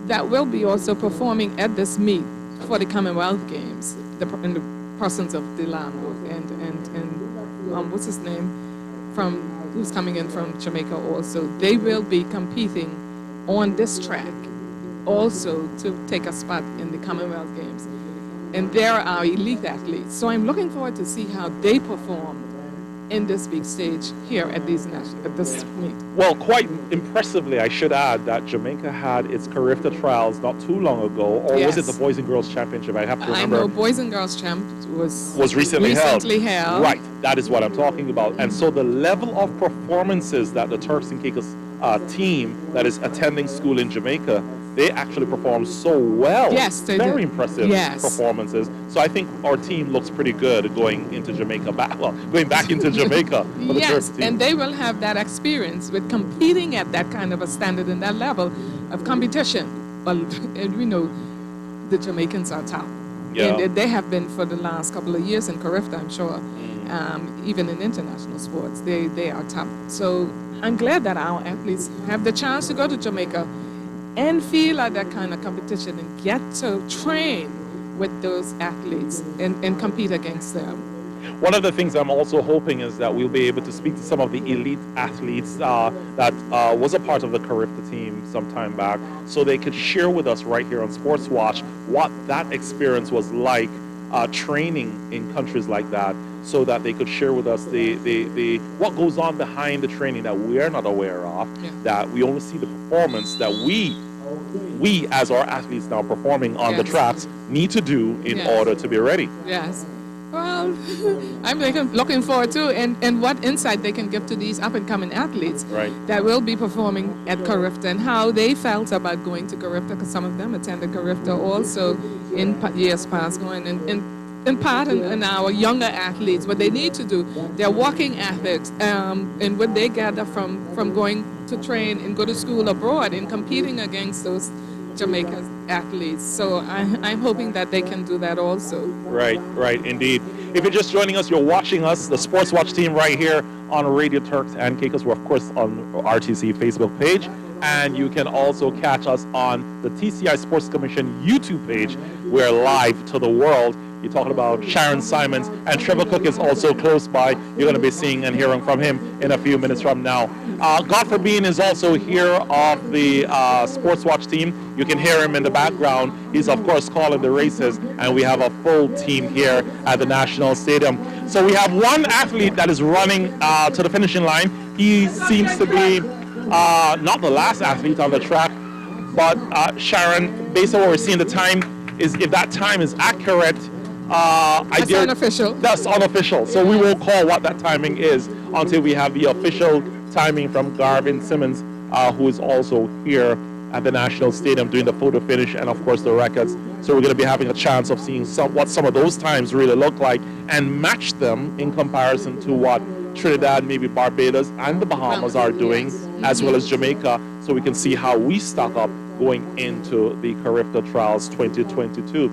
that will be also performing at this meet for the Commonwealth Games, in the persons of Delano and what's his name, who's coming in from Jamaica also. They will be competing on this track also to take a spot in the Commonwealth Games. And they're our elite athletes. So I'm looking forward to see how they perform in this big stage here at this meet. Well, quite impressively, I should add that Jamaica had its Carifta Trials not too long ago, or was it the Boys and Girls Championship? I have to remember. I know Boys and Girls Champ was recently held. Right, that is what I'm talking about. And so the level of performances that the Turks and Caicos team that is attending school in Jamaica, they actually performed so well. Yes, they Very did. impressive performances. So I think our team looks pretty good going into Jamaica, going back into Jamaica for the Turks team. And they will have that experience with competing at that kind of a standard and that level of competition. Well, and we know the Jamaicans are top. Yeah. And they have been for the last couple of years in Carifta, I'm sure. Even in international sports, they are top. So I'm glad that our athletes have the chance to go to Jamaica and feel at that kind of competition and get to train with those athletes and compete against them. One of the things I'm also hoping is that we'll be able to speak to some of the elite athletes that was a part of the Carifta team some time back, so they could share with us right here on Sports Watch what that experience was like training in countries like that, so that they could share with us the what goes on behind the training that we're not aware of, that we only see the performance that we as our athletes now performing on the tracks need to do in order to be ready. Yes. Well, I'm looking forward to and what insight they can give to these up-and-coming athletes that will be performing at Carifta and how they felt about going to Carifta, because some of them attended Carifta also in years past, going in part in our younger athletes, what they need to do, their working ethics, and what they gather from going to train and go to school abroad and competing against those Jamaican athletes. So I'm hoping that they can do that also. Right, indeed. If you're just joining us, you're watching us, the Sports Watch team right here on Radio Turks and Caicos. We're, of course, on RTC Facebook page. And you can also catch us on the TCI Sports Commission YouTube page. We're live to the world. You're talking about Sharon Simons, and Trevor Cook is also close by. You're going to be seeing and hearing from him in a few minutes from now. Godfrey Bean is also here of the Sports Watch team. You can hear him in the background. He's, of course, calling the races, and we have a full team here at the National Stadium. So we have one athlete that is running to the finishing line. He seems to be not the last athlete on the track, but Sharon, based on what we're seeing, the time is, if that time is accurate, That's unofficial. That's unofficial. So we won't call what that timing is until we have the official timing from Garvin Simmons, who is also here at the National Stadium doing the photo finish and, of course, the records. So we're going to be having a chance of seeing what some of those times really look like and match them in comparison to what Trinidad, maybe Barbados, and the Bahamas are doing, as well as Jamaica, so we can see how we stack up going into the Carifta Trials 2022.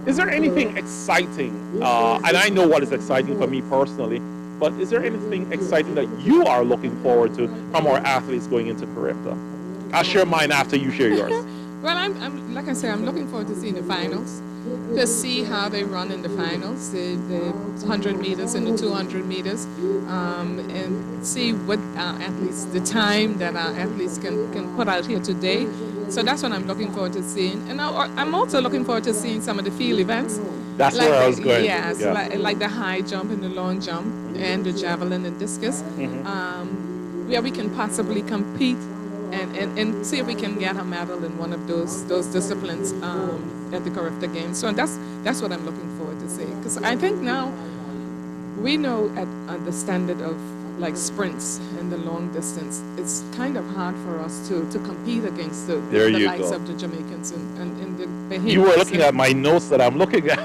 Is there anything exciting, and I know what is exciting for me personally, but is there anything exciting that you are looking forward to from our athletes going into Carifta? I'll share mine after you share yours. Well, I'm like I said, I'm looking forward to seeing the finals, to see how they run in the finals, the 100 meters and the 200 meters, and see what our athletes, the time that our athletes can put out here today, So that's what I'm looking forward to seeing. And I'm also looking forward to seeing some of the field events. That's where I was going. Yes, Yeah. like the high jump and the long jump and the javelin and discus, where we can possibly compete and see if we can get a medal in one of those disciplines at the Carifta Games. So that's what I'm looking forward to seeing. Because I think now we know at the standard of like sprints and the long distance, it's kind of hard for us to compete against the likes of the Jamaicans and the Bahamians. You were looking at my notes that I'm looking at.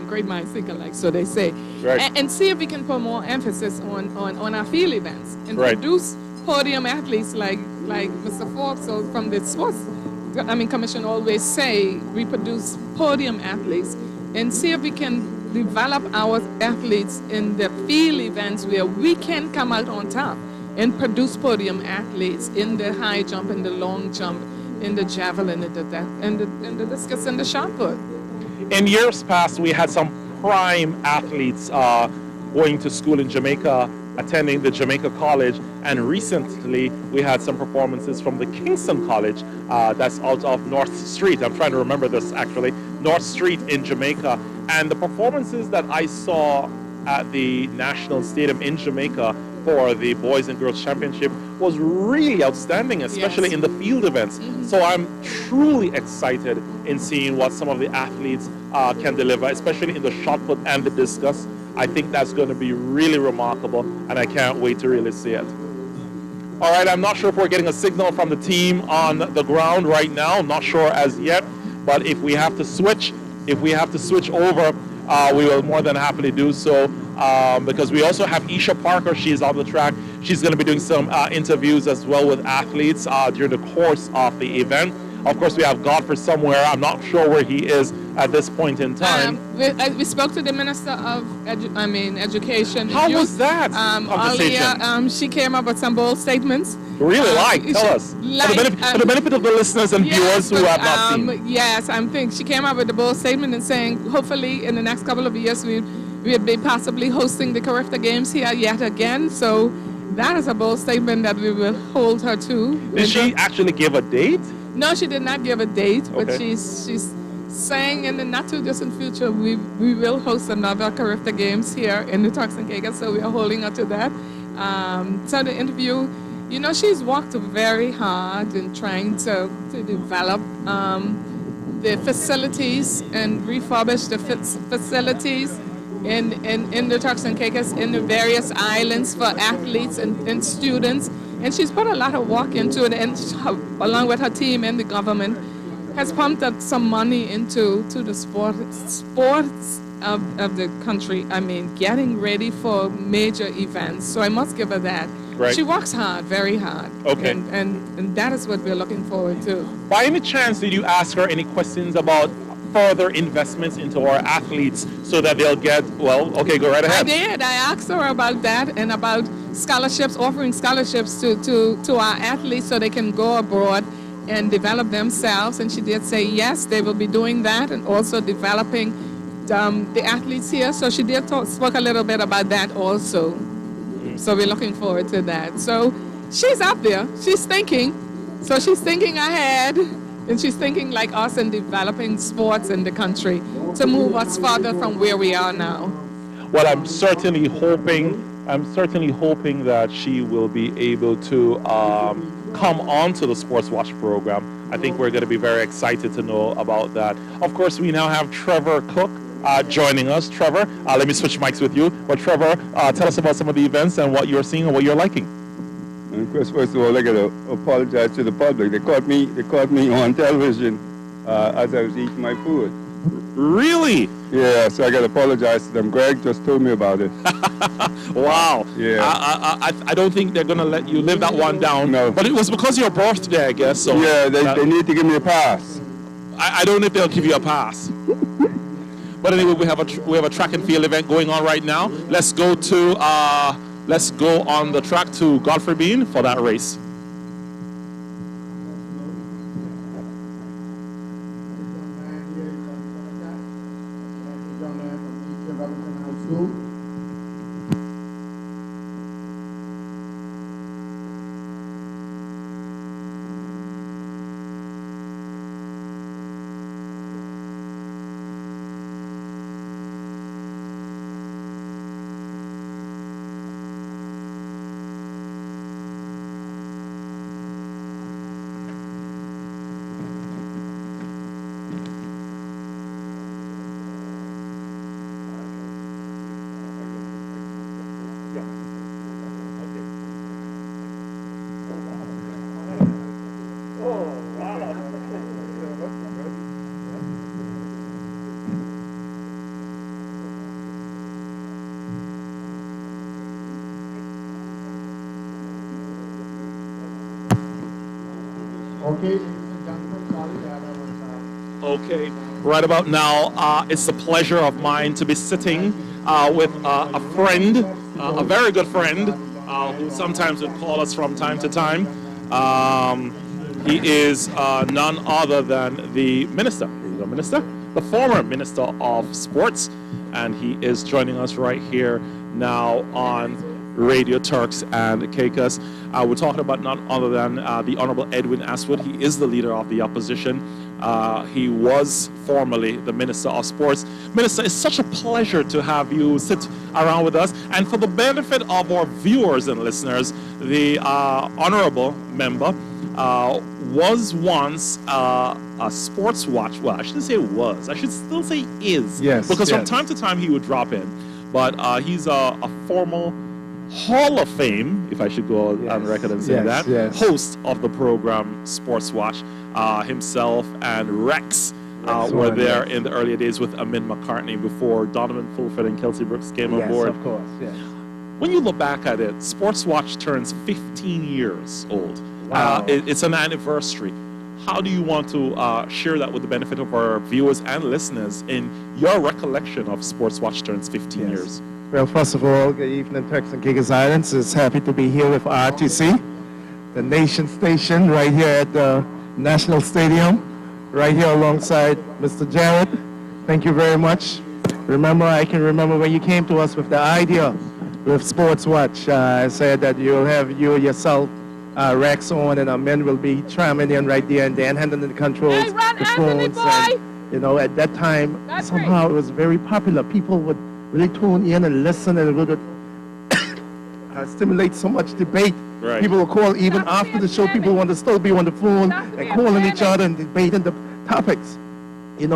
Great minds think alike, so they say. Right. And see if we can put more emphasis on our field events and Right. produce podium athletes like Mr. Fox or from the sports commission always say we produce podium athletes and see if we can develop our athletes in the field events where we can come out on top and produce podium athletes in the high jump and the long jump, in the javelin and the discus and the shot put. In years past, we had some prime athletes going to school in Jamaica, attending the Jamaica College, and recently we had some performances from the Kingston College that's out of North Street. I'm trying to remember this actually, North Street in Jamaica. And the performances that I saw at the National Stadium in Jamaica for the Boys and Girls Championship was really outstanding, especially in the field events. So I'm truly excited in seeing what some of the athletes can deliver, especially in the shot put and the discus. I think that's going to be really remarkable, and I can't wait to really see it. All right, I'm not sure if we're getting a signal from the team on the ground right now. I'm not sure as yet, but if we have to switch over, we will more than happily do so, because we also have Isha Parker. She's on the track. She's going to be doing some interviews as well with athletes during the course of the event. Of course, we have Godfrey somewhere. I'm not sure where he is at this point in time. We spoke to the Minister of Education. How was that conversation? Earlier, she came up with some bold statements. Really tell us. For the benefit of the listeners and viewers who have not seen. Yes, I think she came up with a bold statement and saying, hopefully in the next couple of years, we'll be possibly hosting the Carifta Games here yet again. So that is a bold statement that we will hold her to. Did she actually give a date? No, she did not give a date, but she's saying in the not too distant future we will host another Carifta Games here in the Turks and Caicos, so we are holding her to that. So the interview, she's worked very hard in trying to develop the facilities and refurbish the facilities in the Turks and Caicos, in the various islands for athletes and students. And she's put a lot of work into it, and along with her team and the government, has pumped up some money into the sports of the country. Getting ready for major events. So I must give her that. Right. She works hard, very hard. Okay. And that is what we're looking forward to. By any chance, did you ask her any questions about further investments into our athletes so that they'll get, okay, go right ahead. I did. I asked her about that and about scholarships, offering scholarships to our athletes so they can go abroad and develop themselves. And she did say yes, they will be doing that, and also developing the athletes here. So she did spoke a little bit about that also. So we're looking forward to that. So she's up there. She's thinking. So she's thinking ahead. And she's thinking like us in developing sports in the country to move us further from where we are now. Well, I'm certainly hoping that she will be able to come on to the Sports Watch program. I think we're going to be very excited to know about that. Of course, we now have Trevor Cook joining us. Trevor, let me switch mics with you. But Trevor, tell us about some of the events and what you're seeing and what you're liking. And of course, first of all, I got to apologize to the public. They caught me on television as I was eating my food. Really? Yeah, so I got to apologize to them. Greg just told me about it. Wow. Yeah. I don't think they're going to let you live that one down. No. But it was because of your birthday, I guess. So yeah, they need to give me a pass. I don't know if they'll give you a pass. But anyway, we have a track and field event going on right now. Let's go on the track to Godfrey Bean for that race. Okay. Okay, right about now, it's a pleasure of mine to be sitting with a friend, a very good friend, who sometimes would call us from time to time. He is none other than the minister. Here you go, minister. The former minister of sports, and he is joining us right here now on Radio Turks and Caicos. We're talking about none other than the Honorable Edwin Aswood. He is the leader of the opposition. He was formerly the Minister of Sports. Minister, it's such a pleasure to have you sit around with us. And for the benefit of our viewers and listeners, the honorable member was once a sports watch. Well, I shouldn't say was. I should still say is. Yes. Because from yes. time to time he would drop in. But he's a formal Hall of Fame, if I should go on record and say that, host of the program Sports Watch. Himself and Rex were there in the earlier days with Amin McCartney before Donovan Fulford and Kelsey Brooks came on board. Yes, of course. Yes. When you look back at it, Sports Watch turns 15 years old. Wow. It's an anniversary. How do you want to share that with the benefit of our viewers and listeners in your recollection of Sports Watch turns 15 years? Well, first of all, good evening, Turks and Caicos Islands. It's happy to be here with RTC, the nation station right here at the National Stadium, right here alongside Mr. Jarrett. Thank you very much. I can remember when you came to us with the idea with Sports Watch. I said that you'll have you yourself, Rex on, and our men will be chiming in right there and then handling the controls, the phones. And, at that time, somehow it was very popular. People would really tune in and listen, and it would stimulate so much debate. Right. People will call even after the show. People want to still be on the phone and calling each other and debating the topics.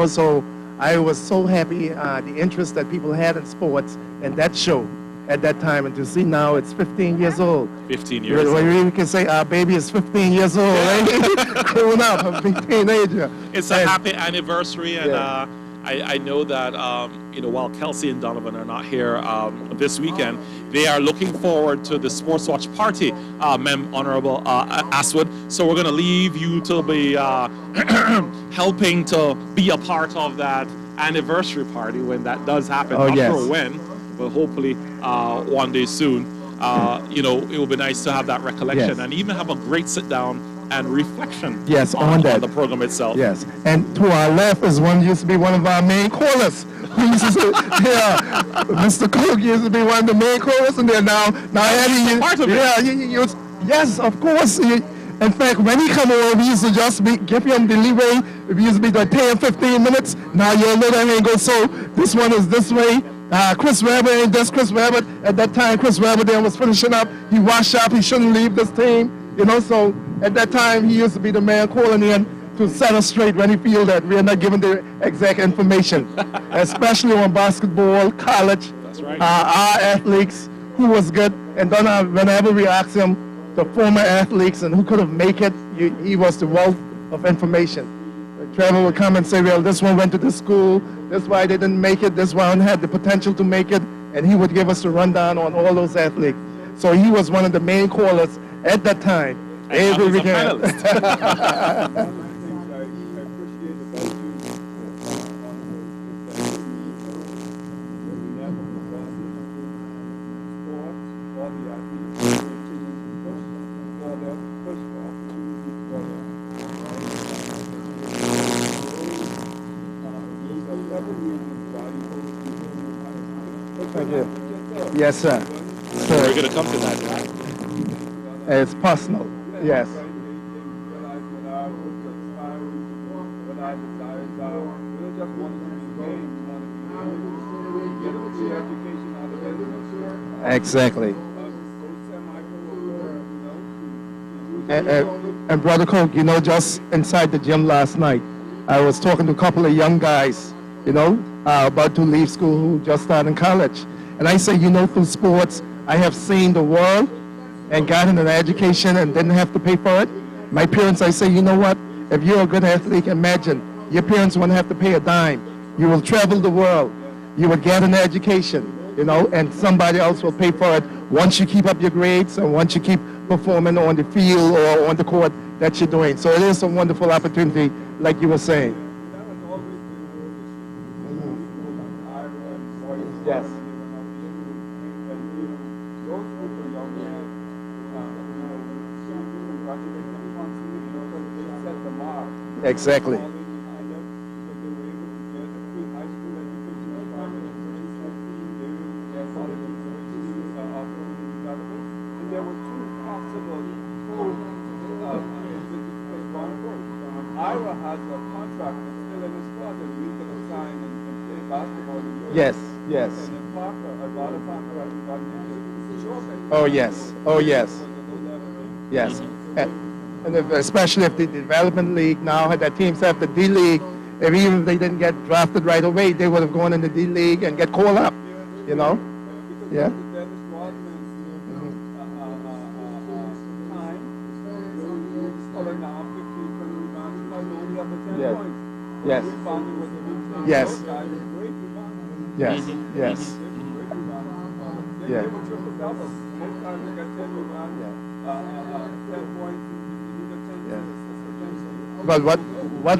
So I was so happy the interest that people had in sports and that show at that time, and to see now it's 15 years old. 15 years old. old. We can say our baby is 15 years old, right? Grown up, a big teenager. It's a happy anniversary, and I know that while Kelsey and Donovan are not here this weekend, they are looking forward to the Sports Watch party, Honorable Aswood. So we're going to leave you to be helping to be a part of that anniversary party when that does happen. Not sure when, but hopefully one day soon. It will be nice to have that recollection and even have a great sit down and reflection on the program itself. Yes, and to our left is used to be one of our main callers. Mr. Cook used to be one of the main callers, and then now Eddie. Yes, of course. In fact, when he come over, we used to just give him the leeway. It used to be like 10, 15 minutes. Now you'll know that ain't go. So this one is this way. Chris Webber ain't this. Chris Webber, at that time, Chris Webber then was finishing up. He washed up. He shouldn't leave this team. So at that time, he used to be the man calling in to set us straight when he feel that we are not giving the exact information, especially on basketball, college, our athletes, who was good. And then whenever we ask him, the former athletes and who could have made it, he was the wealth of information. Trevor would come and say, well, this one went to this school, this why they didn't make it, this one had the potential to make it, and he would give us a rundown on all those athletes. So he was one of the main callers at that time. Every weekend. Thank you. Yes, sir. We're going to come to that. It's personal. Yes. Exactly. And Brother Coke, just inside the gym last night, I was talking to a couple of young guys, about to leave school who just started college. And I say, through sports, I have seen the world and gotten an education and didn't have to pay for it. My parents, I say, you know what? If you're a good athlete, imagine your parents won't have to pay a dime. You will travel the world. You will get an education, and somebody else will pay for it once you keep up your grades and once you keep performing on the field or on the court that you're doing. So it is a wonderful opportunity, like you were saying. Yes. Exactly. Ira has a contract that's still in his closet. We could have signed and play basketball. Yes, yes. And then Parker, a lot of Parker has gotten into Oh, yes. Oh, yes. Yes. And especially if the development league now, that teams have the D League, even if they didn't get drafted right away, they would have gone in the D League and get called up, you know? Yeah. Yes. Yes. Yes. Yes. Yes. But what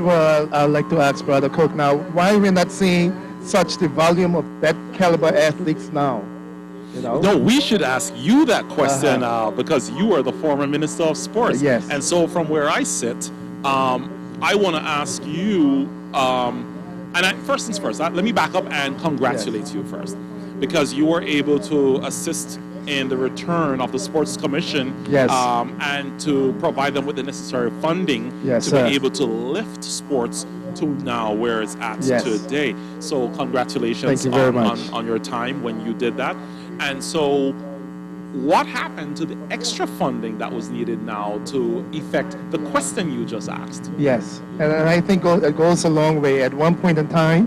would I like to ask Brother Cook now? Why are we not seeing such the volume of that caliber athletes now? You know? No, we should ask you that question because you are the former Minister of Sports. Yes. And so from where I sit, I want to ask you, first things first, let me back up and congratulate you first, because you were able to assist in the return of the Sports Commission and to provide them with the necessary funding to be able to lift sports to now where it's at today. So congratulations on your time when you did that. And so what happened to the extra funding that was needed now to effect the question you just asked? Yes, and I think it goes a long way. At one point in time,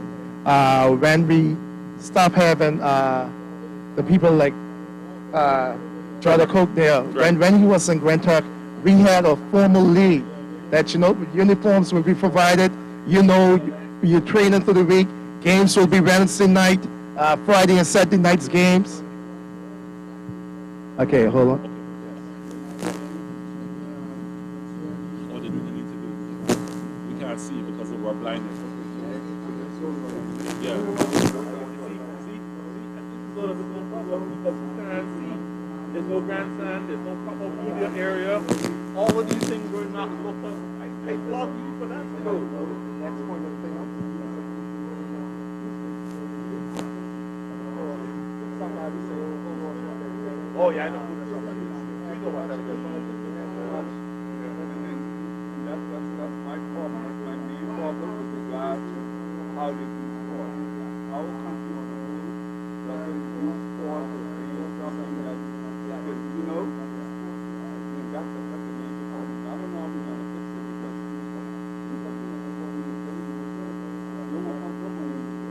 when we stopped having the people like Brother Coke there, when he was in Grand Turk, we had a formal league that, you know, uniforms will be provided, you know, you're training through the week, games will be Wednesday night, Friday and Saturday nights games. Okay, hold on. What did we need to do? We can't see because of our blindness. Yeah. There's no grandstand, there's no pop-up media area. All of these things were not looked up. I love you for that. Next point of thing. Oh yeah, I know. We know what that is. That's my problem. My main problem with regard to how they do sport. Our country on the whole doesn't do sport or something that you know. That's the major problem. I don't know how we're going to fix it because no one comes up with education.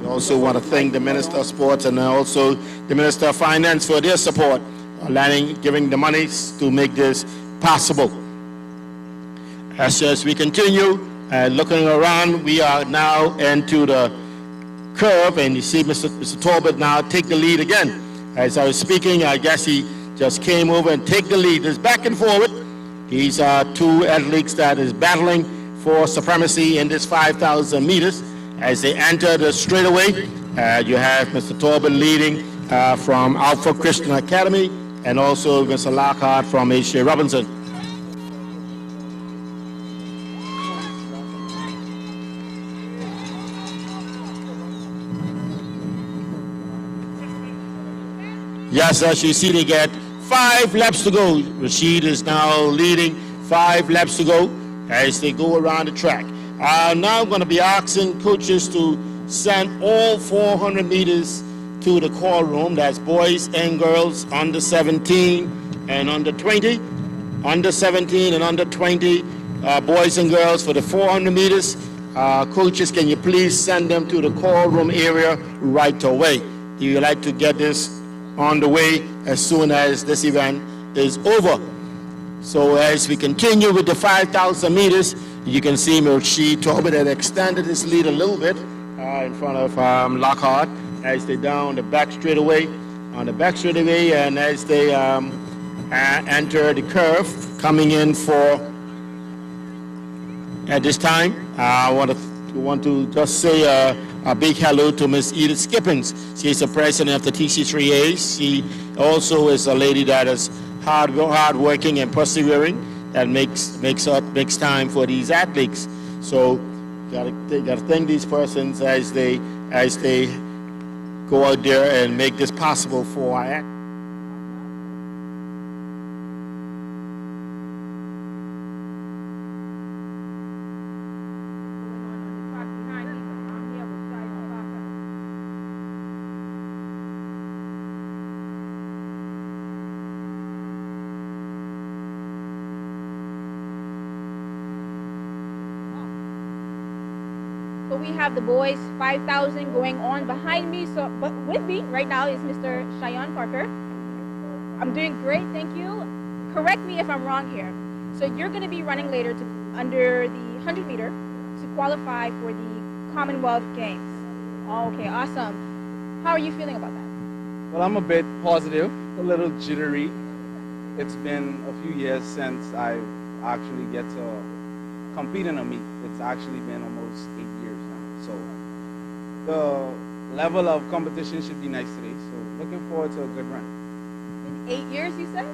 We also want to thank the Minister of Sports and also the Minister of Finance for their support, giving the money to make this possible. As we continue looking around, we are now into the curve, and you see Mr. Talbot now take the lead again. As I was speaking, I guess he just came over and take the lead. It's back and forward. These are two athletes that is battling for supremacy in this 5,000 meters. As they enter the straightaway, you have Mr. Talbot leading from Alpha Christian Academy, and also Mr. Lockhart from H.J. Robinson. Yes, as you see, they get 5 laps to go. Rashid is now leading, 5 laps to go as they go around the track. Now I'm going to be asking coaches to send all 400 meters to the call room. That's boys and girls under 17 and under 20. Under 17 and under 20, boys and girls for the 400 meters. Coaches, can you please send them to the call room area right away? Do you like to get this on the way as soon as this event is over? So as we continue with the 5,000 meters, you can see Mirchi Tobin had extended his lead a little bit in front of Lockhart as they down the back straightaway, and as they enter the curve, coming in for, at this time, I want to just say a big hello to Miss Edith Skippins. She's the president of the TC3A. She also is a lady that is hard working and persevering, that makes time for these athletes. So gotta thank these persons as they go out there and make this possible for our athletes. So we have the boys 5,000 going on behind me. So, but with me right now is Mr. Cheyenne Parker. I'm doing great, thank you. Correct me if I'm wrong here. So you're going to be running later under the 100 meter to qualify for the Commonwealth Games. Okay, awesome. How are you feeling about that? Well, I'm a bit positive, a little jittery. It's been a few years since I actually get to compete in a meet. It's actually been almost 8 years now. So the level of competition should be nice today. So looking forward to a good run. In 8 years, you said?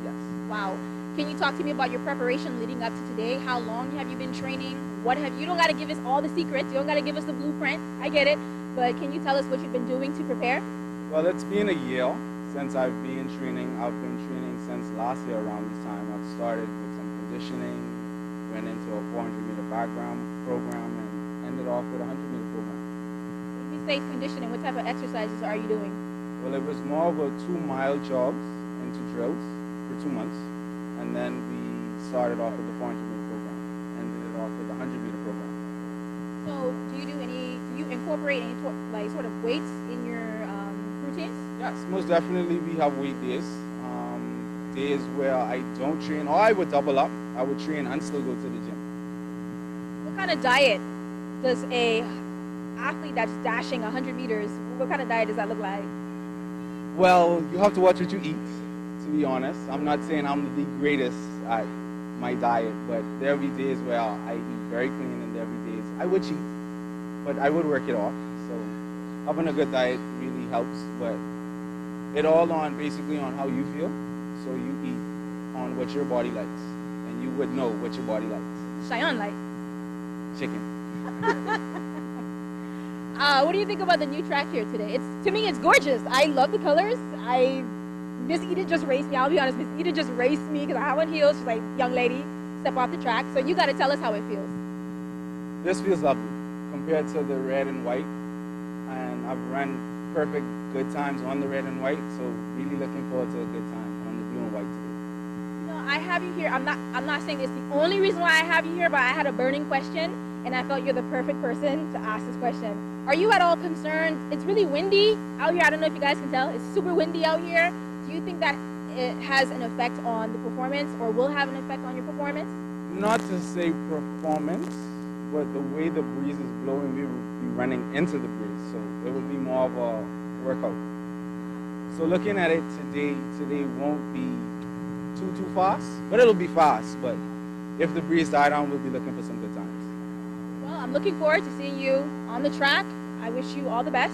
Yes. Wow. Can you talk to me about your preparation leading up to today? How long have you been training? You don't got to give us all the secrets. You don't got to give us the blueprint. I get it. But can you tell us what you've been doing to prepare? Well, it's been a year since I've been training. I've been training since last year around this time. I've started with some conditioning, went into a 400-meter background program, and ended off with a 100-meter program. When you say conditioning, what type of exercises are you doing? Well, it was more of a 2-mile jogs into drills for 2 months, and then we started off with the 400-meter program, ended it off with the 100-meter program. So do you incorporate any sort of weights in your routines? Yes, most definitely we have weight days. Days where I don't train, or I would double up. I would train and still go to the gym. What kind of diet does a athlete that's dashing 100 meters, what kind of diet does that look like? Well, you have to watch what you eat, to be honest. I'm not saying I'm the greatest at my diet, but there'll be days where I eat very clean, and there'll be days I would cheat, but I would work it off. So having a good diet really helps, but it all basically on how you feel. So you eat on what your body likes, and you would know what your body likes. Cheyenne like? Chicken. What do you think about the new track here today? To me, it's gorgeous. I love the colors. Miss Edith just raced me. I'll be honest, Miss Edith just raced me because I have on heels. She's like, young lady, step off the track. So you got to tell us how it feels. This feels lovely compared to the red and white, and I've run perfect good times on the red and white. So really looking forward to a good time on the blue and white today. You know, I have you here. I'm not saying it's the only reason why I have you here, but I had a burning question, and I felt you're the perfect person to ask this question. Are you at all concerned? It's really windy out here. I don't know if you guys can tell. It's super windy out here. Do you think that it has an effect on the performance, or will have an effect on your performance? Not to say performance, but the way the breeze is blowing, we will be running into the breeze, so it will be more of a workout. So looking at it today won't be too fast, but it'll be fast. But if the breeze dies down, we'll be looking for some good times. Well, I'm looking forward to seeing you on the track. I wish you all the best.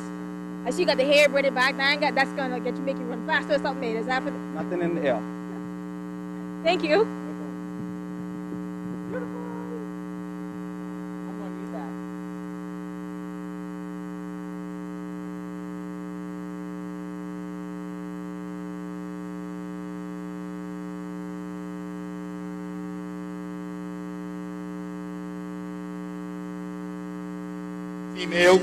I see you got the hair braided back. That's gonna make you run faster or something. Is that for Nothing in the air. Thank you. Female,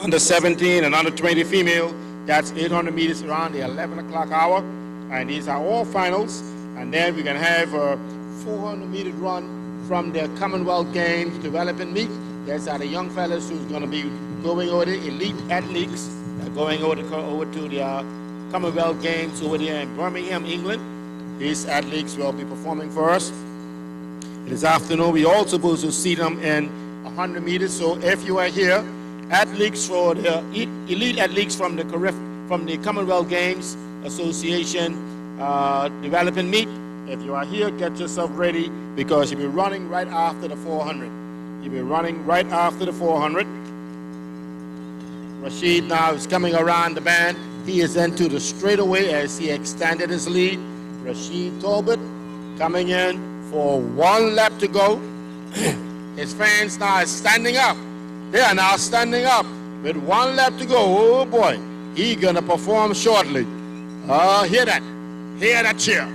under 17 and under 20 female, that's 800 meters around the 11 o'clock hour, and these are all finals. And then we're going to have a 400 meter run from the Commonwealth Games development meet. These are the young fellas who's going to be going over the elite athletes, going over to the Commonwealth Games over there in Birmingham, England. These athletes will be performing for us. This afternoon, we also supposed to see them in 100 meters. So if you are here, athletes for the elite athletes from the Commonwealth Games Association development meet. If you are here, get yourself ready because you'll be running right after the 400. You'll be running right after the 400. Rashid now is coming around the band. He is into the straightaway as he extended his lead. Rashid Talbot coming in for 1 lap to go. His fans now are standing up. They are now standing up with 1 lap to go. Oh boy, he's gonna perform shortly. Hear that. Hear that cheer.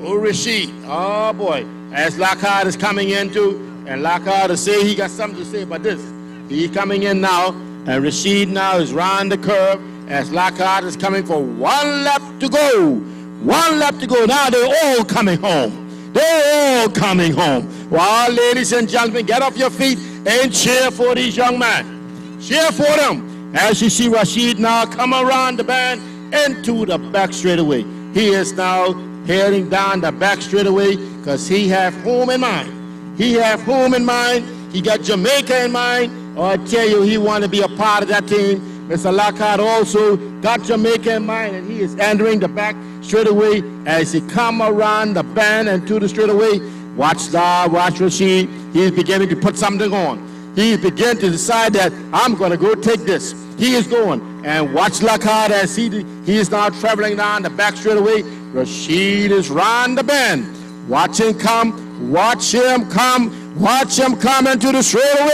Go Rashid. Oh boy. As Lockhart is coming in too, and Lockhart is saying he got something to say about this. He's coming in now, and Rashid now is round the curve as Lockhart is coming for 1 lap to go. 1 lap to go. Now they're all coming home. They're all coming home. Well, ladies and gentlemen, get off your feet and cheer for these young men. Cheer for them. As you see Rashid now come around the band into the back straightaway. He is now heading down the back straightaway because he have home in mind. He have home in mind. He got Jamaica in mind. Oh, I tell you, he want to be a part of that team. Mr. Lockhart also got Jamaica in mind, and he is entering the back straightaway as he come around the bend and to the straightaway. Watch Rashid. He's beginning to put something on. He's beginning to decide that I'm going to go take this. He is going. And watch Lockhart as he is now traveling down the back straightaway. Rashid is round the bend. Watch him come. Watch him come. Watch him come into the straightaway.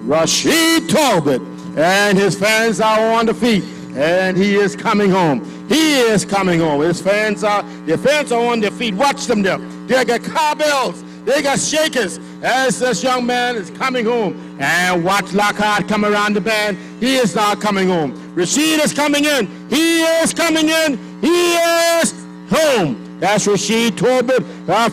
Rashid Talbot. And his fans are on the feet. And he is coming home. He is coming home. Their fans are on their feet. Watch them there. They got cowbells. They got shakers as this young man is coming home. And watch Lockhart come around the band. He is now coming home. Rashid is coming in. He is coming in. He is home. That's Rashid Talbot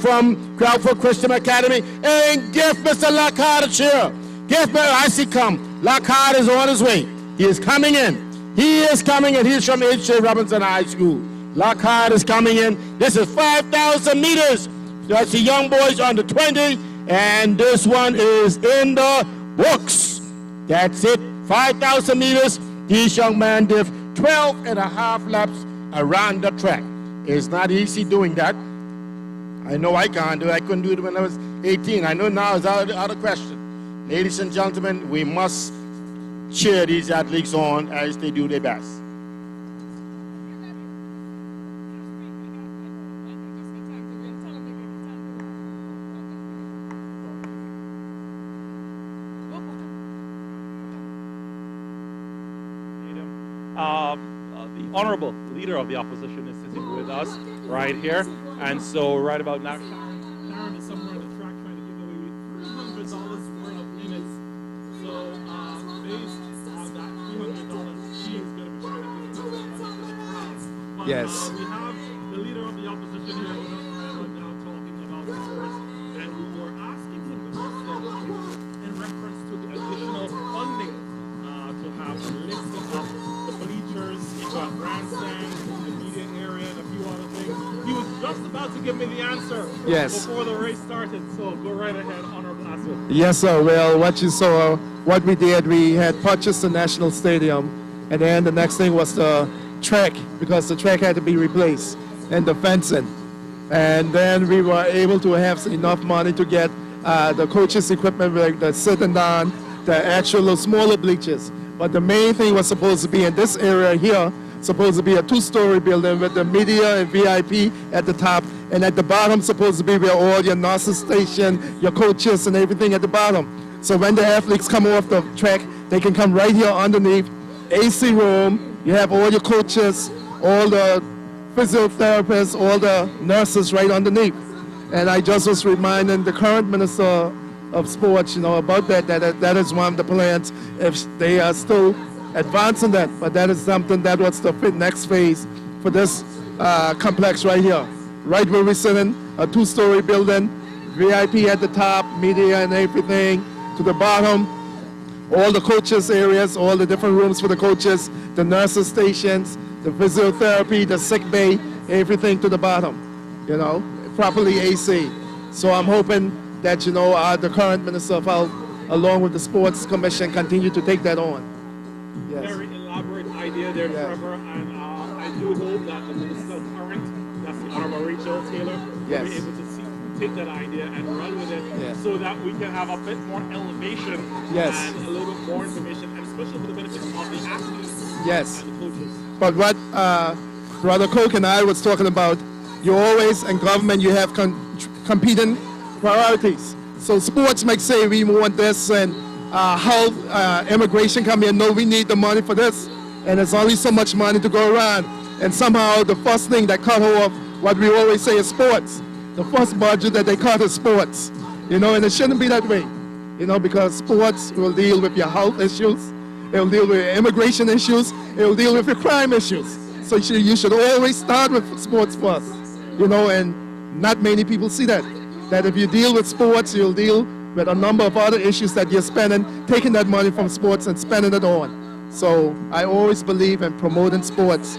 from Crawford Christian Academy. And give Mr. Lockhart a cheer. Give me, I see come. Lockhart is on his way. He is coming in. He is coming in. He is from H.J. Robinson High School. Lockhart is coming in. This is 5,000 meters. That's the young boys under 20. And this one is in the books. That's it. 5,000 meters. These young men did 12 and a half laps around the track. It's not easy doing that. I know I can't do it. I couldn't do it when I was 18. I know now it's out of question. Ladies and gentlemen, we must cheer these athletes on as they do their best. The honorable leader of the opposition is sitting with us right here, and so right about now, Karen is somewhere on the track trying to give away $300 worth of minutes. So based on that $300, she is going to be trying to give it to the crowd. But, Yes. We have the leader of the opposition here with us right now talking about the sports, and we were asking him the question in reference to the additional funding to have lifting up the bleachers, into a grandstand, the media area, and a few other things. He was just about to give me the answer Yes. before the race started, so go right ahead, Honorable Aswad. Yes, sir. Well, what you saw, what we did, we had purchased the National Stadium, and then the next thing was the track, because the track had to be replaced, and the fencing. And then we were able to have enough money to get the coaches' equipment, like the sitting down, the actual smaller bleachers. But the main thing was supposed to be in this area here, supposed to be a 2-story building with the media and VIP at the top, and at the bottom supposed to be where all your nurses station, your coaches and everything at the bottom. So when the athletes come off the track, they can come right here underneath, AC room, you have all your coaches, all the physiotherapists, all the nurses right underneath. And I just was reminding the current Minister of Sports, about that is one of the plans, if they are still advancing that, but that is something that was the next phase for this complex right here. Right where we're sitting, a 2-story building, VIP at the top, media and everything, to the bottom, all the coaches areas, all the different rooms for the coaches, the nurses stations, the physiotherapy, the sick bay, everything to the bottom, properly AC. So I'm hoping that, the current Minister of Health, along with the Sports Commission, continue to take that on. Yes. Very elaborate idea there, Trevor, and I do hope that the Minister current, that's the Honorable Rachel Taylor, will be able to take that idea and run with it so that we can have a bit more elevation and a little bit more information, and especially for the benefit of the athletes and the coaches. But what Brother Coke and I was talking about, you always, in government, you have competing priorities. So sports might say we want this, and health, immigration come here, no, we need the money for this, and there's only so much money to go around. And somehow the first thing that cut off what we always say is sports. The first budget that they cut is sports, and it shouldn't be that way, because sports will deal with your health issues, it will deal with your immigration issues, it will deal with your crime issues. So you should always start with sports first, and not many people see that if you deal with sports, you'll deal with a number of other issues that you're spending, taking that money from sports and spending it on. So I always believe in promoting sports,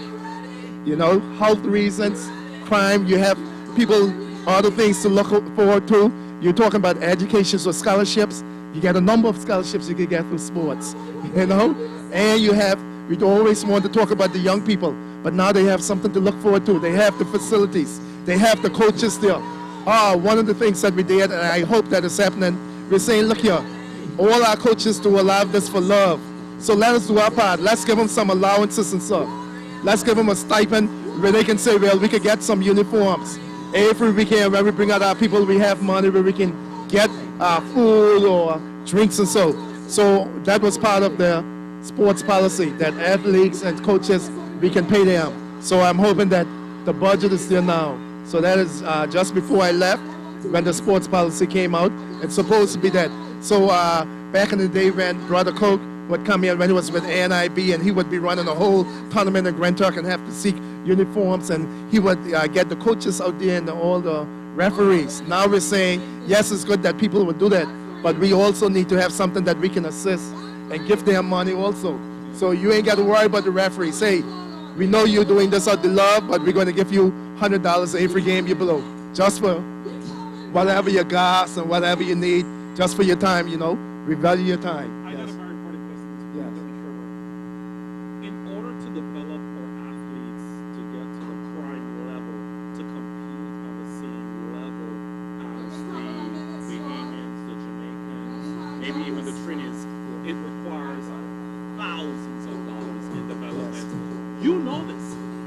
health reasons, crime, you have people, other things to look forward to. You're talking about education, so scholarships. You get a number of scholarships you can get through sports, And we always want to talk about the young people, but now they have something to look forward to. They have the facilities. They have the coaches there. One of the things that we did, and I hope that is happening, we're saying, look here, all our coaches do allow this for love. So let us do our part. Let's give them some allowances and stuff. Let's give them a stipend where they can say, well, we could get some uniforms. Every weekend when we bring out our people, we have money where we can get food or drinks and so. So that was part of the sports policy, that athletes and coaches, we can pay them. So I'm hoping that the budget is there now. So that is just before I left, when the sports policy came out, it's supposed to be that. So back in the day when Brother Coke would come here when he was with ANIB, and he would be running a whole tournament in Grand Turk and have to seek uniforms, and he would get the coaches out there and all the referees. Now we're saying, yes, it's good that people would do that, but we also need to have something that we can assist and give them money also. So you ain't got to worry about the referees. Say, we know you're doing this out of love, but we're going to give you $100 every game you blow, just for whatever your gas and whatever you need, just for your time, we value your time.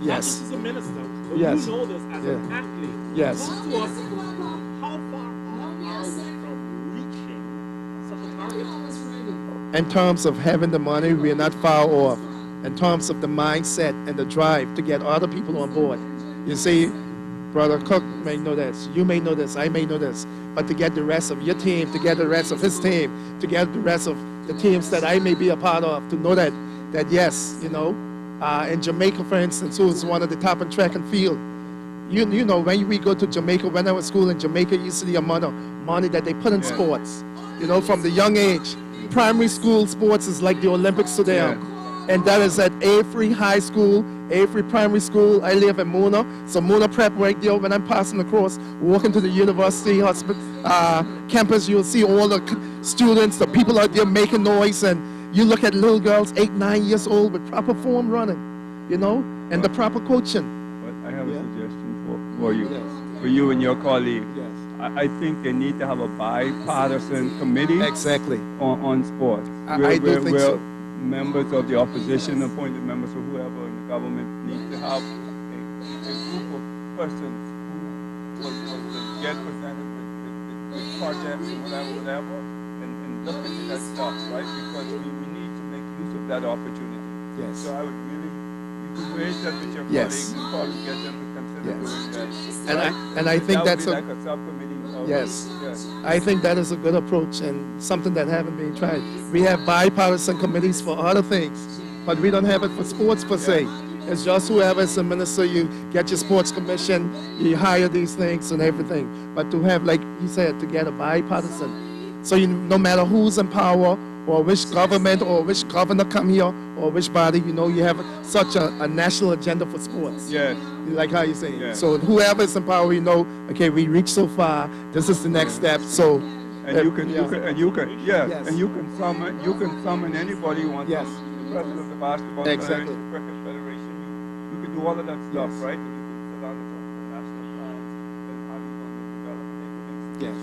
Yes. Not just as a minister, but you know this as an athlete. Yes. Talk to us, how far are we from reaching such a target? In terms of having the money, we're not far off. In terms of the mindset and the drive to get other people on board. You see, Brother Cook may know this, you may know this, I may know this, but to get the rest of your team, to get the rest of his team, to get the rest of the teams that I may be a part of, to know that yes, in Jamaica, for instance, who is one of the top in track and field. When we go to Jamaica, when I was school in Jamaica, you see the amount of money that they put in sports. From the young age. Primary school sports is like the Olympics to them. And that is at every high school, every primary school. I live in Mona, so Mona Prep right there. When I'm passing across, walking to the university campus, you'll see all the students, the people out there making noise, and you look at little girls, 8, 9 years old, with proper form running, and the proper coaching. But I have a suggestion for you, for you and your colleagues. I think they need to have a bipartisan committee on sports. I do think so. Members of the opposition, appointed members or whoever in the government need to have a group of persons who will get presented with projects and whatever, and look into that stuff, right? Because we need to make use of that opportunity. Yes. So I would really, you could raise that with your colleagues and probably get them to consider doing that. And I think that's like a subcommittee. Yes. I think that is a good approach and something that haven't been tried. We have bipartisan committees for other things, but we don't have it for sports per se. It's just whoever is a minister, you get your sports commission, you hire these things and everything. But to have, like he said, to get a bipartisan, so no matter who's in power or which government or which governor come here or which body, you have such a national agenda for sports. Yes. Like how you say. Yes. So whoever is in power, we know, okay, we reached so far, this is the next step. So and you can summon anybody you want. Yes. The president of the basketball Exactly. federation, the cricket federation, you can do all of that stuff, Yes. right? You can sit down and talk to the national plans and how you're going to develop things. Yes.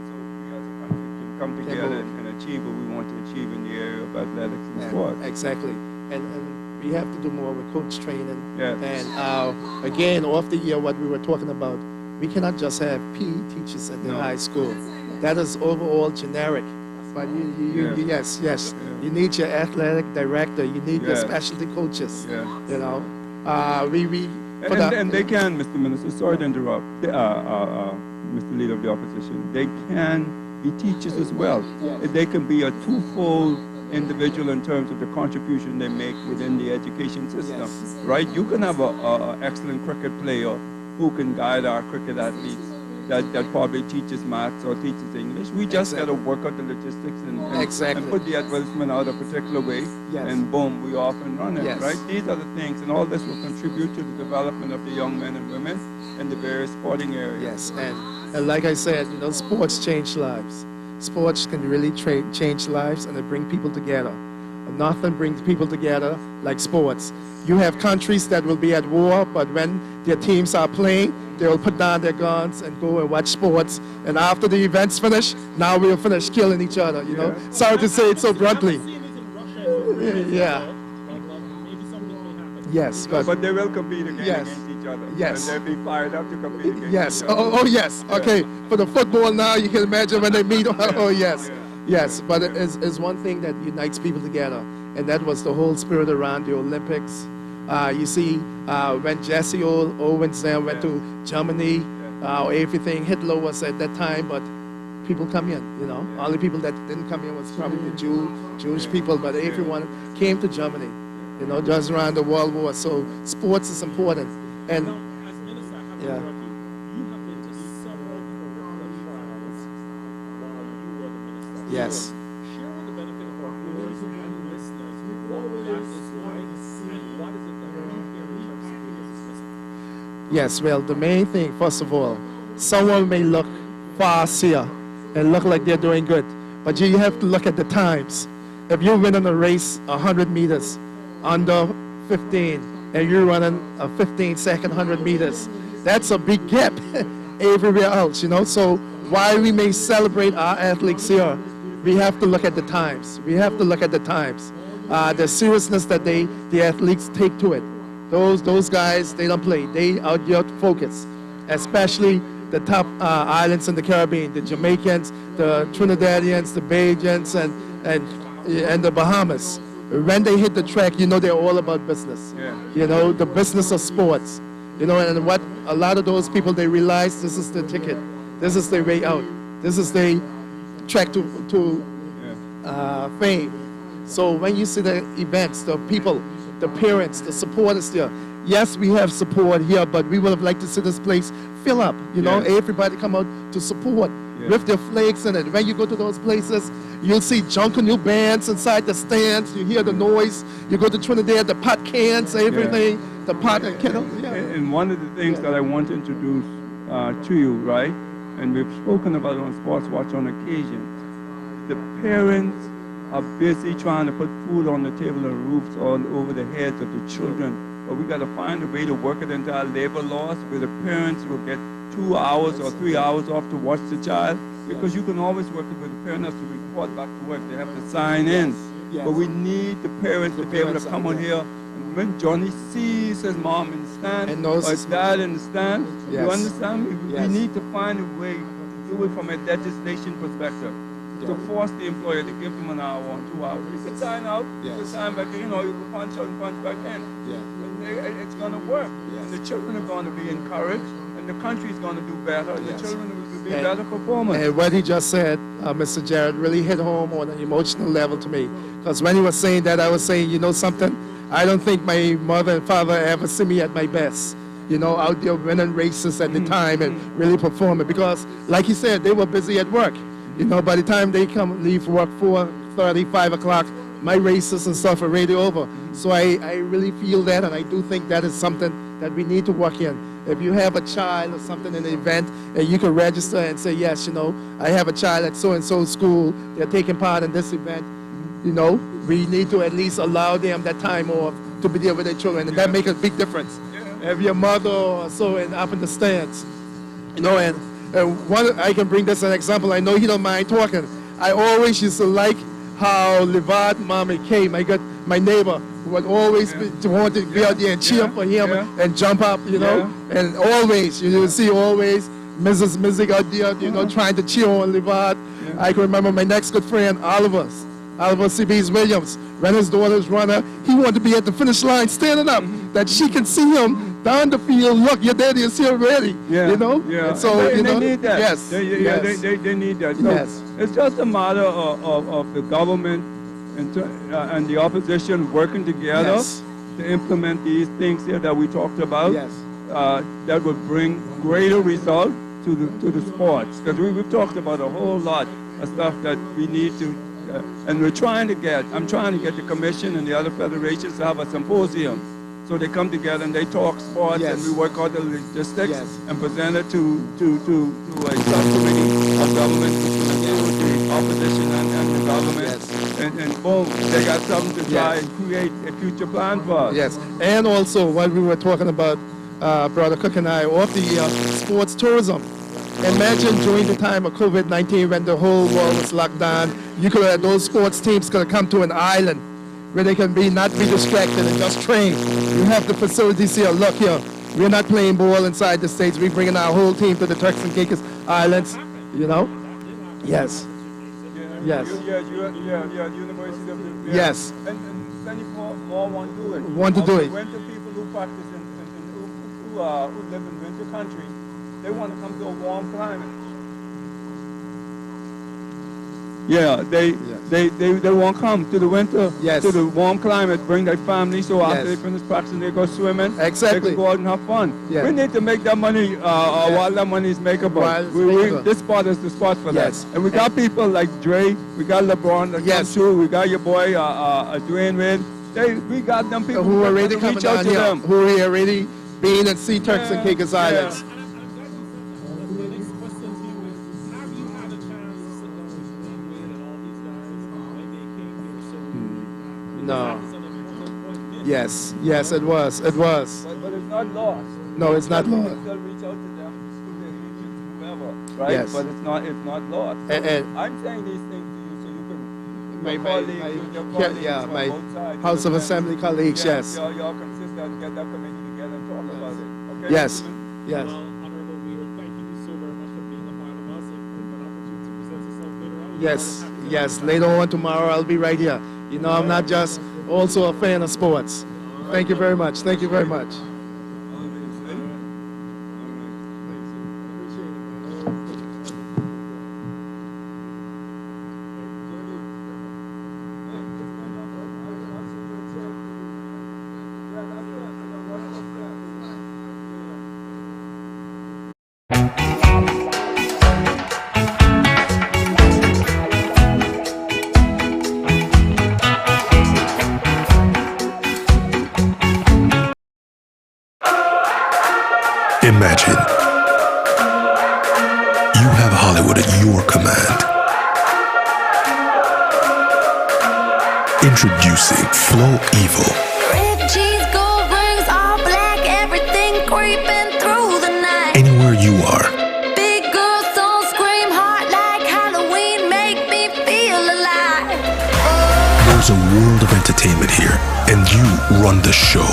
So we as a country can come together and achieve what we want to achieve in the area of athletics and sport. Exactly. And we have to do more with coach training. Yes. And again, off the year, what we were talking about, we cannot just have PE teachers at the high school. That is overall generic. But yes. You need your athletic director. You need your specialty coaches. Yeah. And they can, Mr. Minister, sorry to interrupt, Mr. Leader of the Opposition, they can be teachers as well. They can be a twofold individual in terms of the contribution they make within the education system, right? You can have an excellent cricket player who can guide our cricket athletes that probably teaches maths or teaches English. We just got to work out the logistics and put the advertisement out a particular way, and boom, we off and running, right? These are the things, and all this will contribute to the development of the young men and women in the various sporting areas. Yes, and like I said, sports change lives. Sports can really change lives, and they bring people together. Nothing brings people together like sports. You have countries that will be at war, but when their teams are playing, they will put down their guns and go and watch sports. And after the events finish, now we'll finish killing each other, Sorry to say it so bluntly. Yeah. Yes, but they will compete against each other. Yes. And they'll be fired up to compete against Yes. each other. Oh, yes. Okay. For the football now, you can imagine when they meet. Oh, yes. Yes. But it's one thing that unites people together, and that was the whole spirit around the Olympics. You see, when Jesse Owens went to Germany, everything, Hitler was at that time, but people come in, Only people that didn't come in was probably the Jewish people, but everyone came to Germany, just around the World War. So sports is important. And yeah. Yes. Yes, well, the main thing, first of all, someone may look fast here and look like they're doing good, but you have to look at the times. If you win in a race 100 meters under 15, and you're running a 15-second 100 meters, that's a big gap everywhere else, So while we may celebrate our athletes here, we have to look at the times. We have to look at the times. The seriousness that the athletes take to it. Those guys, they don't play. They are just focused, especially the top islands in the Caribbean, the Jamaicans, the Trinidadians, the Bajans, and the Bahamas. When they hit the track, they're all about business. The business of sports. And what a lot of those people, they realize this is the ticket. This is their way out. This is their track to fame. So when you see the events, the people, the parents, the supporters there, yes, we have support here, but we would have liked to see this place fill up. Everybody come out to support with their flags in it. When you go to those places, you'll see Junkanoo bands inside the stands. You hear the noise. You go to Trinidad, the pot cans, everything, the pot and kettle. And one of the things that I want to introduce to you, right, and we've spoken about it on Sports Watch on occasion, the parents are busy trying to put food on the table and roofs on over the heads of the children. But we got to find a way to work it into our labor laws where the parents will get 2 hours or 3 hours off to watch the child, because you can always work it with the parent has to report back to work. They have to sign in. But we need the parents to be able to come on here. And when Johnny sees his mom in the stand or his dad in the stand, you understand? We need to find a way to do it from a legislation perspective. To force the employer to give them an hour or 2 hours. You can sign out, you can sign back in, you can punch out and punch back in. It's going to work. And the children are going to be encouraged, and the country is going to do better, and the children will be better performers. And what he just said, Mr. Jarrett, really hit home on an emotional level to me. Because when he was saying that, I was saying, something? I don't think my mother and father ever see me at my best. Out there winning races at the time and really performing. Because, like he said, they were busy at work. You know, by the time they leave work 4:30, 5 o'clock, my races and stuff are already over. So I really feel that, and I do think that is something that we need to work in. If you have a child or something in an event, and you can register and say, yes, you know, I have a child at so-and-so school, they're taking part in this event, you know, we need to at least allow them that time off to be there with their children, and that makes a big difference. If your mother or so and up in the stands, you know, and one, I can bring this as an example. I know he don't mind talking. I always used to like how Levad Mommy came. My neighbor would always want to be out there and cheer for him and jump up, you know, and always, you will see always Mrs. Mizik out there, you know, trying to cheer on Levad. I can remember my next good friend, Oliver C.B.'s Williams, when his daughter's runner, he wanted to be at the finish line standing up, that she can see him down the field. Look, your daddy is here already, you know? Yeah. And so, and you they know, need that. yes. They need that. So Yes. it's just a matter of the government and the opposition working together to implement these things here that we talked about. Yes. That would bring greater result to the sports. Because we've talked about a whole lot of stuff that we need to, and I'm trying to get the commission and the other federations to have a symposium. So they come together and they talk sports, and we work out the logistics and present it to a subcommittee of government, the opposition and the government, and boom, they got something to try and create a future plan for us. Yes, and also what we were talking about, Brother Cook and I, of the sports tourism. Imagine during the time of COVID-19 when the whole world was locked down, those sports teams could have come to an island where they can not be distracted and just train. You have the facilities here. Look here, we're not playing ball inside the States. We're bringing our whole team to the Turks and Caicos Islands, you know? Yes. Yes. University of the Yes. And many more want to do it. Want to do it. Winter people who practice who live in winter country, they want to come to a warm climate. Yeah, they won't come to the winter, to the warm climate, bring their family, so after they finish practicing, they go swimming. Exactly. They can go out and have fun. We need to make that money while that money is makeable. This spot is the spot for that. And we got people like Dre, we got LeBron that come through, we got your boy Dwayne Wade. We got them people who are already coming reach out down to here, them. who are already being at Sea Turks and Caicos Islands. No. Yes, it was. But it's not lost. No, it's not You lost. can still reach out to them, whoever, right? Yes. But it's not lost. And- I'm saying these things to you so you can, My both sides, House of Assembly colleagues, yes. Y'all can sit down and get that committee together and talk about it. Okay? Yes, yes. Yes. Later on tomorrow, I'll be right here. You know, I'm not just also a fan of sports. Thank you very much. Thank you very much. Imagine you have Hollywood at your command. Introducing Flow Evil. Red cheese, gold rings, all black, everything creeping through the night. Anywhere you are, Big girls don't scream hard like Halloween, make me feel alive. there's a world of entertainment here, and you run the show.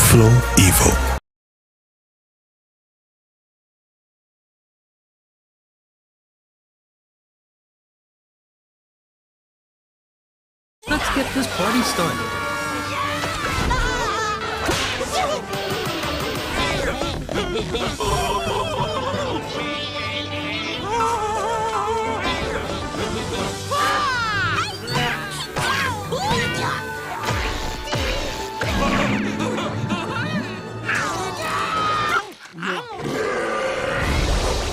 Flow Evil. Let's get this party started.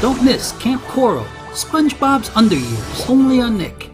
Don't miss Camp Coral, SpongeBob's Underyears, only on Nick.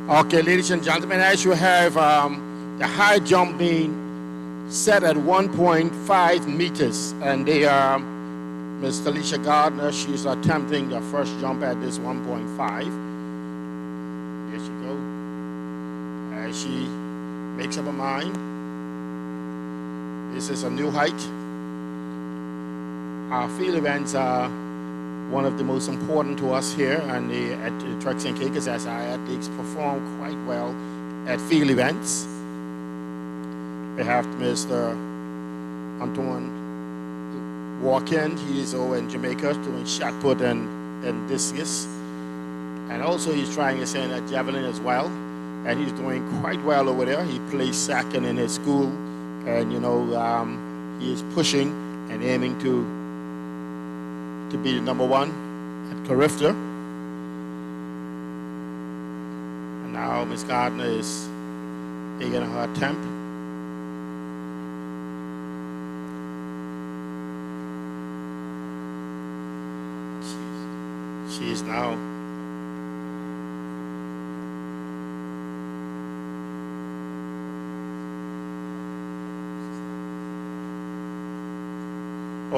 Okay, ladies and gentlemen, as you have the high jump being set at 1.5 meters, and they are Ms. Talisha Gardner. She's attempting the first jump at this 1.5. Here she goes. As she makes up her mind, this is a new height. Our field events are one of the most important to us here, and at the Turks and Caicos, as our athletes perform quite well at field events. We have Mr. Antoine Walken. He is over in Jamaica doing shot put and discus. And also he's trying his hand at javelin as well. And he's doing quite well over there. He plays second in his school. And, you know, he is pushing and aiming to be the number one at Carifta. And now Ms. Gardner is making her attempt. She is now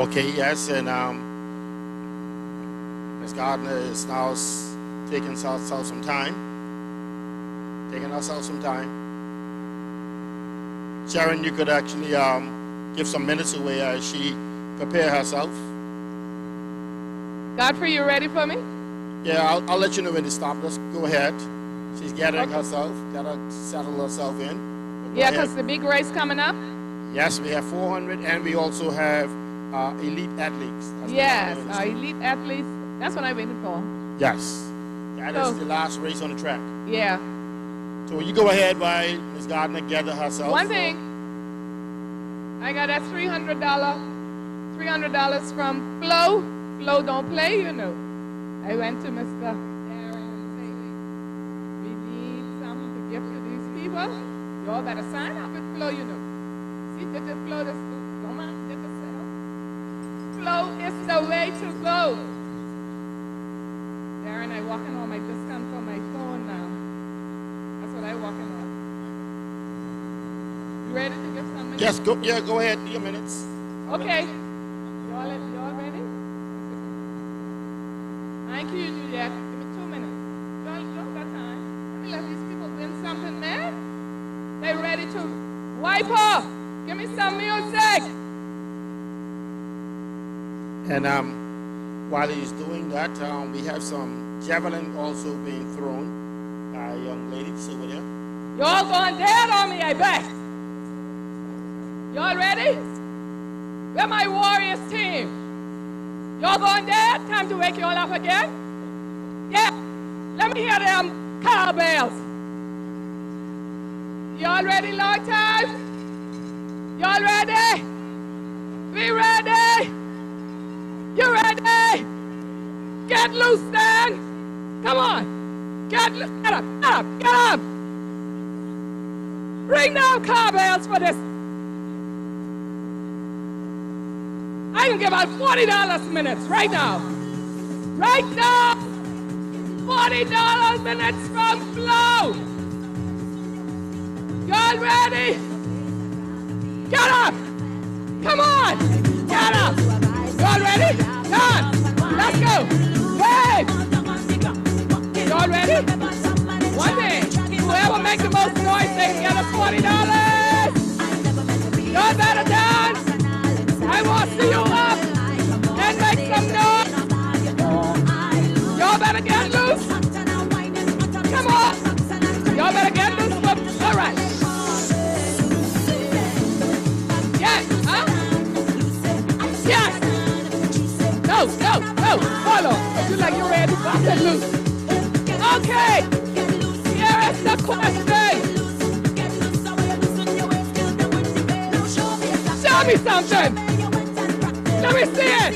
okay, yes, and Ms. Gardner is now taking herself some time. Sharon, you could actually give some minutes away as she prepare herself. Godfrey, you ready for me? Yeah, I'll let you know when to stop. Let's go ahead. She's gathering herself, gotta settle herself in. Yeah, because the big race coming up? Yes, we have 400, and we also have elite athletes. Yes, our elite athletes. That's what I'm waiting for. Yes. That is the last race on the track. Yeah. So you go ahead while Ms. Gardner gather herself. One thing, I got that $300 from Flo. Flo don't play, you know. I went to Mr. Aaron and said, we need something to give to these people. Y'all better sign up with Flo, you know. See, did the Flo, don't mind, did the sell. Flo is the way to go. Darren, I walking on my discount for my phone now. That's what I walking on. You ready to give some minutes? Yes, go ahead, your minutes. Okay. Y'all ready? I ain't kidding you yet. Give me 2 minutes. Don't got time. Let me let these people win something, man. They ready to wipe off. Give me some music. And while he's doing that, we have some javelin also being thrown by young ladies over there. Y'all going dead on me, I bet. Y'all ready? Where my Warriors team? Y'all going dead? Time to wake y'all up again? Yeah. Let me hear them cowbells. Y'all ready, long time? Y'all ready? We ready? You ready? Get loose then. Come on. Get loose. Get up. Bring down cowbells for this. I can give out $40 minutes right now. Right now. $40 minutes from Flo. Y'all ready? Get up. Come on. Get up. Y'all ready? Done. Let's go. Hey. Y'all ready? One thing. Whoever makes the most noise, they can get a $40. Y'all better dance. I want to see you up and make some noise. Y'all better get loose. Come on. Y'all better get loose. All right. Yes. Huh? Yes. No. Hold on. You like you're ready to bust it loose. Okay. Here is the question. Show me something. Let me see it.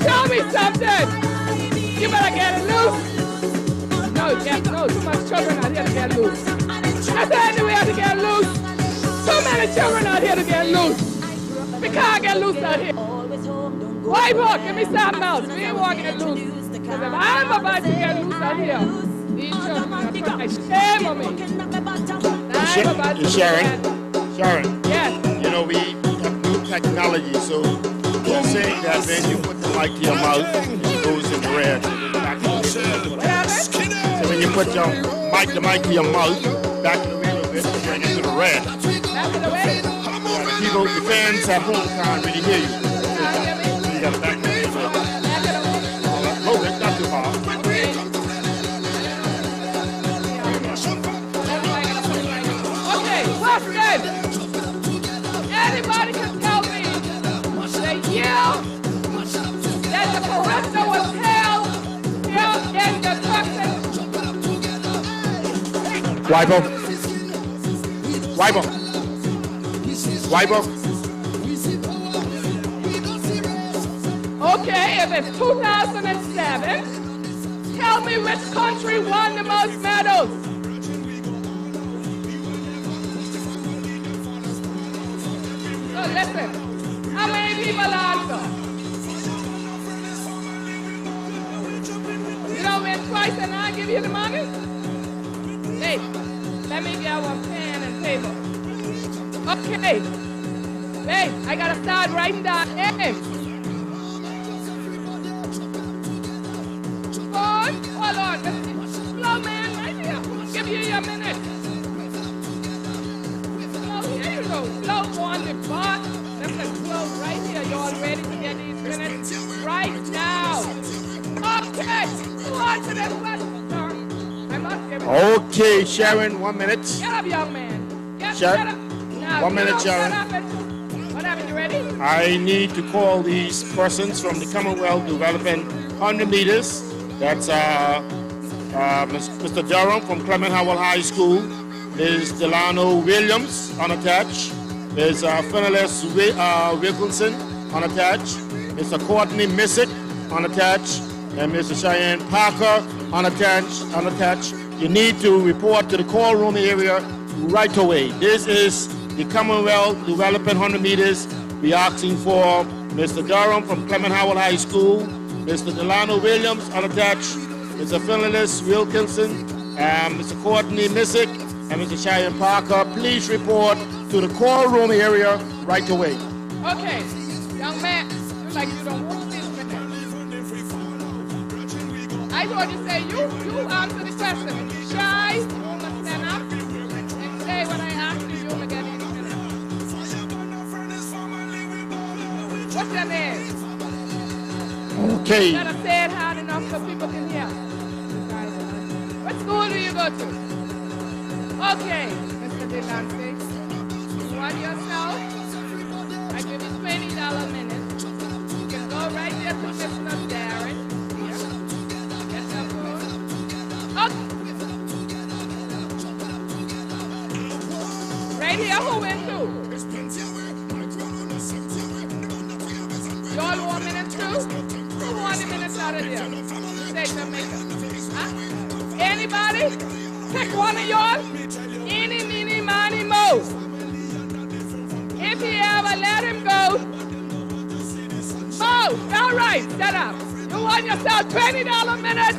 Show me something. You better get it loose. No, too much children out here to get loose. That's the only way to get loose. Too many children out here to get loose. We can't get loose out here. White boy, give me something else. We ain't want to get loose. Because if I'm about to get loose out here, these children are going to cry. Shame on me. I'm about to Sharon, yes. you know, we have new technology, so they're saying that when you put the mic to your mouth, it goes in red. So when you put your the mic to your mouth, back to the wheel of it, bring it to the red. Back to the way? People, the fans at home can't really hear you. So you got to back to the wheel. Hold it, not too far. Okay, question. Anybody can tell me the year that the Carifta was held here in the Texas? Wipe off. Okay, if it's 2007, tell me which country won the most medals. So listen, how many people answer? You don't win twice and I give you the money? Hey, let me get one pen and paper. Okay. Hey, I gotta start writing down names. Hold on. Slow man, right here. Give you your minute. Slow, here you go. Slow on the bar. Listen, slow right here. You all ready to get these minutes? Right now. Okay. Who answered that question, sir? I must give it. Okay, Sharon, 1 minute. Get up, young man. Get up. Now, 1 minute, Sharon. What happened? You ready? I need to call these persons from the Commonwealth developing 100 meters. That's Mr. Durham from Clement Howell High School. There's Delano Williams, unattached. There's Phyllis Wilkinson, unattached. Mr. Courtney Missick, unattached. And Mr. Cheyenne Parker, unattached. You need to report to the call room area right away. This is the Commonwealth developing 100 meters. We're asking for Mr. Durham from Clement Howell High School, Mr. Delano Williams, unattached, Mr. Phyllis Wilkinson, Mr. Courtney Missick, and Mr. Cheyenne Parker. Please report to the call room area right away. Okay, young man, you like you don't want this minute. I told you say you answer the question. Shy, you must stand up and say what I asked you, you will get these minutes. What's your name? Okay. You gotta say it hard enough so people can hear. What school do you go to? Okay, Mr. Dignitary. You want yourself? I give you $20 a minute. You can go right there to Mr. Darren. Here. Get your food. Okay. Right here, who went to? You all want minutes too? Who want a minute out of here? Say Jamaica. Huh? Anybody? Pick one of y'all. Eeny, meeny, miny, mo. If he ever let him go. Mo, all right, shut up. You want yourself $20 minutes?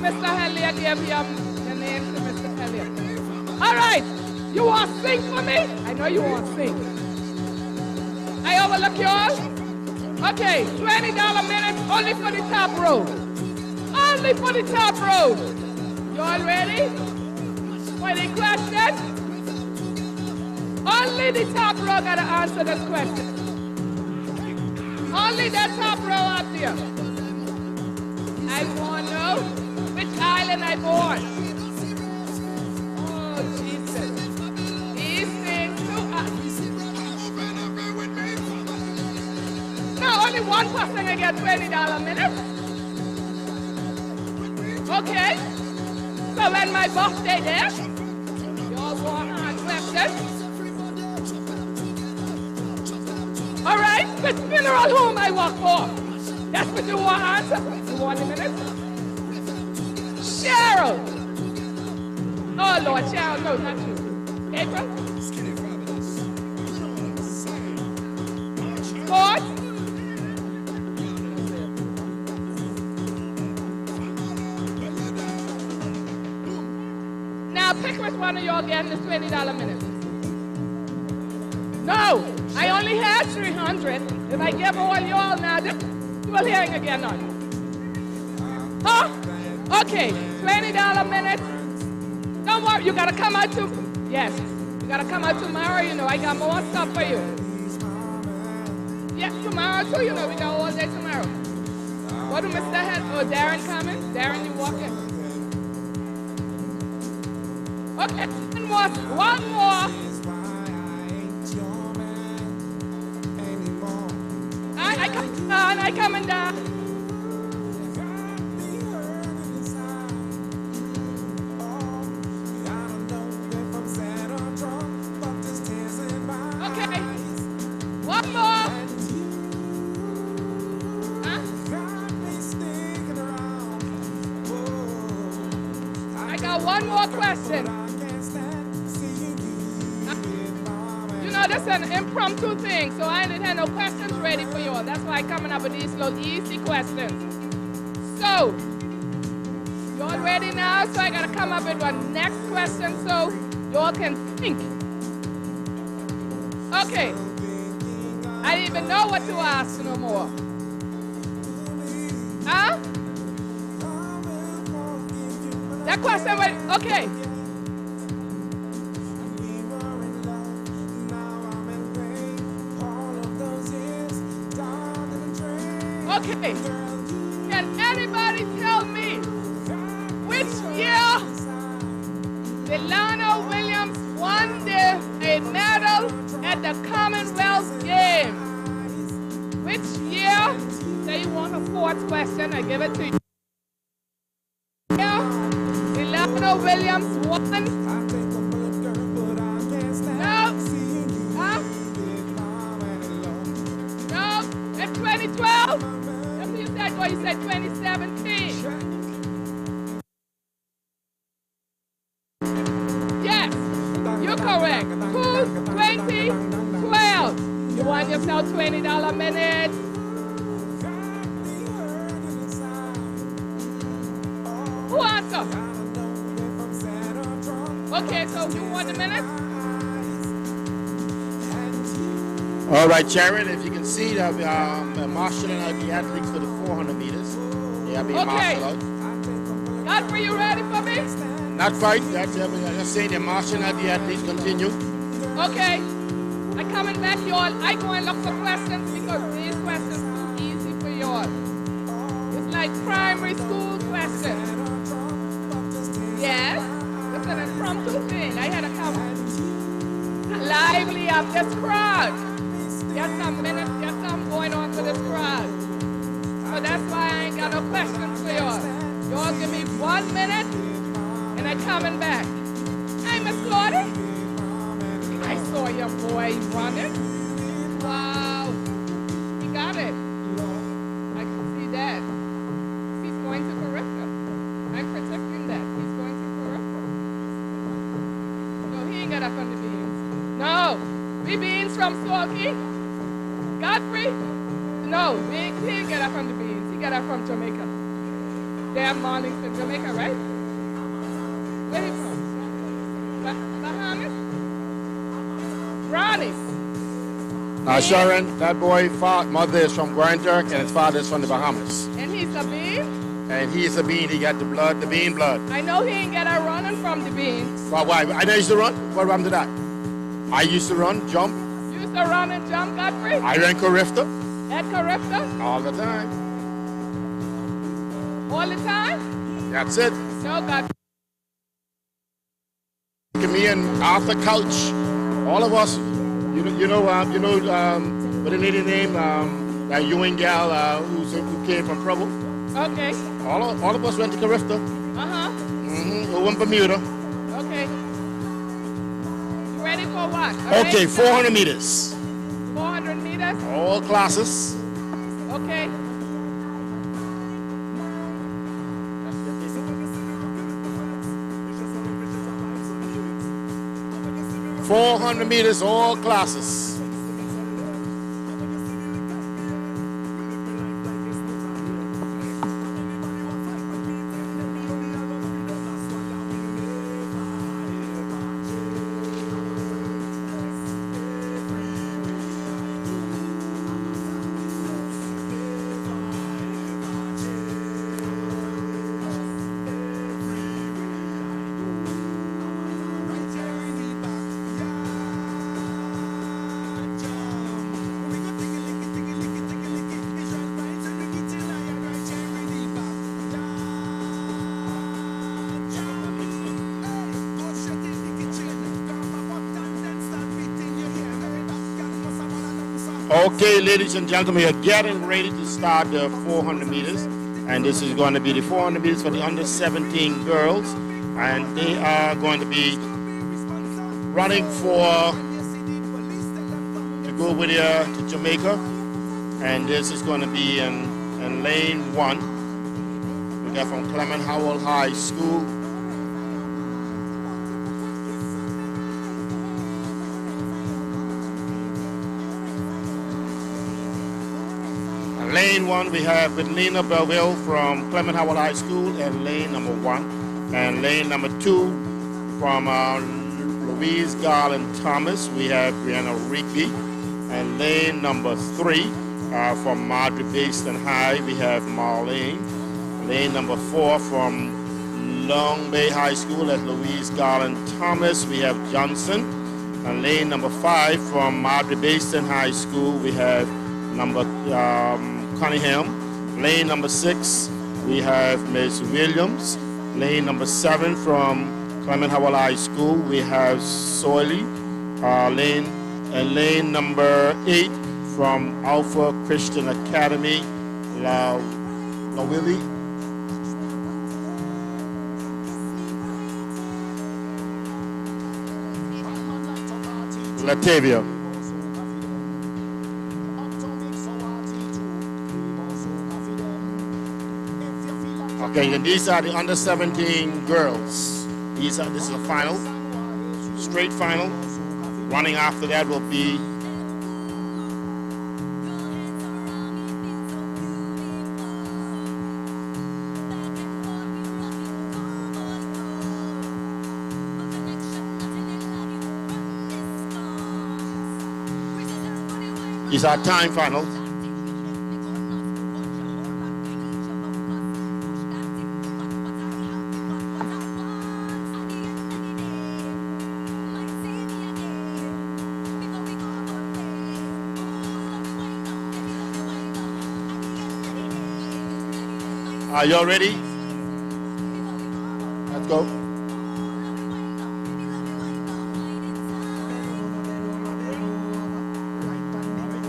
Mr. Elliott gave you your name to Mr. Elliott. All right, you want to sing for me? I know you want to sing. I overlook y'all? Okay, $20 minutes only for the top row. Only for the top row. You all ready? For the question? Only the top row got to answer this question. Only that top row up there. I want to know which island I born. Oh, Jesus. These things to us. No, only one person I get $20 a minute. Okay. So when my birthday there, y'all want hard questions. All right, which funeral home I work for? That's what you want to answer. You want a minute? Cheryl. Oh, Lord, Cheryl, no, not you. April? Ford? Now pick which one of y'all getting this $20 a minute. No, I only had 300. If I give all y'all now, this you are hearing again on. Huh? Okay, $20 a minute. Don't worry, you gotta come out to, yes, you gotta come out tomorrow, you know, I got more stuff for you. Yeah, tomorrow too, you know, we got all day tomorrow. What do Mr. Head, oh, Darren coming? Darren, you walking? Okay, one more. I coming down. Okay. One more. Huh? I got one more question. You know, this is an impromptu thing, so I didn't have no questions ready for you all. That's why I'm coming up with these little easy questions. So, you all ready now? So I gotta come up with one next question so you all can think. Okay. I didn't even know what to ask no more. Huh? That question was, okay. Okay, can anybody tell me which year Delano Williams won a medal at the Commonwealth Games? Which year? Say you want a fourth question, I give it to you. Yeah, Delano Williams won. No. Huh? No, in 2012? Or you said 2017? Yes, you're correct. 2012. You want yourself $20 a minute? Who answered? Okay, so you want a minute? All right, Sharon, if you can see that we are marshalling out the athletes for the 400 meters. They are being marshaled out. Godfrey, you ready for me? Not quite. That's just saying they're marshalling out the athletes. Continue. Okay. I'm coming back, y'all. I go and look for questions because these questions are too easy for y'all. It's like primary school questions. Yes, it's an impromptu thing. I had to come lively up this crowd. Get some minutes, get some going on for this crowd. So that's why I ain't got no questions for y'all. Y'all give me 1 minute, and I'm coming back. Hey, Miss Claudia. I saw your boy running. Wow. He got it. I can see that. He's going to Carifta. I'm protecting that. He's going to Carifta. No, he ain't got up on the beans. No. We beans from Salky. Godfrey? No, he didn't get up from the beans. He got up from Jamaica. They have mornings in Jamaica, right? Where are you from? Bahamas? Ronnie. Sharon, that boy, mother is from Grand Turk and his father is from the Bahamas. And he's a bean? And he's a bean. He got the blood, the bean blood. I know he ain't get a running from the beans. Why? I know he used to run. What happened to that? I used to run, jump. You used to run and jump, Godfrey? I ran Carifta At Carifta? all the time. All the time? That's it. No, Godfrey. Me and Arthur Couch, all of us. What the lady name? That Ewing gal who came from Provo. Okay. All of us went to Carifta. Uh-huh. Over in Bermuda. Okay. You ready for what? Okay, 400 meters. 400 meters? All classes. Okay. $400 meters, all classes. Okay, ladies and gentlemen, we are getting ready to start the 400 meters. And this is going to be the 400 meters for the under 17 girls. And they are going to be running to go with to Jamaica. And this is going to be in lane 1. We got from Clement Howell High School. Lane 1, we have with Lena Belville from Clement Howell High School, and lane number 1. And lane number 2 from Louise Garland Thomas, we have Brianna Rigby. And lane number 3 from Madre Basin High, we have Marlene. Lane number 4 from Long Bay High School at Louise Garland Thomas, we have Johnson. And lane number 5 from Madre Basin High School, we have number Cunningham. Lane number 6, we have Ms. Williams. Lane number 7 from Clement Howell High School, we have Soily. Lane number 8 from Alpha Christian Academy, Lawili. Latavia. Okay, and these are the under 17 girls. This is a final, straight final. Running after that will be these are time finals. Are you all ready? Let's go.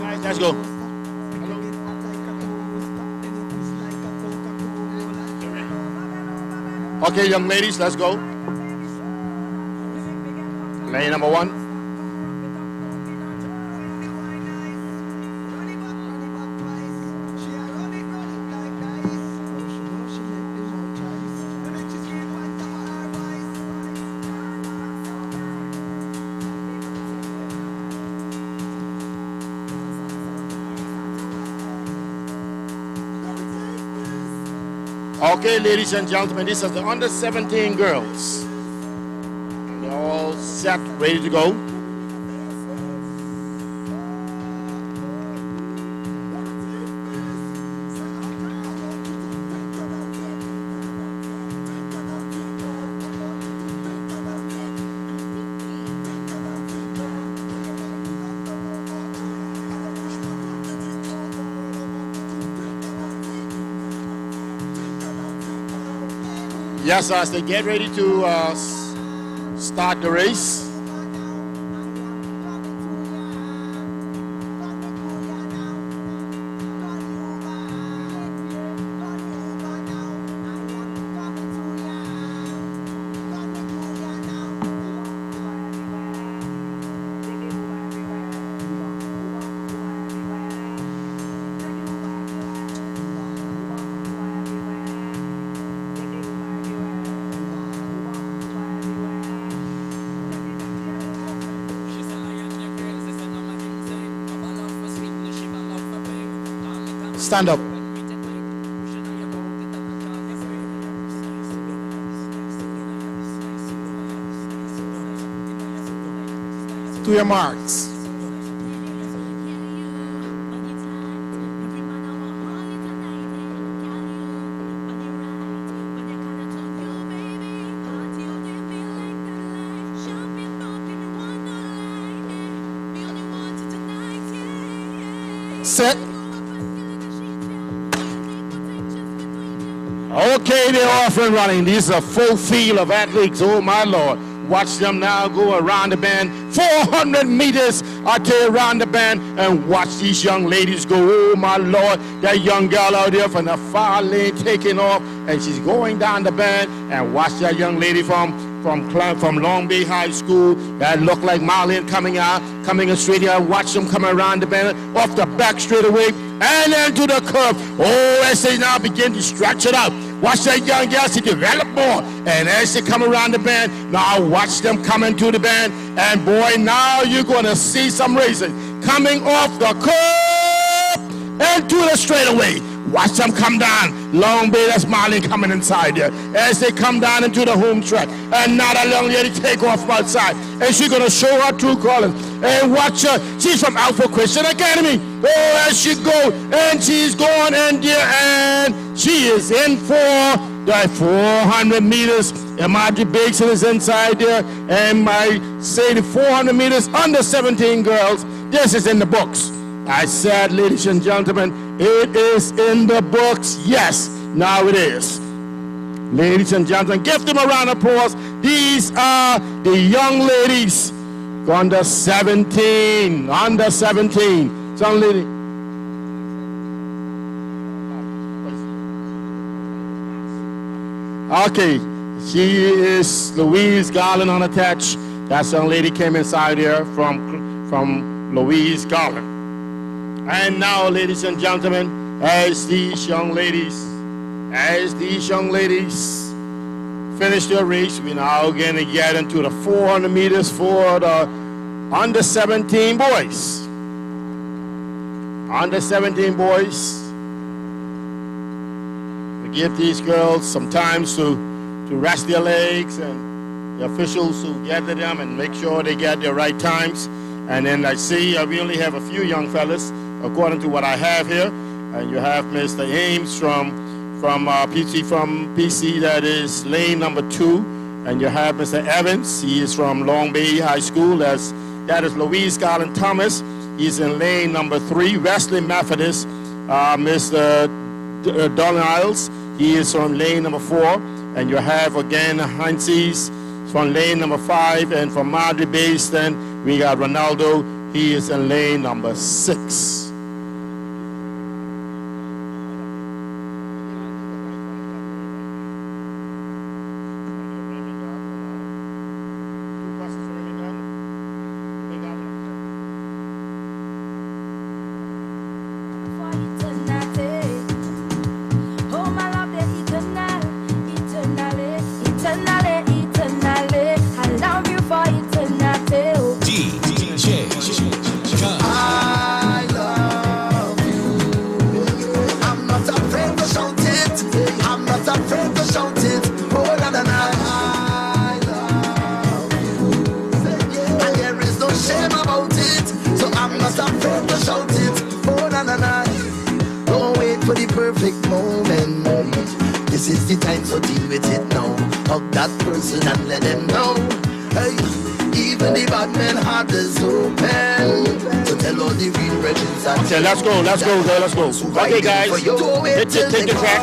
Guys, let's go. Okay, young ladies, let's go. Lane number 1. Okay, ladies and gentlemen, these are the under 17 girls. They're all set, ready to go. Yes, as they get ready to start the race. Stand up. To your marks. Set. Okay, they're off and running. These are full field of athletes. Oh, my Lord. Watch them now go around the bend. 400 meters out there around the bend. And watch these young ladies go. Oh, my Lord. That young girl out there from the far lane taking off. And she's going down the bend. And watch that young lady from Long Bay High School that look like Marlene coming in straight here. Watch them coming around the bend off the back straightaway and then to the curve. Oh, as they now begin to stretch it out. Watch that young girl, she develop more. And as they come around the bend, now watch them coming to the bend. And boy, now you're going to see some racing coming off the curve and to the straightaway. Watch them come down. Long Bay, that's Marlene coming inside there. As they come down into the home track. And now that young lady take off from outside. And she's going to show her true colors. And watch her. She's from Alpha Christian Academy. Oh, as she goes. And she's going in there. And she is in for the 400 meters. And Margie Basin is inside there. And my say the 400 meters under 17 girls. This is in the books. I said, ladies and gentlemen, it is in the books. Yes, now it is. Ladies and gentlemen, give them a round of applause. These are the young ladies, under 17, under 17. Some lady. Okay, she is Louise Garland unattached. That young lady came inside here from Louise Garland. And now, ladies and gentlemen, as these young ladies finish their race, we're now going to get into the 400 meters for the under 17 boys. Under 17 boys. We give these girls some time to rest their legs, and the officials who gather them and make sure they get their right times. And then I see we only have a few young fellas, according to what I have here. And you have Mr. Ames from PC, that is lane number 2. And you have Mr. Evans, he is from Long Bay High School. That is Louise Garland Thomas. He's in lane number 3. Wesley Methodist, Mr. Donalds, he is from lane number 4. And you have again Hansies from lane number 5. And from Madre Basin, we got Ronaldo, he is in lane number 6. Let's go. Okay, guys, take the track.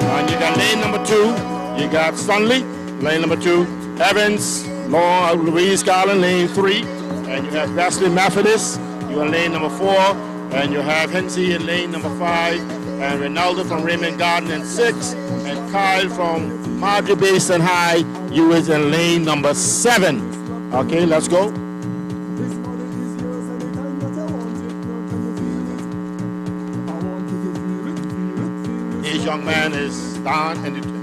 And you got lane number 2. You got Sunley, lane number 2. Evans, Louise Garland, lane 3. And you have Wesley Methodist, you are lane number 4. And you have Hensey in lane number 5. And Ronaldo from Raymond Garden in 6. And Kyle from Marjorie Basin High, you is in lane number 7. Okay, let's go. This young man is down in the...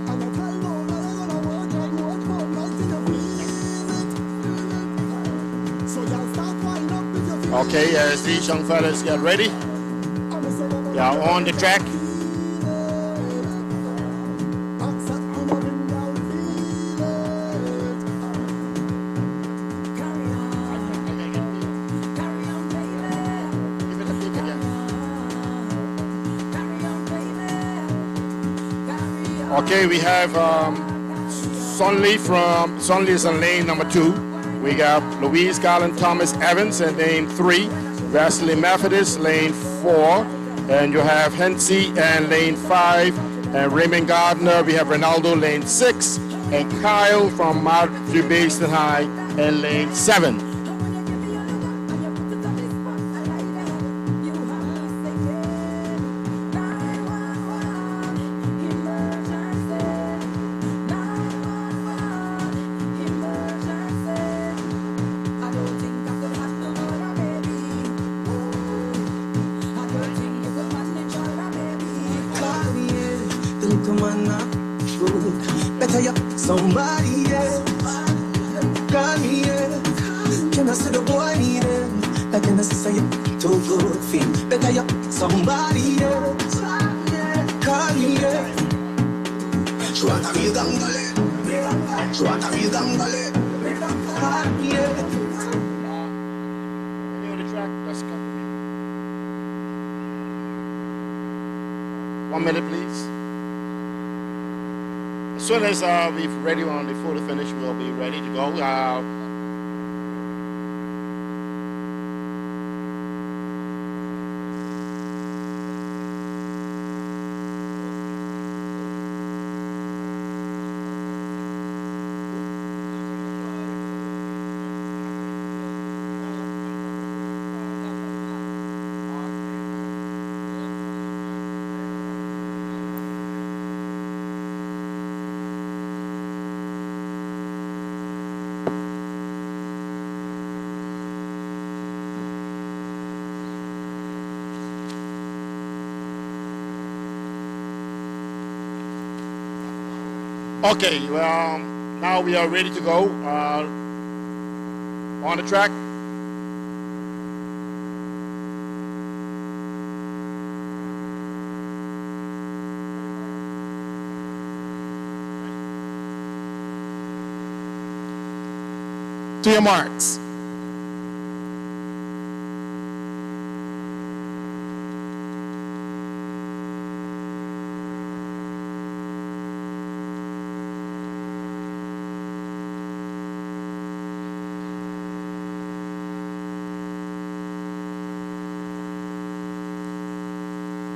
Okay, as these young fellas get ready, they are on the track. Okay, we have Sunley is in lane number 2. We got Louise Garland Thomas Evans in lane 3. Wesley Methodist, lane 4. And you have Hensey in lane 5. And Raymond Gardner, we have Ronaldo, lane 6. And Kyle from Marjorie Basin High in lane 7. Somebody else, call me else. Can I see the boy need it? Like in the say too good feel. Better you, somebody else, call me else. She want to feel gangale, she want to feel gangale. Call me else. On the track, let's go. 1 minute, please. As soon as we're ready on the photo finish, we'll be ready to go. Okay, well, now we are ready to go on the track. To your marks.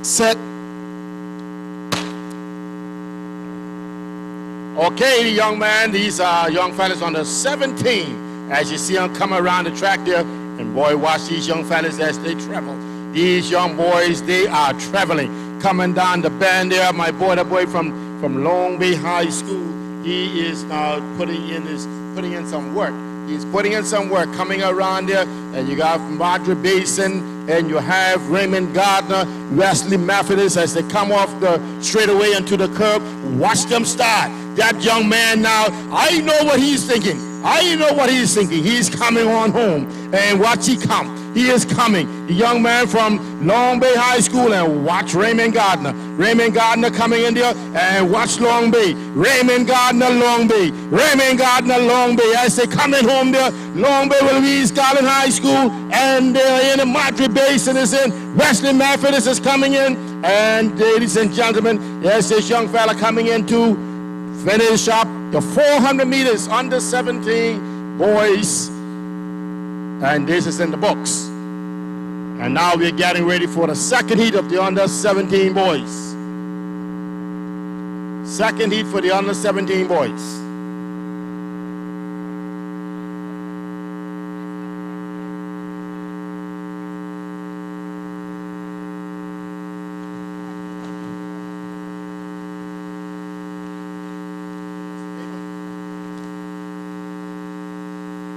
Set. Okay, young man, these are young fellas on the 17. As you see them come around the track there, and boy, watch these young fellas as they travel. These young boys, they are traveling. Coming down the bend there, my boy, the boy from Long Bay High School, he is now putting in some work. He's putting in some work coming around there, and you got Marjorie Basin, and you have Raymond Gardner, Wesley Methodist as they come off the straightaway into the curb. Watch them start. That young man now, I know what he's thinking. I know what he's thinking. He's coming on home, and watch he come. He is coming. The young man from Long Bay High School, and watch Raymond Gardner. Raymond Gardner coming in there, and watch Long Bay. Raymond Gardner, Long Bay. Raymond Gardner, Long Bay. As they coming home there, Long Bay will be Garland High School, and they're in the Marjorie Basin is in. Wesley Methodist is coming in, and ladies and gentlemen, yes, this young fella coming in to finish up the 400 meters under 17 boys. And this is in the books. And now we're getting ready for the second heat of the under 17 boys. Second heat for the under 17 boys.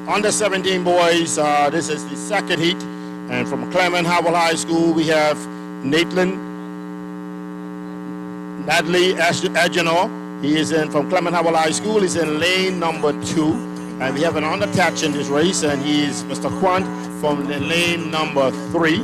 Under 17 boys, this is the second heat. And from Clement Howell High School, we have Natalie Agenor. He is from Clement Howell High School. He's in lane number 2. And we have an unattached in this race, and he is Mr. Quant from the lane number 3.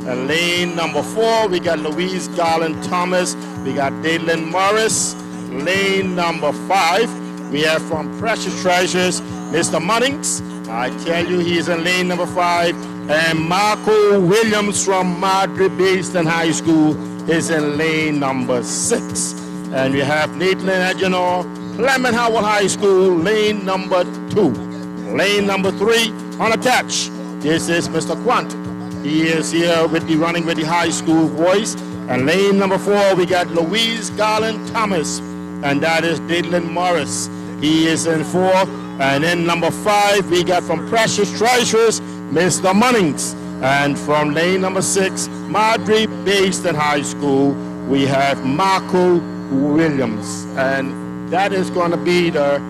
And lane number 4, we got Louise Garland Thomas. We got Daylin Morris. Lane number 5, we have from Precious Treasures, Mr. Munnings. I tell you, he's in lane number 5. And Marco Williams from Madrid-Based High School is in lane number 6. And we have Nathan Agenor, Clement Howell High School, lane number 2. Lane number 3, unattached. This is Mr. Quant. He is here with the running with the high school boys. And lane number 4, we got Louise Garland Thomas. And that is Daylin Morris. He is in 4. And in number 5, we got from Precious Treasures, Mr. Munnings. And from lane number 6, Madrid-Based High School, we have Marco Williams. And that is going to be the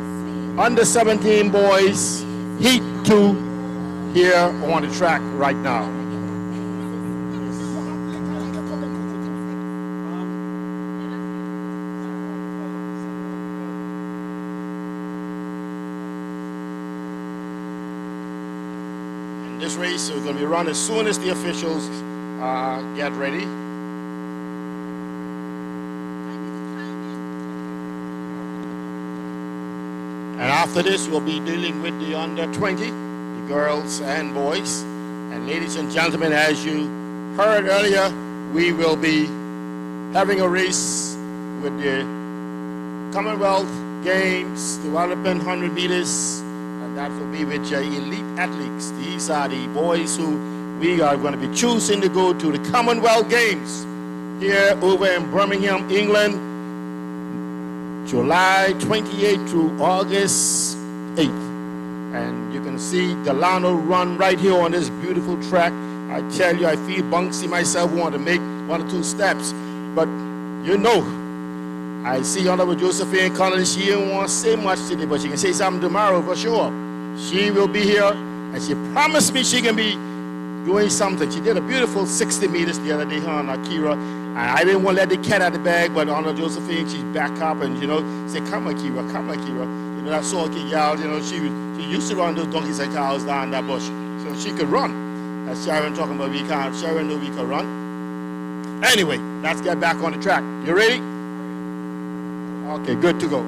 under 17 boys heat 2 here on the track right now. This race is going to be run as soon as the officials get ready. And after this, we'll be dealing with the under 20, the girls and boys. And ladies and gentlemen, as you heard earlier, we will be having a race with the Commonwealth Games, the 100 meters. That will be with your elite athletes. These are the boys who we are going to be choosing to go to the Commonwealth Games here over in Birmingham, England, July 28th through August 8th. And you can see Delano run right here on this beautiful track. I tell you, I feel bunksy myself, want to make 1 or 2 steps. But you know, I see Honorable Josephine Connolly. She didn't want to say much today, but she can say something tomorrow for sure. She will be here, and she promised me she can be doing something. She did a beautiful 60 meters the other day, her and Akira. And I didn't want to let the cat out of the bag, but Honorable Josephine, she's back up and, said, come Akira, come Akira. That saw gal, she used to run those donkeys and cows down that bush, so she could run. As Sharon talking about, Sharon knew we could run. Anyway, let's get back on the track. You ready? Okay, good to go.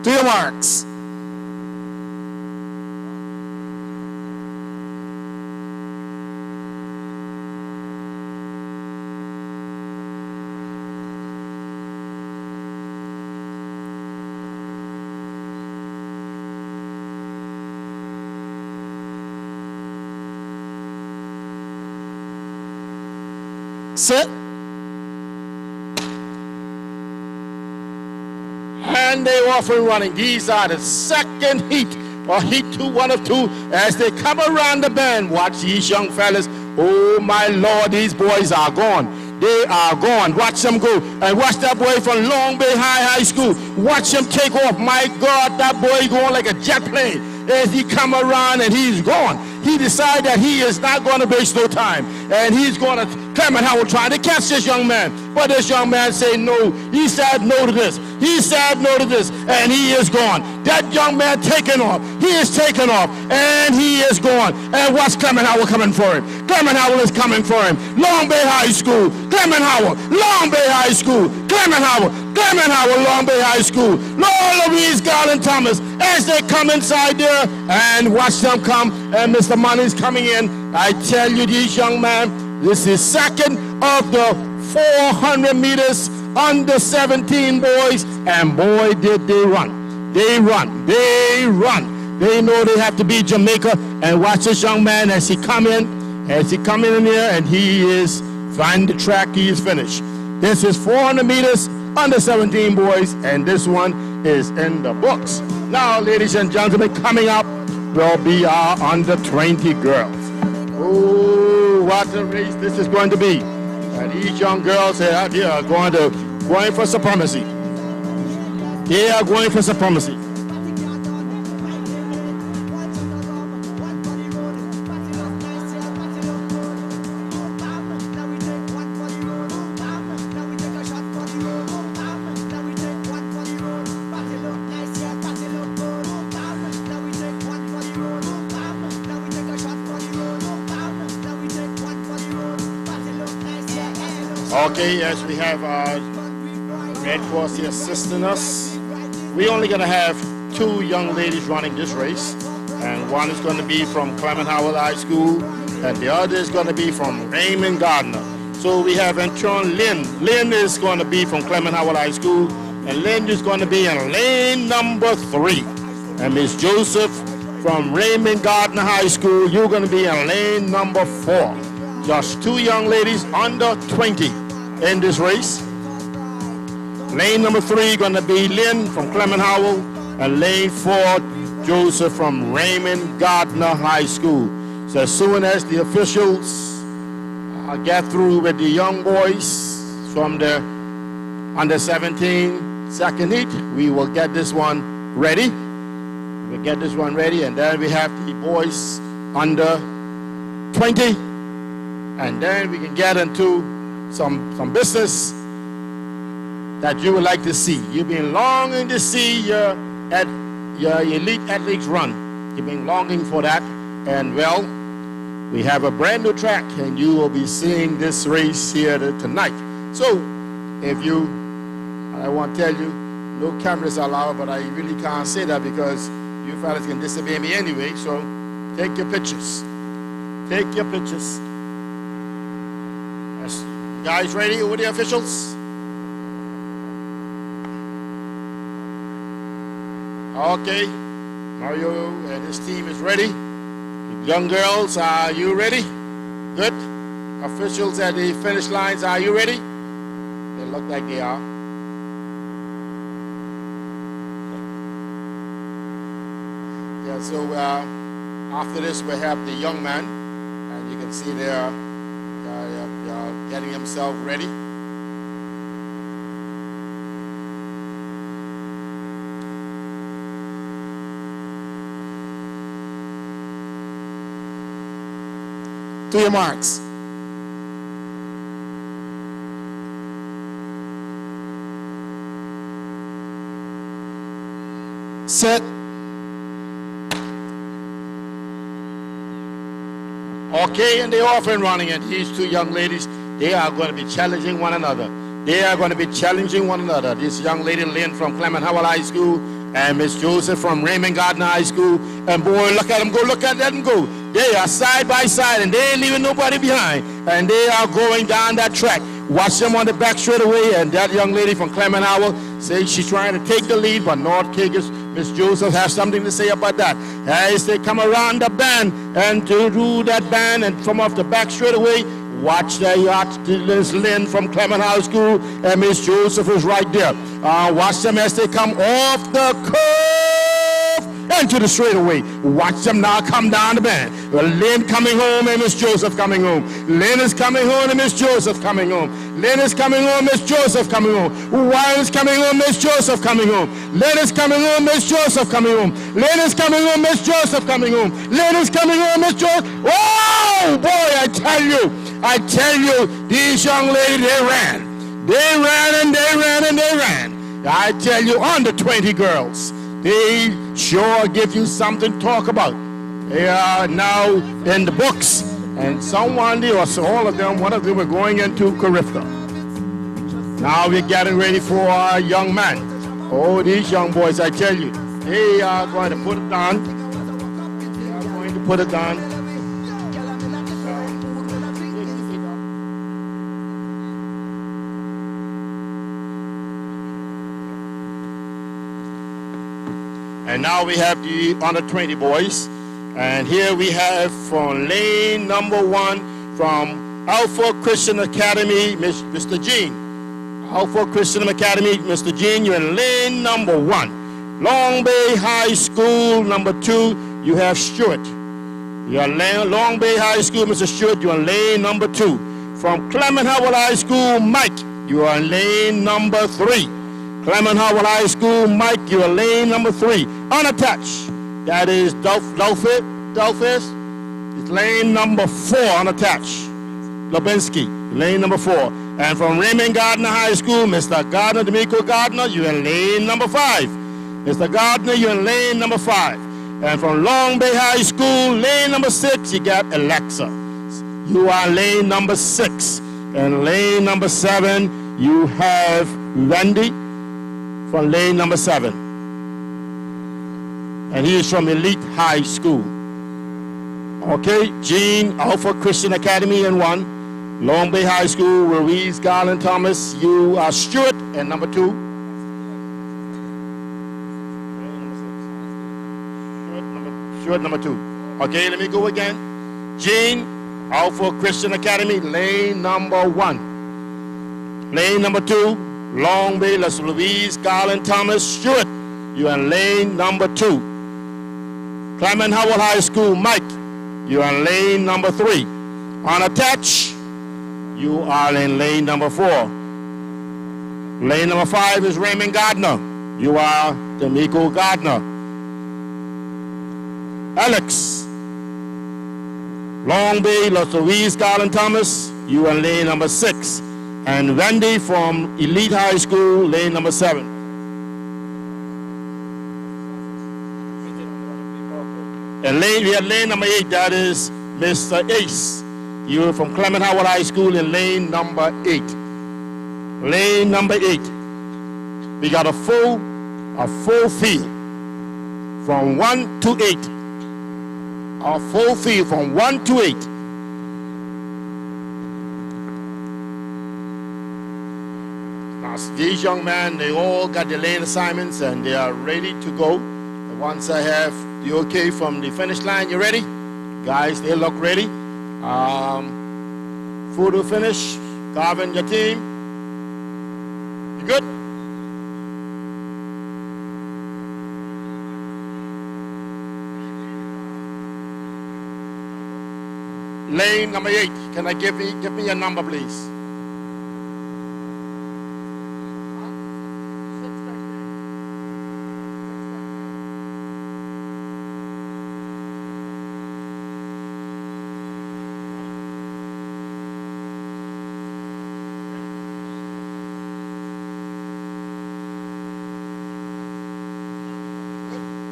To your marks. Sit. And they off and running. These are the second heat, or heat 2, 1 of 2, as they come around the bend. Watch these young fellas. Oh my Lord, these boys are gone. They are gone. Watch them go. And watch that boy from Long Bay High School. Watch him take off. My God, that boy going like a jet plane. As he come around and he's gone. He decided that he is not going to waste no time. And he's going to, Clement Howell trying to catch this young man. But this young man say no. He said no to this. He said no to this. And he is gone. That young man taken off. He is taken off. And he is gone. And watch Clement Howell coming for him. Clement Howell is coming for him. Long Bay High School. Clement Howell. Long Bay High School. Clement Howell. Clement Howell. Long Bay High School. Lord Louise Garland Thomas. As they come inside there. And watch them come. And Mr. Money's coming in. I tell you, these young men, this is second of the 400 meters under 17 boys, and boy did they run. They run. They run. They know they have to beat Jamaica. And watch this young man as he come in there, and he is finding the track. He is finished. This is 400 meters under 17 boys, and this one is in the books. Now, ladies and gentlemen, coming up will be our under 20 girls. Oh, what a race this is going to be. And these young girls out here are going for supremacy. They are going for supremacy. Okay, yes, we have Red Cross here assisting us. We're only going to have 2 young ladies running this race, and one is going to be from Clement Howell High School, and the other is going to be from Raymond Gardner. So we have in turn Lynn. Lynn is going to be from Clement Howell High School, and Lynn is going to be in lane number 3. And Miss Joseph from Raymond Gardner High School, you're going to be in lane number 4. Just 2 young ladies under 20 in this race. Lane number 3 going to be Lynn from Clement Howell, and lane 4 Joseph from Raymond Gardner High School. So as soon as the officials get through with the young boys from the under 17 second heat, we will get this one ready. We'll get this one ready, and then we have the boys under 20, and then we can get into some business that you would like to see. You've been longing to see your elite athletes run. You've been longing for that, and well, we have a brand new track, and you will be seeing this race here tonight. So, I want to tell you, no cameras are allowed, but I really can't say that because you fellas can disobey me anyway. So, take your pictures. Take your pictures. Guys ready with the officials? Okay, Mario and his team is ready. Young girls, are you ready? Good. Officials at the finish lines, are you ready? They look like they are. Yeah, so after this we have the young man, and you can see they're getting himself ready. To your marks. Set. Okay, and they're off and running, and these 2 young ladies, they are going to be challenging one another. They are going to be challenging one another. This young lady, Lynn from Clement Howell High School, and Miss Joseph from Raymond Gardner High School. And boy, look at them go, look at them go. They are side by side, and they ain't leaving nobody behind. And they are going down that track. Watch them on the back straightaway, and that young lady from Clement Howell says she's trying to take the lead, but North Cagus, Miss Joseph has something to say about that. As they come around the bend and to do that bend and from off the back straightaway, watch the yacht, Miss Lynn from Clement High School, and Miss Joseph is right there. Watch them as they come off the curve into the straightaway. Watch them now come down the bend. Lynn coming home and Miss Joseph coming home. Lynn is coming home and Miss Joseph coming home. Lynn is coming home, Miss Joseph coming home. Wine is coming home, Miss Joseph coming home. Lynn is coming home, Miss Joseph coming home. Lynn is coming home, Miss Joseph coming home. Lynn is coming home, Miss Joseph. Oh boy, I tell you, these young ladies, they ran. They ran and they ran and they ran. I tell you, under 20 girls, they sure give you something to talk about. They are now in the books, and someone, or all of them, one of them are going into Carifta. Now we're getting ready for our young man. Oh, these young boys, I tell you, they are going to put it down. They are going to put it down. And now we have the under 20 boys. And here we have from lane number 1 from Alpha Christian Academy, Mr. Jean. Alpha Christian Academy, Mr. Jean, you're in lane number 1. Long Bay High School, number 2, you have Stewart. You're in Long Bay High School, Mr. Stewart, you're in lane number 2. From Clement Howell High School, Mike, you are in lane number 3. Clement Howell High School, Mike, you are lane number 3. Unattached, that is Dolphus, it's lane number 4, unattached. Lubinski, lane number 4. And from Raymond Gardner High School, Mr. Gardner, D'Amico Gardner, you're in lane number 5. Mr. Gardner, you're in lane number 5. And from Long Bay High School, lane number 6, you got Alexa. You are lane number 6. And lane number 7, you have Randy from lane number 7. And he is from Elite High School. Okay, Jean, Alpha Christian Academy in 1. Long Bay High School, Ruiz Garland Thomas, you are Stewart, and number 2. Stewart, number 2. Okay, let me go again. Jean, Alpha Christian Academy, lane number 1. Lane number 2, Long Bay, Las Louise Garland Thomas, Stewart, you are in lane number 2. Clement Howell High School, Mike, you are in lane number 3. Unattached, you are in lane number 4. Lane number 5 is Raymond Gardner. You are D'Amico Gardner. Alex, Long Bay, Las Louise Garland Thomas, you are in lane number 6. And Randy from Elite High School, lane number 7. And we have lane number 8, that is Mr. Ace. You're from Clement Howell High School in lane number 8. Lane number 8. We got a full field from 1 to 8. A full field from 1 to 8. Now, these young men, they all got their lane assignments and they are ready to go. And once I have the okay from the finish line, you ready? Guys, they look ready. Photo finish. Garvin, your team. You good? Lane number 8. Can I give me a number, please?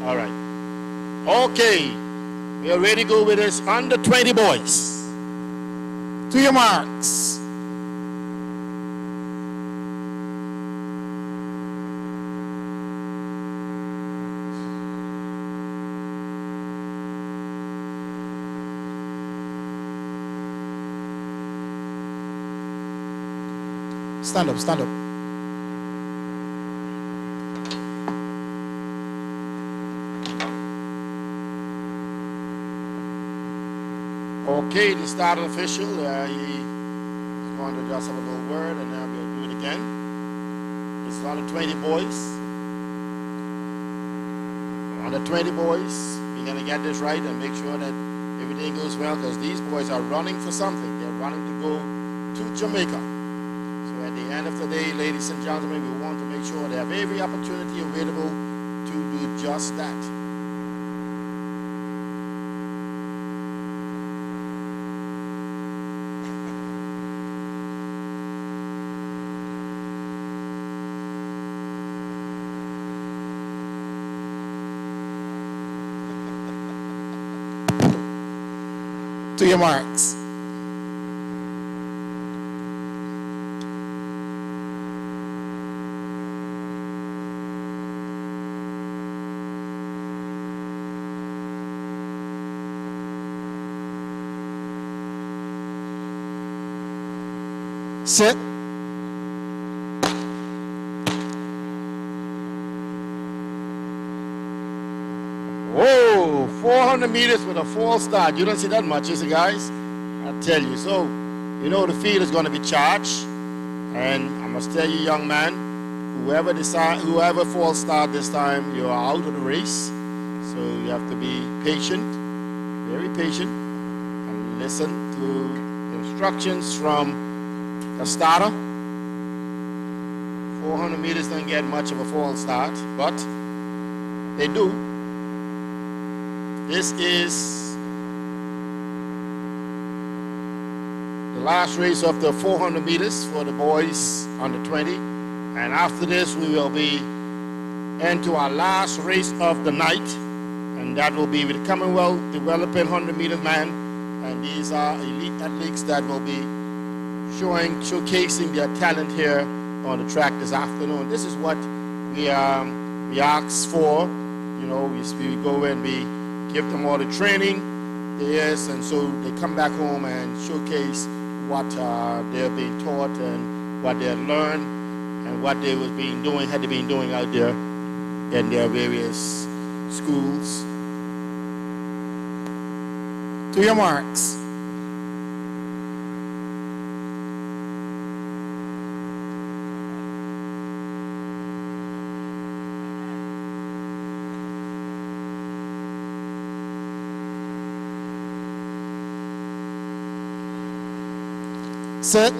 All right. Okay. We are ready to go with this under 20 boys. To your marks. Stand up, stand up. Okay, the starting official, he's going to just have a little word and then we'll do it again. It's under 20 boys. Under 20 boys, we're going to get this right and make sure that everything goes well because these boys are running for something. They're running to go to Jamaica. So at the end of the day, ladies and gentlemen, we want to make sure they have every opportunity available to do just that. To your marks. Sit. Whoa, 400 meters with a false start. You don't see that much, is it, guys? I tell you. So, you know the field is going to be charged. And I must tell you, young man, whoever false start this time, you are out of the race. So you have to be patient, very patient, and listen to the instructions from the starter. 400 meters don't get much of a false start, but they do. This is the last race of the 400 meters for the boys under 20. And after this, we will be into our last race of the night. And that will be with the Commonwealth developing 100 meters man. And these are elite athletes that will be showcasing their talent here on the track this afternoon. This is what we ask for. You know, we go and we give them all the training there is, and so they come back home and showcase what they're being taught and what they learned and what they had been doing out there in their various schools. To your marks. Set.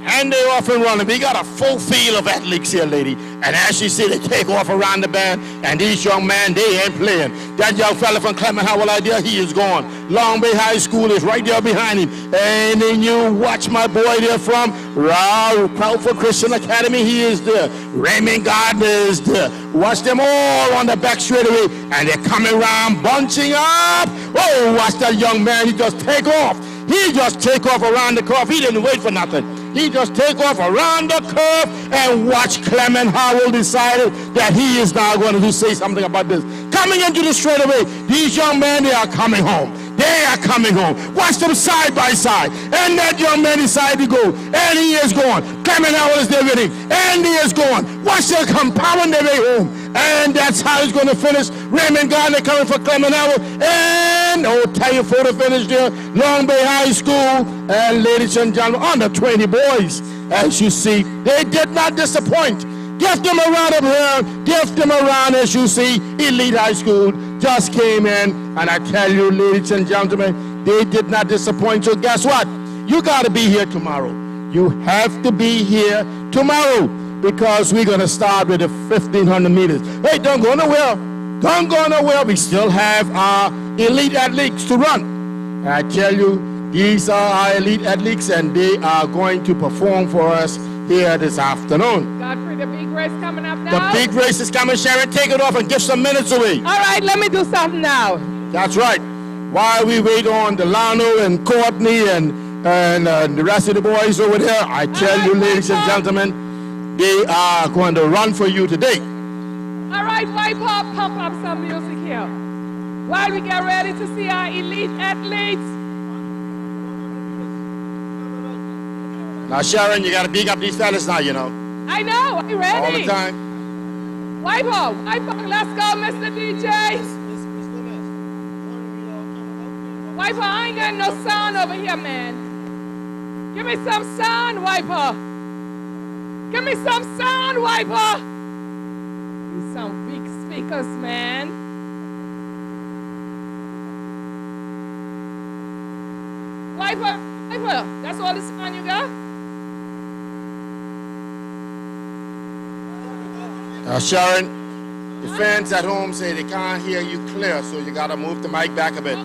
And they off and running. We got a full field of athletes here, lady. And as you see, they take off around the band. And these young men, they ain't playing. That young fella from Clement Howell out there, he is gone. Long Bay High School is right there behind him. And then you watch my boy there from Proudfoot Christian Academy. He is there. Raymond Gardner is there. Watch them all on the back straightaway. And they're coming around, bunching up. Oh, watch that young man. He just take off. He just take off around the curve. He didn't wait for nothing. He just take off around the curve and watch Clement Howell decided that he is now going to say something about this. Coming into the straightaway, these young men, they are coming home. They are coming home. Watch them side by side. And that young man decided to go. And he is gone. Clement Howell is there with him. And he is gone. Watch them come pounding their way home. And that's how he's going to finish. Raymond Gardner coming for Clement Howell. And tell you for the finish there. Long Bay High School. And ladies and gentlemen, under 20 boys. As you see, they did not disappoint. Give them a round of applause. Give them a round, as you see. Elite High School just came in. And I tell you, ladies and gentlemen, they did not disappoint. So guess what? You got to be here tomorrow. You have to be here tomorrow because we're going to start with the 1,500 meters. Hey, don't go nowhere. Don't go nowhere. We still have our elite athletes to run. And I tell you, these are our elite athletes, and they are going to perform for us here this afternoon. Godfrey, the big race coming up now. The big race is coming. Sharon, take it off and give some minutes away. All right, let me do something now. That's right. While we wait on Delano and Courtney and the rest of the boys over there, I tell you, ladies and gentlemen, they are going to run for you today. All right, wipe up, pump up some music here. While we get ready to see our elite athletes. Now, Sharon, you got to big up these fellas now, you know. I know, are you ready? All the time. Wipe up, let's go, Mr. DJ. Wiper, I ain't got no sound over here, man. Give me some sound, Wiper. Give me some sound, Wiper. You some big speakers, man. Wiper, that's all the sound you got? Sharon, the fans at home say they can't hear you clear, so you got to move the mic back a bit.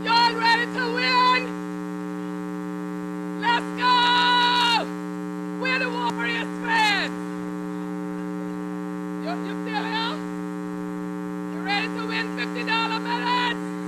Y'all ready to win? Let's go! We're the Warriors fans. You still here?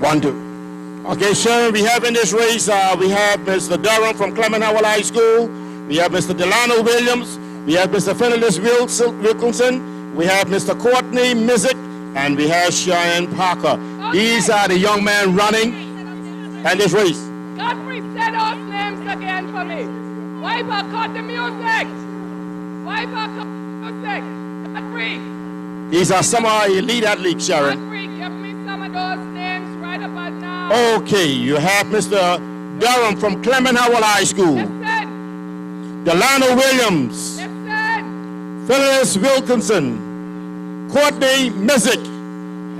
1, 2. Okay, Sharon, we have in this race, we have Mr. Durham from Clement Howell High School. We have Mr. Delano Williams. We have Mr. Phyllis Wilkinson. We have Mr. Courtney Mizik. And we have Cheyenne Parker. These are the young men running in this race. Godfrey, say those names again for me. Wiper, cut the music. Wiper, cut the music. Godfrey. These are some of our elite athletes, Sharon. Godfrey, give me some of those names right about now. Okay, you have Mr. Durham from Clement Howell High School. Delano Williams. Phyllis Wilkinson. Courtney Mizik.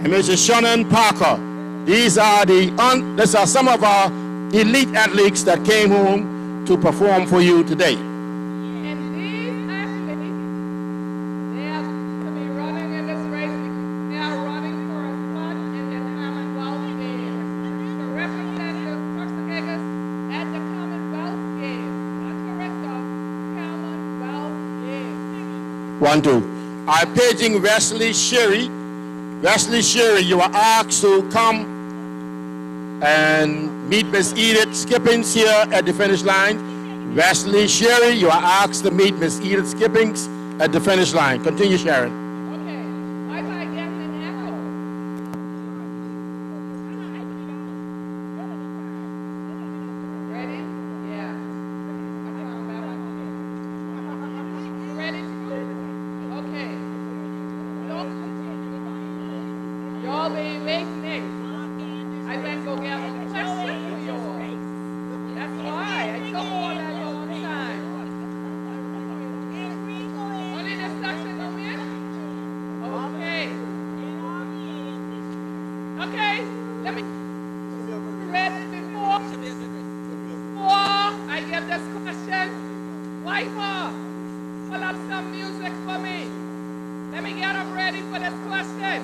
And Mrs. Shannon Parker. These are some of our elite athletes that came home to perform for you today. And these athletes, they have to be running in this race because they are running for a spot in the Commonwealth Games to represent the Turks and Caicos at the Commonwealth Games. Not Carifta, Commonwealth Games. 1, 2. I'm paging Wesley Sherry. Wesley Sherry, you are asked to come and meet Miss Edith Skippings here at the finish line. Wesley Sherry, you are asked to meet Miss Edith Skippings at the finish line. Continue, Sharon. Y'all be listening. I went go get a question for y'all. That's why I took all that all the time. Only the section I'm in? Okay. Okay, let me read before I give this question. Wiper, pull up some music for me. Let me get up ready for this question.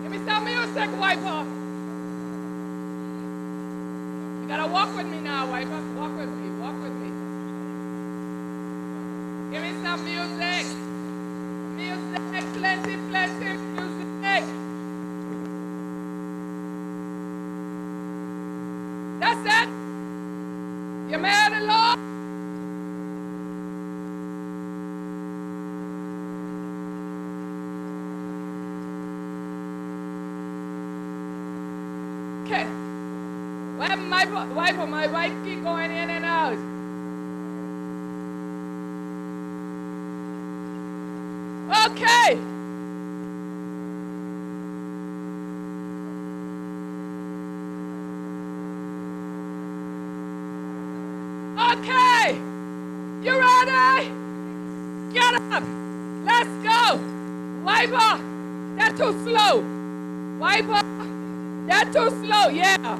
Give me some music, Wiper. You gotta walk with me now, Wiper. Walk with me, walk with me. Give me some music. Music, plenty, plenty music. That's it. You made it, Lord. Okay. Well, my wife keep going in and out. Okay. Okay. You ready? Get up. Let's go. Wiper. That's too slow. Wiper. That's too slow, yeah.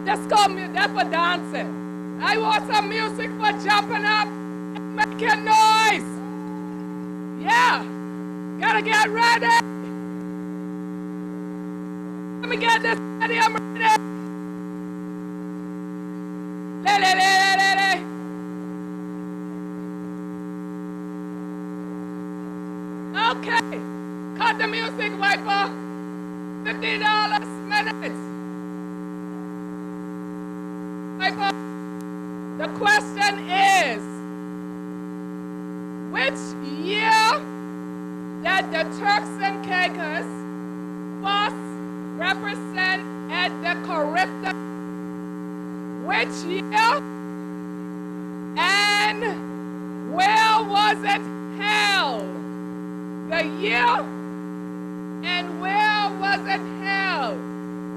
That's called that's for dancing. I want some music for jumping up and making noise. Yeah. Gotta get ready. Let me get this ready. I'm ready. Okay. Cut the music, Wiper. $50 minutes. Wiper, the question is, which year did the Turks and Caicos first represent at the Carifta? Which year? And where was it held? The year and where was it held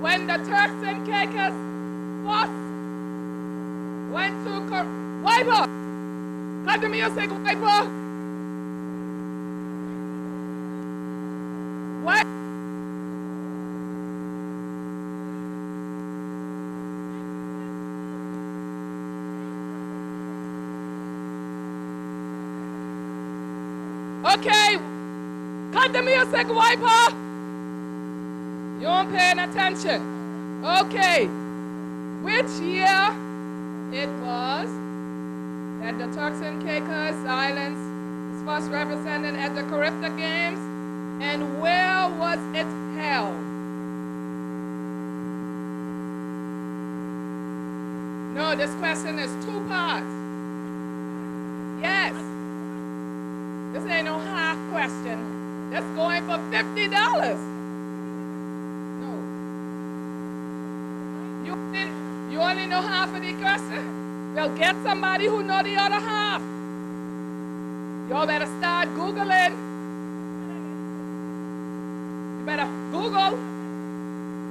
when the Turks and Caicos first went to Wiper? Cut the music, Wiper. What? Okay, cut the music, Wiper. You aren't paying attention. Okay, which year it was that the Turks and Caicos Islands was first represented at the Carifta Games, and where was it held? No, this question is 2 parts. Yes. This ain't no half question. That's going for $50. No. You only know half of the question? Well, get somebody who know the other half. Y'all better start Googling. You better Google.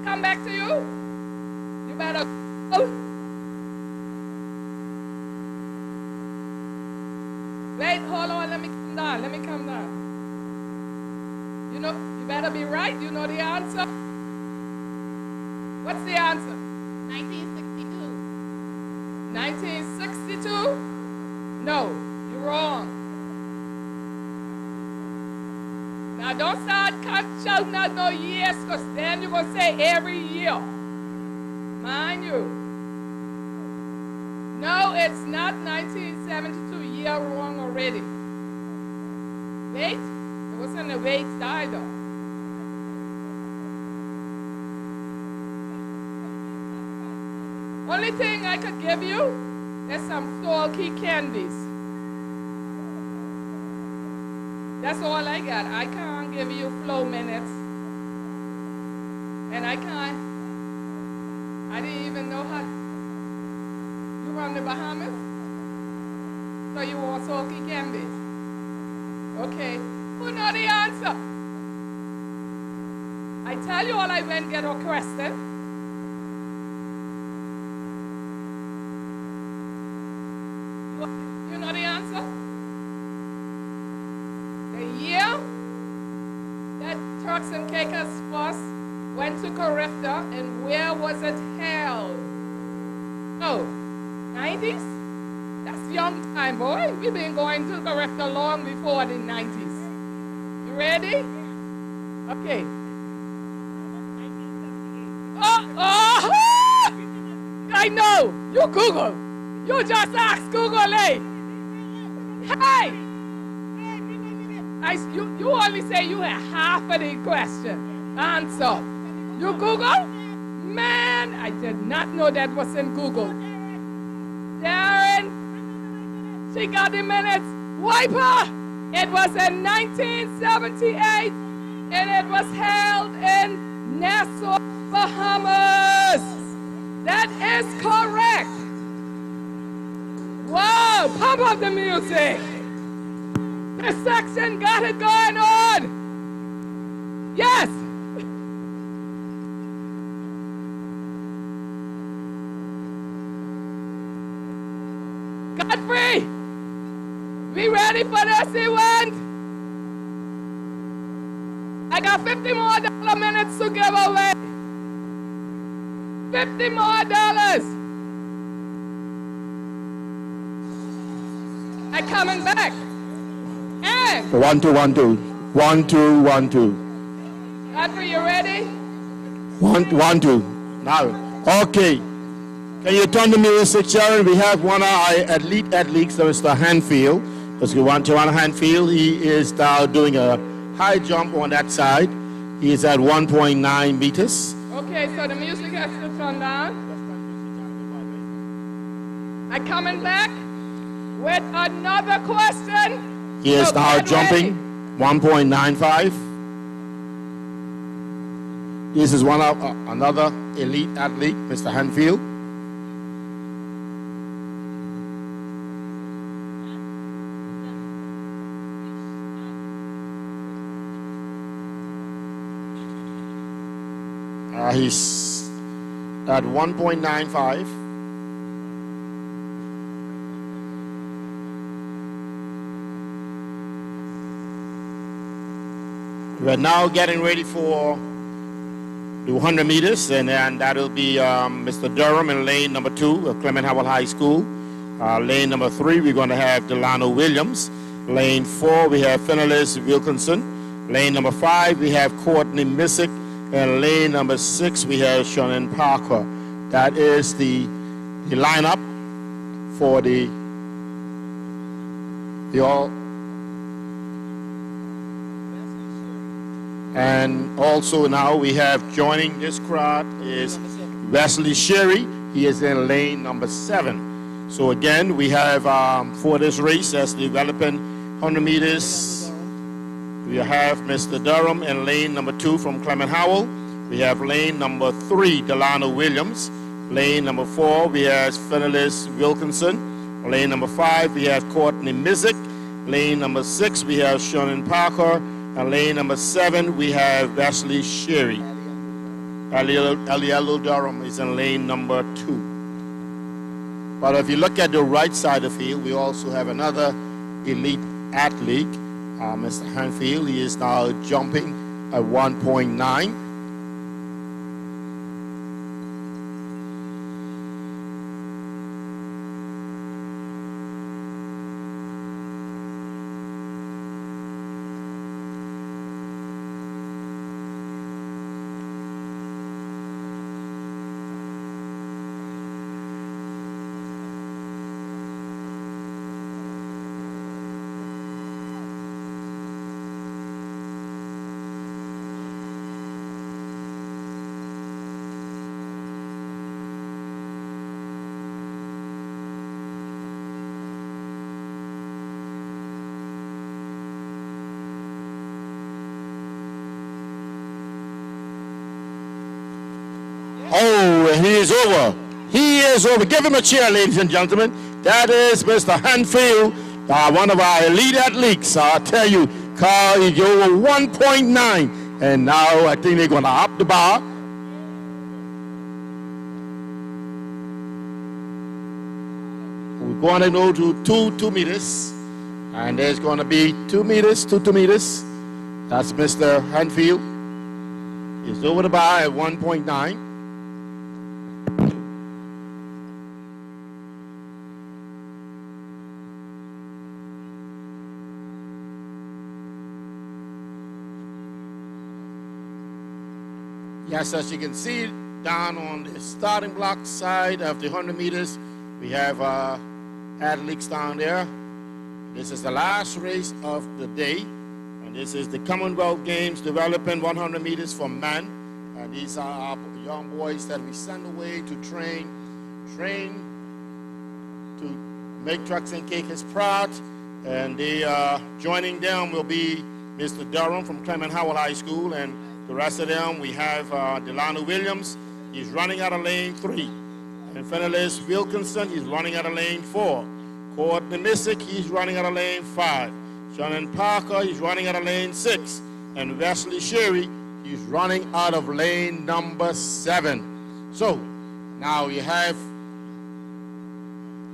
Come back to you. You better Google. Wait, hold on, let me come down. You know, you better be right, you know the answer. What's the answer? 1962. 1962? No, you're wrong. Now don't start shouting out no years, because then you're going to say every year. Mind you. No, it's not 1972. You're wrong already. Wait, it wasn't a wait either. Only thing I could give you is some salty candies. That's all I got. I can't give you flow minutes. And I didn't even know how. You from the Bahamas? So you want salty candies? Okay. Who know the answer? I tell you all I went get a question. You know the answer? The year that Turks and Caicos first went to Carifta, and where was it held? Oh, 90s? That's young time, boy. We've been going to Carifta long before the 90s. You ready? Okay. Oh! I know! You Google! You just ask Google, eh? Hey! You only say you had half of the question. Answer. You Google? Man, I did not know that was in Google. Darren, she got the minutes. Wiper! It was in 1978, and it was held in Nassau, Bahamas. That is correct. Wow, pump up the music. This section got it going on. Yes. Godfrey, we ready for this event? I got 50 more minutes to give away. $50 more. I'm coming back. And 1 2 1 2 1 2 1 2. Godfrey, you ready? 1 2. Now, okay. Can you turn the music, Sharon? We have one of our elite athletes, so Mr. Hanfield. Let's go 1 2 1 Hanfield. He is now doing a high jump on that side. He is at 1.9 meters. Okay, so the music has to turn down. I'm coming back with another question. He is now jumping 1.95. This is one of another elite athlete, Mr. Hanfield. He's at 1.95. We're now getting ready for the 100 meters, and then that'll be Mr. Durham in lane number 2 of Clement Howell High School. Lane number 3, we're going to have Delano Williams. Lane 4, we have Finnelis Wilkinson. Lane number 5, we have Courtney Missick. And lane number 6, we have Shannon Parker. That is the lineup for the all. And also now we have joining this crowd is Wesley Sherry. He is in lane number 7. So again, we have for this race as developing 100 meters, we have Mr. Durham in lane number 2 from Clement Howell. We have lane number 3, Delano Williams. Lane number 4, we have Phyllis Wilkinson. Lane number 5, we have Courtney Mizik. Lane number 6, we have Shannon Parker. And lane number 7, we have Wesley Sherry. Aliello Durham is in lane number 2. But if you look at the right side of the field, we also have another elite athlete, Mr. Hanfield. He is now jumping at 1.9. Oh, he is over. He is over. Give him a cheer, ladies and gentlemen. That is Mr. Hanfield, one of our elite athletes. I tell you, Carl is over 1.9. And now I think they're going to up the bar. We're going to go to 2 meters. And there's going to be 2 meters, 2 meters. That's Mr. Hanfield. He's over the bar at 1.9. Yes, as you can see down on the starting block side of the 100 meters, we have athletes down there. This is the last race of the day, and this is the Commonwealth Games developing 100 meters for men. And these are our young boys that we send away to train to make Trucks and Cakes proud. And joining them will be Mr. Durham from Clement Howell High School, and the rest of them, we have Delano Williams. He's running out of lane 3. And Phyllis Wilkinson, he's running out of lane 4. Courtney Mizik, he's running out of lane 5. Shannon Parker, he's running out of lane 6. And Wesley Sherry, he's running out of lane number 7. So, now you have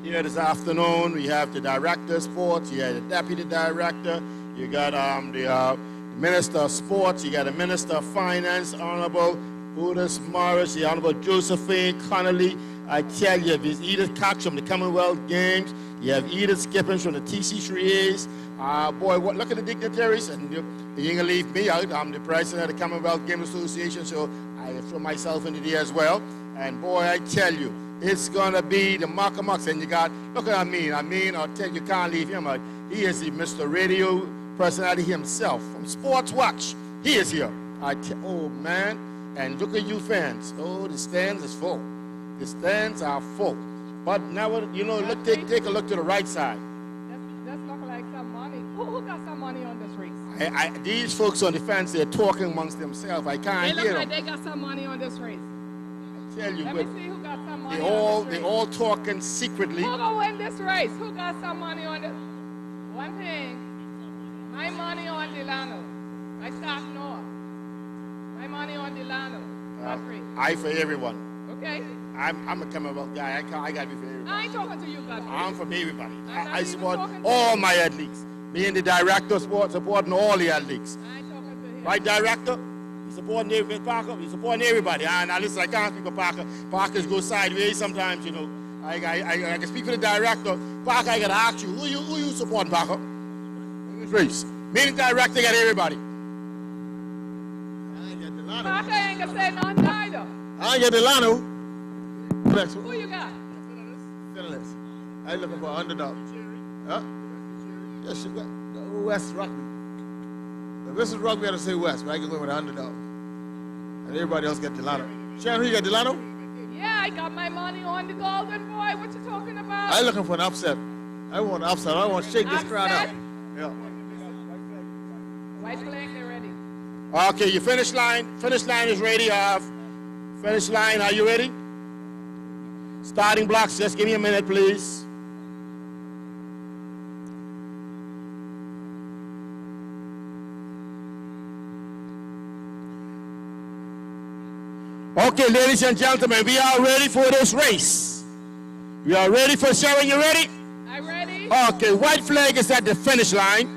here this afternoon, we have the Director of Sports, you have the Deputy Director, you got the Minister of Sports, you got the Minister of Finance, Honorable Udis Morris, the Honorable Josephine Connolly. I tell you, there's Edith Cox from the Commonwealth Games. You have Edith Skippins from the TC3As. Boy, look at the dignitaries, and you ain't gonna leave me out. I'm the president of the Commonwealth Game Association, so I throw myself into there as well. And boy, I tell you, it's gonna be the Muckamucks. And you got, look at Amin. Amin, I'll tell you, can't leave him out. He is the Mr. Radio personality himself from Sports Watch. He is here. Oh man, and look at you fans. Oh, the stands is full. The stands are full. But now, you know, look, take a look to the right side. That's look like some money. Who got some money on this race? These folks on the fence, they're talking amongst themselves. I can't hear them. They look like they got some money on this race. I tell you, Let me see who got some money on this race. They're all talking secretly. Who gonna win this race? Who got some money on this? One thing. My money on Delano. I start north. My money on Delano. I for everyone. Okay. I'm a Commonwealth guy. I got to be for everybody. I ain't talking to you, Godfrey. I'm from everybody. I support all my athletes. Being the director of sports, supporting all the athletes. I ain't talking to him. Right, director? He's supporting everybody. Parker, he's supporting everybody. Now listen, I can't speak for Parker. Parker's go sideways sometimes, you know. I can speak for the director. Parker, I gotta ask you, who you supporting, Parker? Race. Me and the director got everybody. Parker ain't gonna say nothing either. I get Delano. Who you got? Phyllis. I looking for an underdog. Huh? Yes, you got West Rugby. If this is rugby, I have to say West, but I can go with an underdog. And everybody else get Delano. Sharon, who you got, Delano? Yeah, I got my money on the golden boy. What you talking about? I'm looking for an upset. I want an upset. I want to shake this crowd up. Yeah. White flag, they're ready. Okay, your finish line is ready. Finish line, are you ready? Starting blocks, just give me a minute, please. Okay, ladies and gentlemen, we are ready for this race. We are ready for Sharon. You ready? I'm ready. Okay, white flag is at the finish line,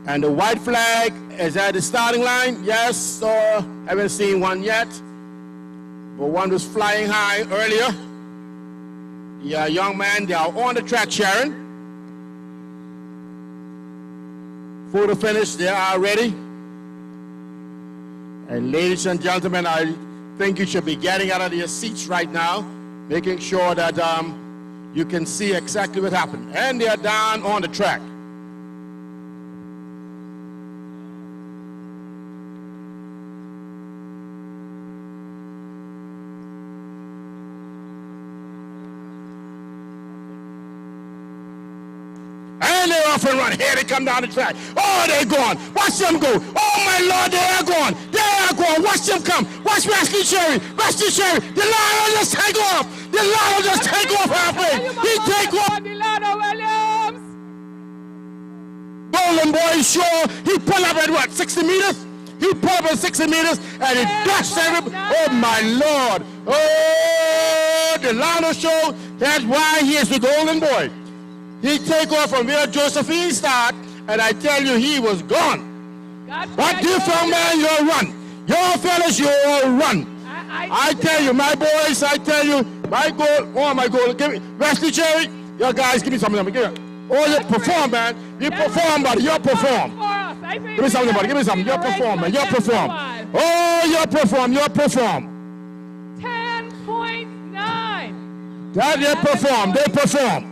and the white flag is at the starting line. Yes, haven't seen one yet, but one was flying high earlier. Yeah, young man, they are on the track, Sharon. For the finish, they are ready. And ladies and gentlemen, I think you should be getting out of your seats right now, making sure that you can see exactly what happened. And they are down on the track. And they're off and run. Here they come down the track. Oh, they're gone. Watch them go. Oh, my Lord, they are gone. They are gone. Watch them come. Watch Wesley Cherry. Wesley Cherry. The lion just take off. The lion just take off halfway. He take off. Williams. Golden Boy sure. He pulled up at what, 60 meters? He pulled up at 60 meters and he dashed everybody. Oh, my Lord. Oh, the Lionel show. That's why he is the Golden Boy. He take off from where Josephine started, and I tell you, he was gone. But you young man, you'll run. Your fellas, you'll run. I tell you, my boys, I tell you, my goal, oh my goal, give me, Wesley Cherry, your guys, give me something, give me. Oh, you perform, man. You perform, buddy, you perform. Give me something, buddy, give me something. You perform, man, you perform. Oh, you perform, you perform. 10.9. That they perform, they perform.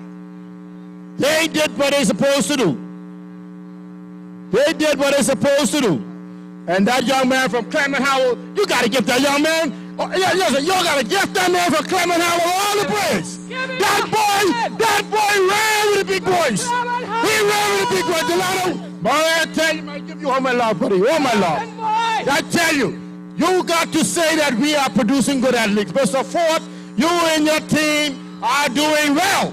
They did what they're supposed to do. They did what they're supposed to do. And that young man from Clement Howell, you got to give that young man, listen, you got to give that man from Clement Howell all the praise. That boy ran with the big boys. He ran with the big boys. Delano, boy, I tell you, I give you all my love, buddy, all my love. I tell you, you got to say that we are producing good athletes. Mr. Ford, you and your team are doing well.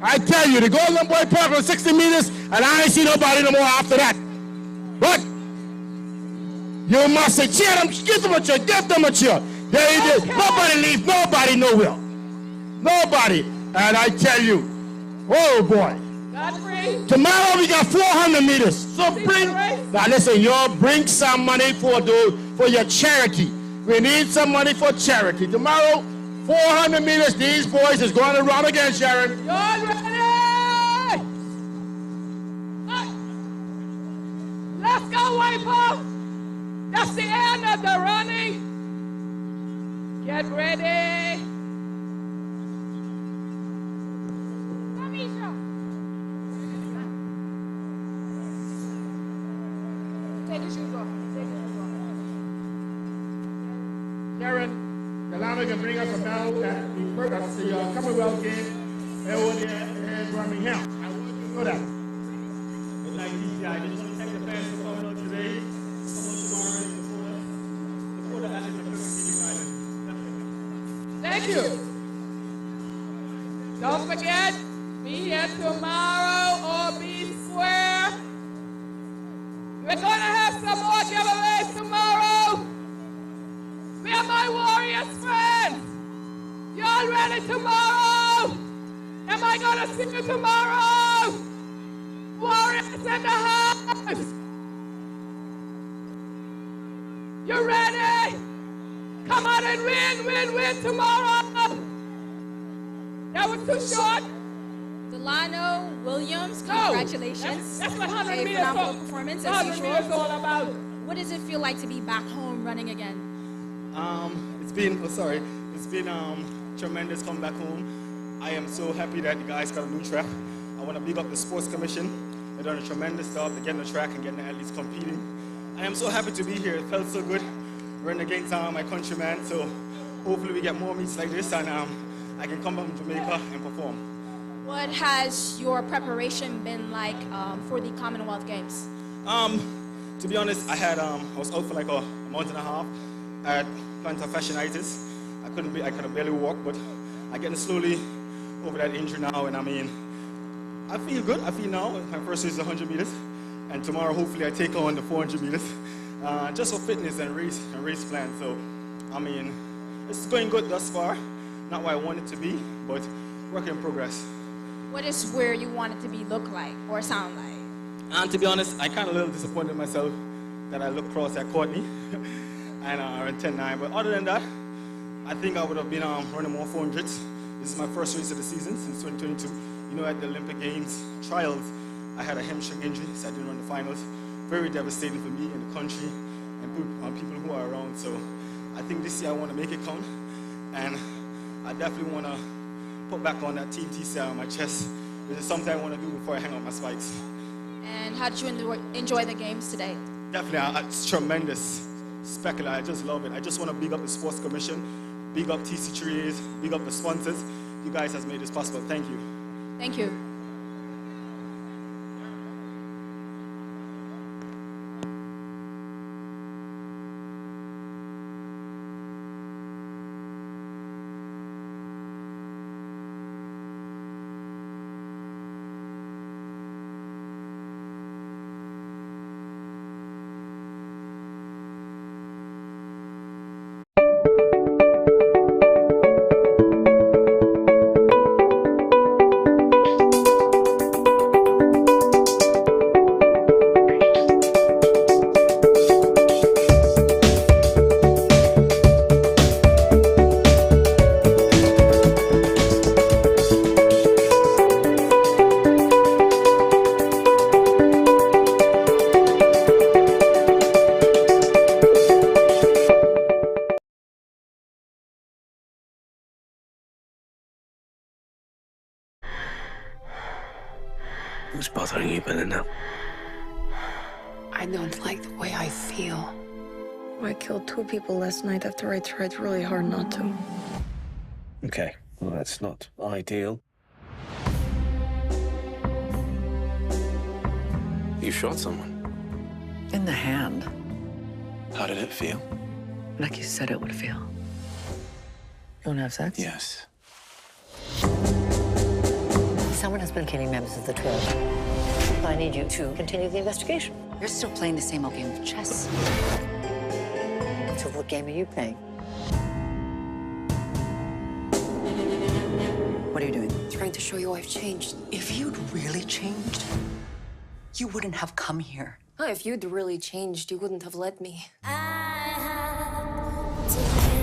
I tell you, the Golden Boy pulled from 60 meters, and I ain't see nobody no more after that. But you must say, cheer them, give them a cheer, give them a cheer. They did. Nobody leave, nobody nowhere. Nobody. And I tell you, oh boy. Tomorrow we got 400 meters. So bring, now listen, y'all bring some money for your charity. We need some money for charity. Tomorrow, 400 meters, these boys is going to run again, Sharon. Y'all ready? Let's go, Wiper. That's the end of the running. Get ready. Take your shoes off. Take your shoes off. Sharon, Delano can bring us a medal at the Commonwealth game over there in Birmingham. I want you to know that. But like DCI, I just want to thank the fans for coming out today. Someone tomorrow before the athletes are Thank you. Don't forget, be here tomorrow or be square. We're going to have some more giveaways tomorrow. Where are my Warriors friends? Y'all ready tomorrow? Am I going to see you tomorrow? Warriors in the house. You ready? Come on and win tomorrow. That was too short. Delano Williams, congratulations. That's what 100 meters phenomenal performance as usual. is all about. What does it feel like to be back home running again? It's been tremendous coming back home. I am so happy that the guys got a new track. I want to big up the Sports Commission. They've done a tremendous job to getting the track and getting the athletes competing. I am so happy to be here. It felt so good running against my countrymen. So hopefully we get more meets like this, and I can come back from Jamaica and perform. What has your preparation been like for the Commonwealth Games? To be honest, I was out for like a month and a half. I had plantar fasciitis. I could barely walk, but I'm getting slowly over that injury now, and I mean, I feel good. I feel now. My first race is 100 meters, and tomorrow hopefully I take on the 400 meters, just for fitness and race plan. So, I mean, it's going good thus far. Not where I want it to be, but work in progress. What is where you want it to be look like or sound like? And to be honest, I kind of a little disappointed in myself that I looked cross at Courtney and ran 10.9. But other than that, I think I would have been running more 400s. This is my first race of the season since 2022. You know, at the Olympic Games trials, I had a hamstring injury, so I didn't run the finals. Very devastating for me and the country and people who are around. So I think this year I want to make it count. And I definitely want to put back on that Team TCI on my chest, which is something I want to do before I hang out my spikes. And how did you enjoy the games today? Definitely, it's tremendous. Spectacular, I just love it. I just want to big up the Sports Commission, big up TC Trials, big up the sponsors. You guys have made this possible. Thank you. Thank you. Who's bothering you, Belinda? I don't like the way I feel. I killed 2 people last night after I tried really hard not to. Okay, well, that's not ideal. You shot someone? In the hand. How did it feel? Like you said it would feel. You wanna have sex? Yes. Someone has been killing members of the 12. I need you to continue the investigation. You're still playing the same old game of chess. So what game are you playing? What are you doing? Trying to show you I've changed. If you'd really changed, you wouldn't have come here. Oh, if you'd really changed, you wouldn't have let me. I had to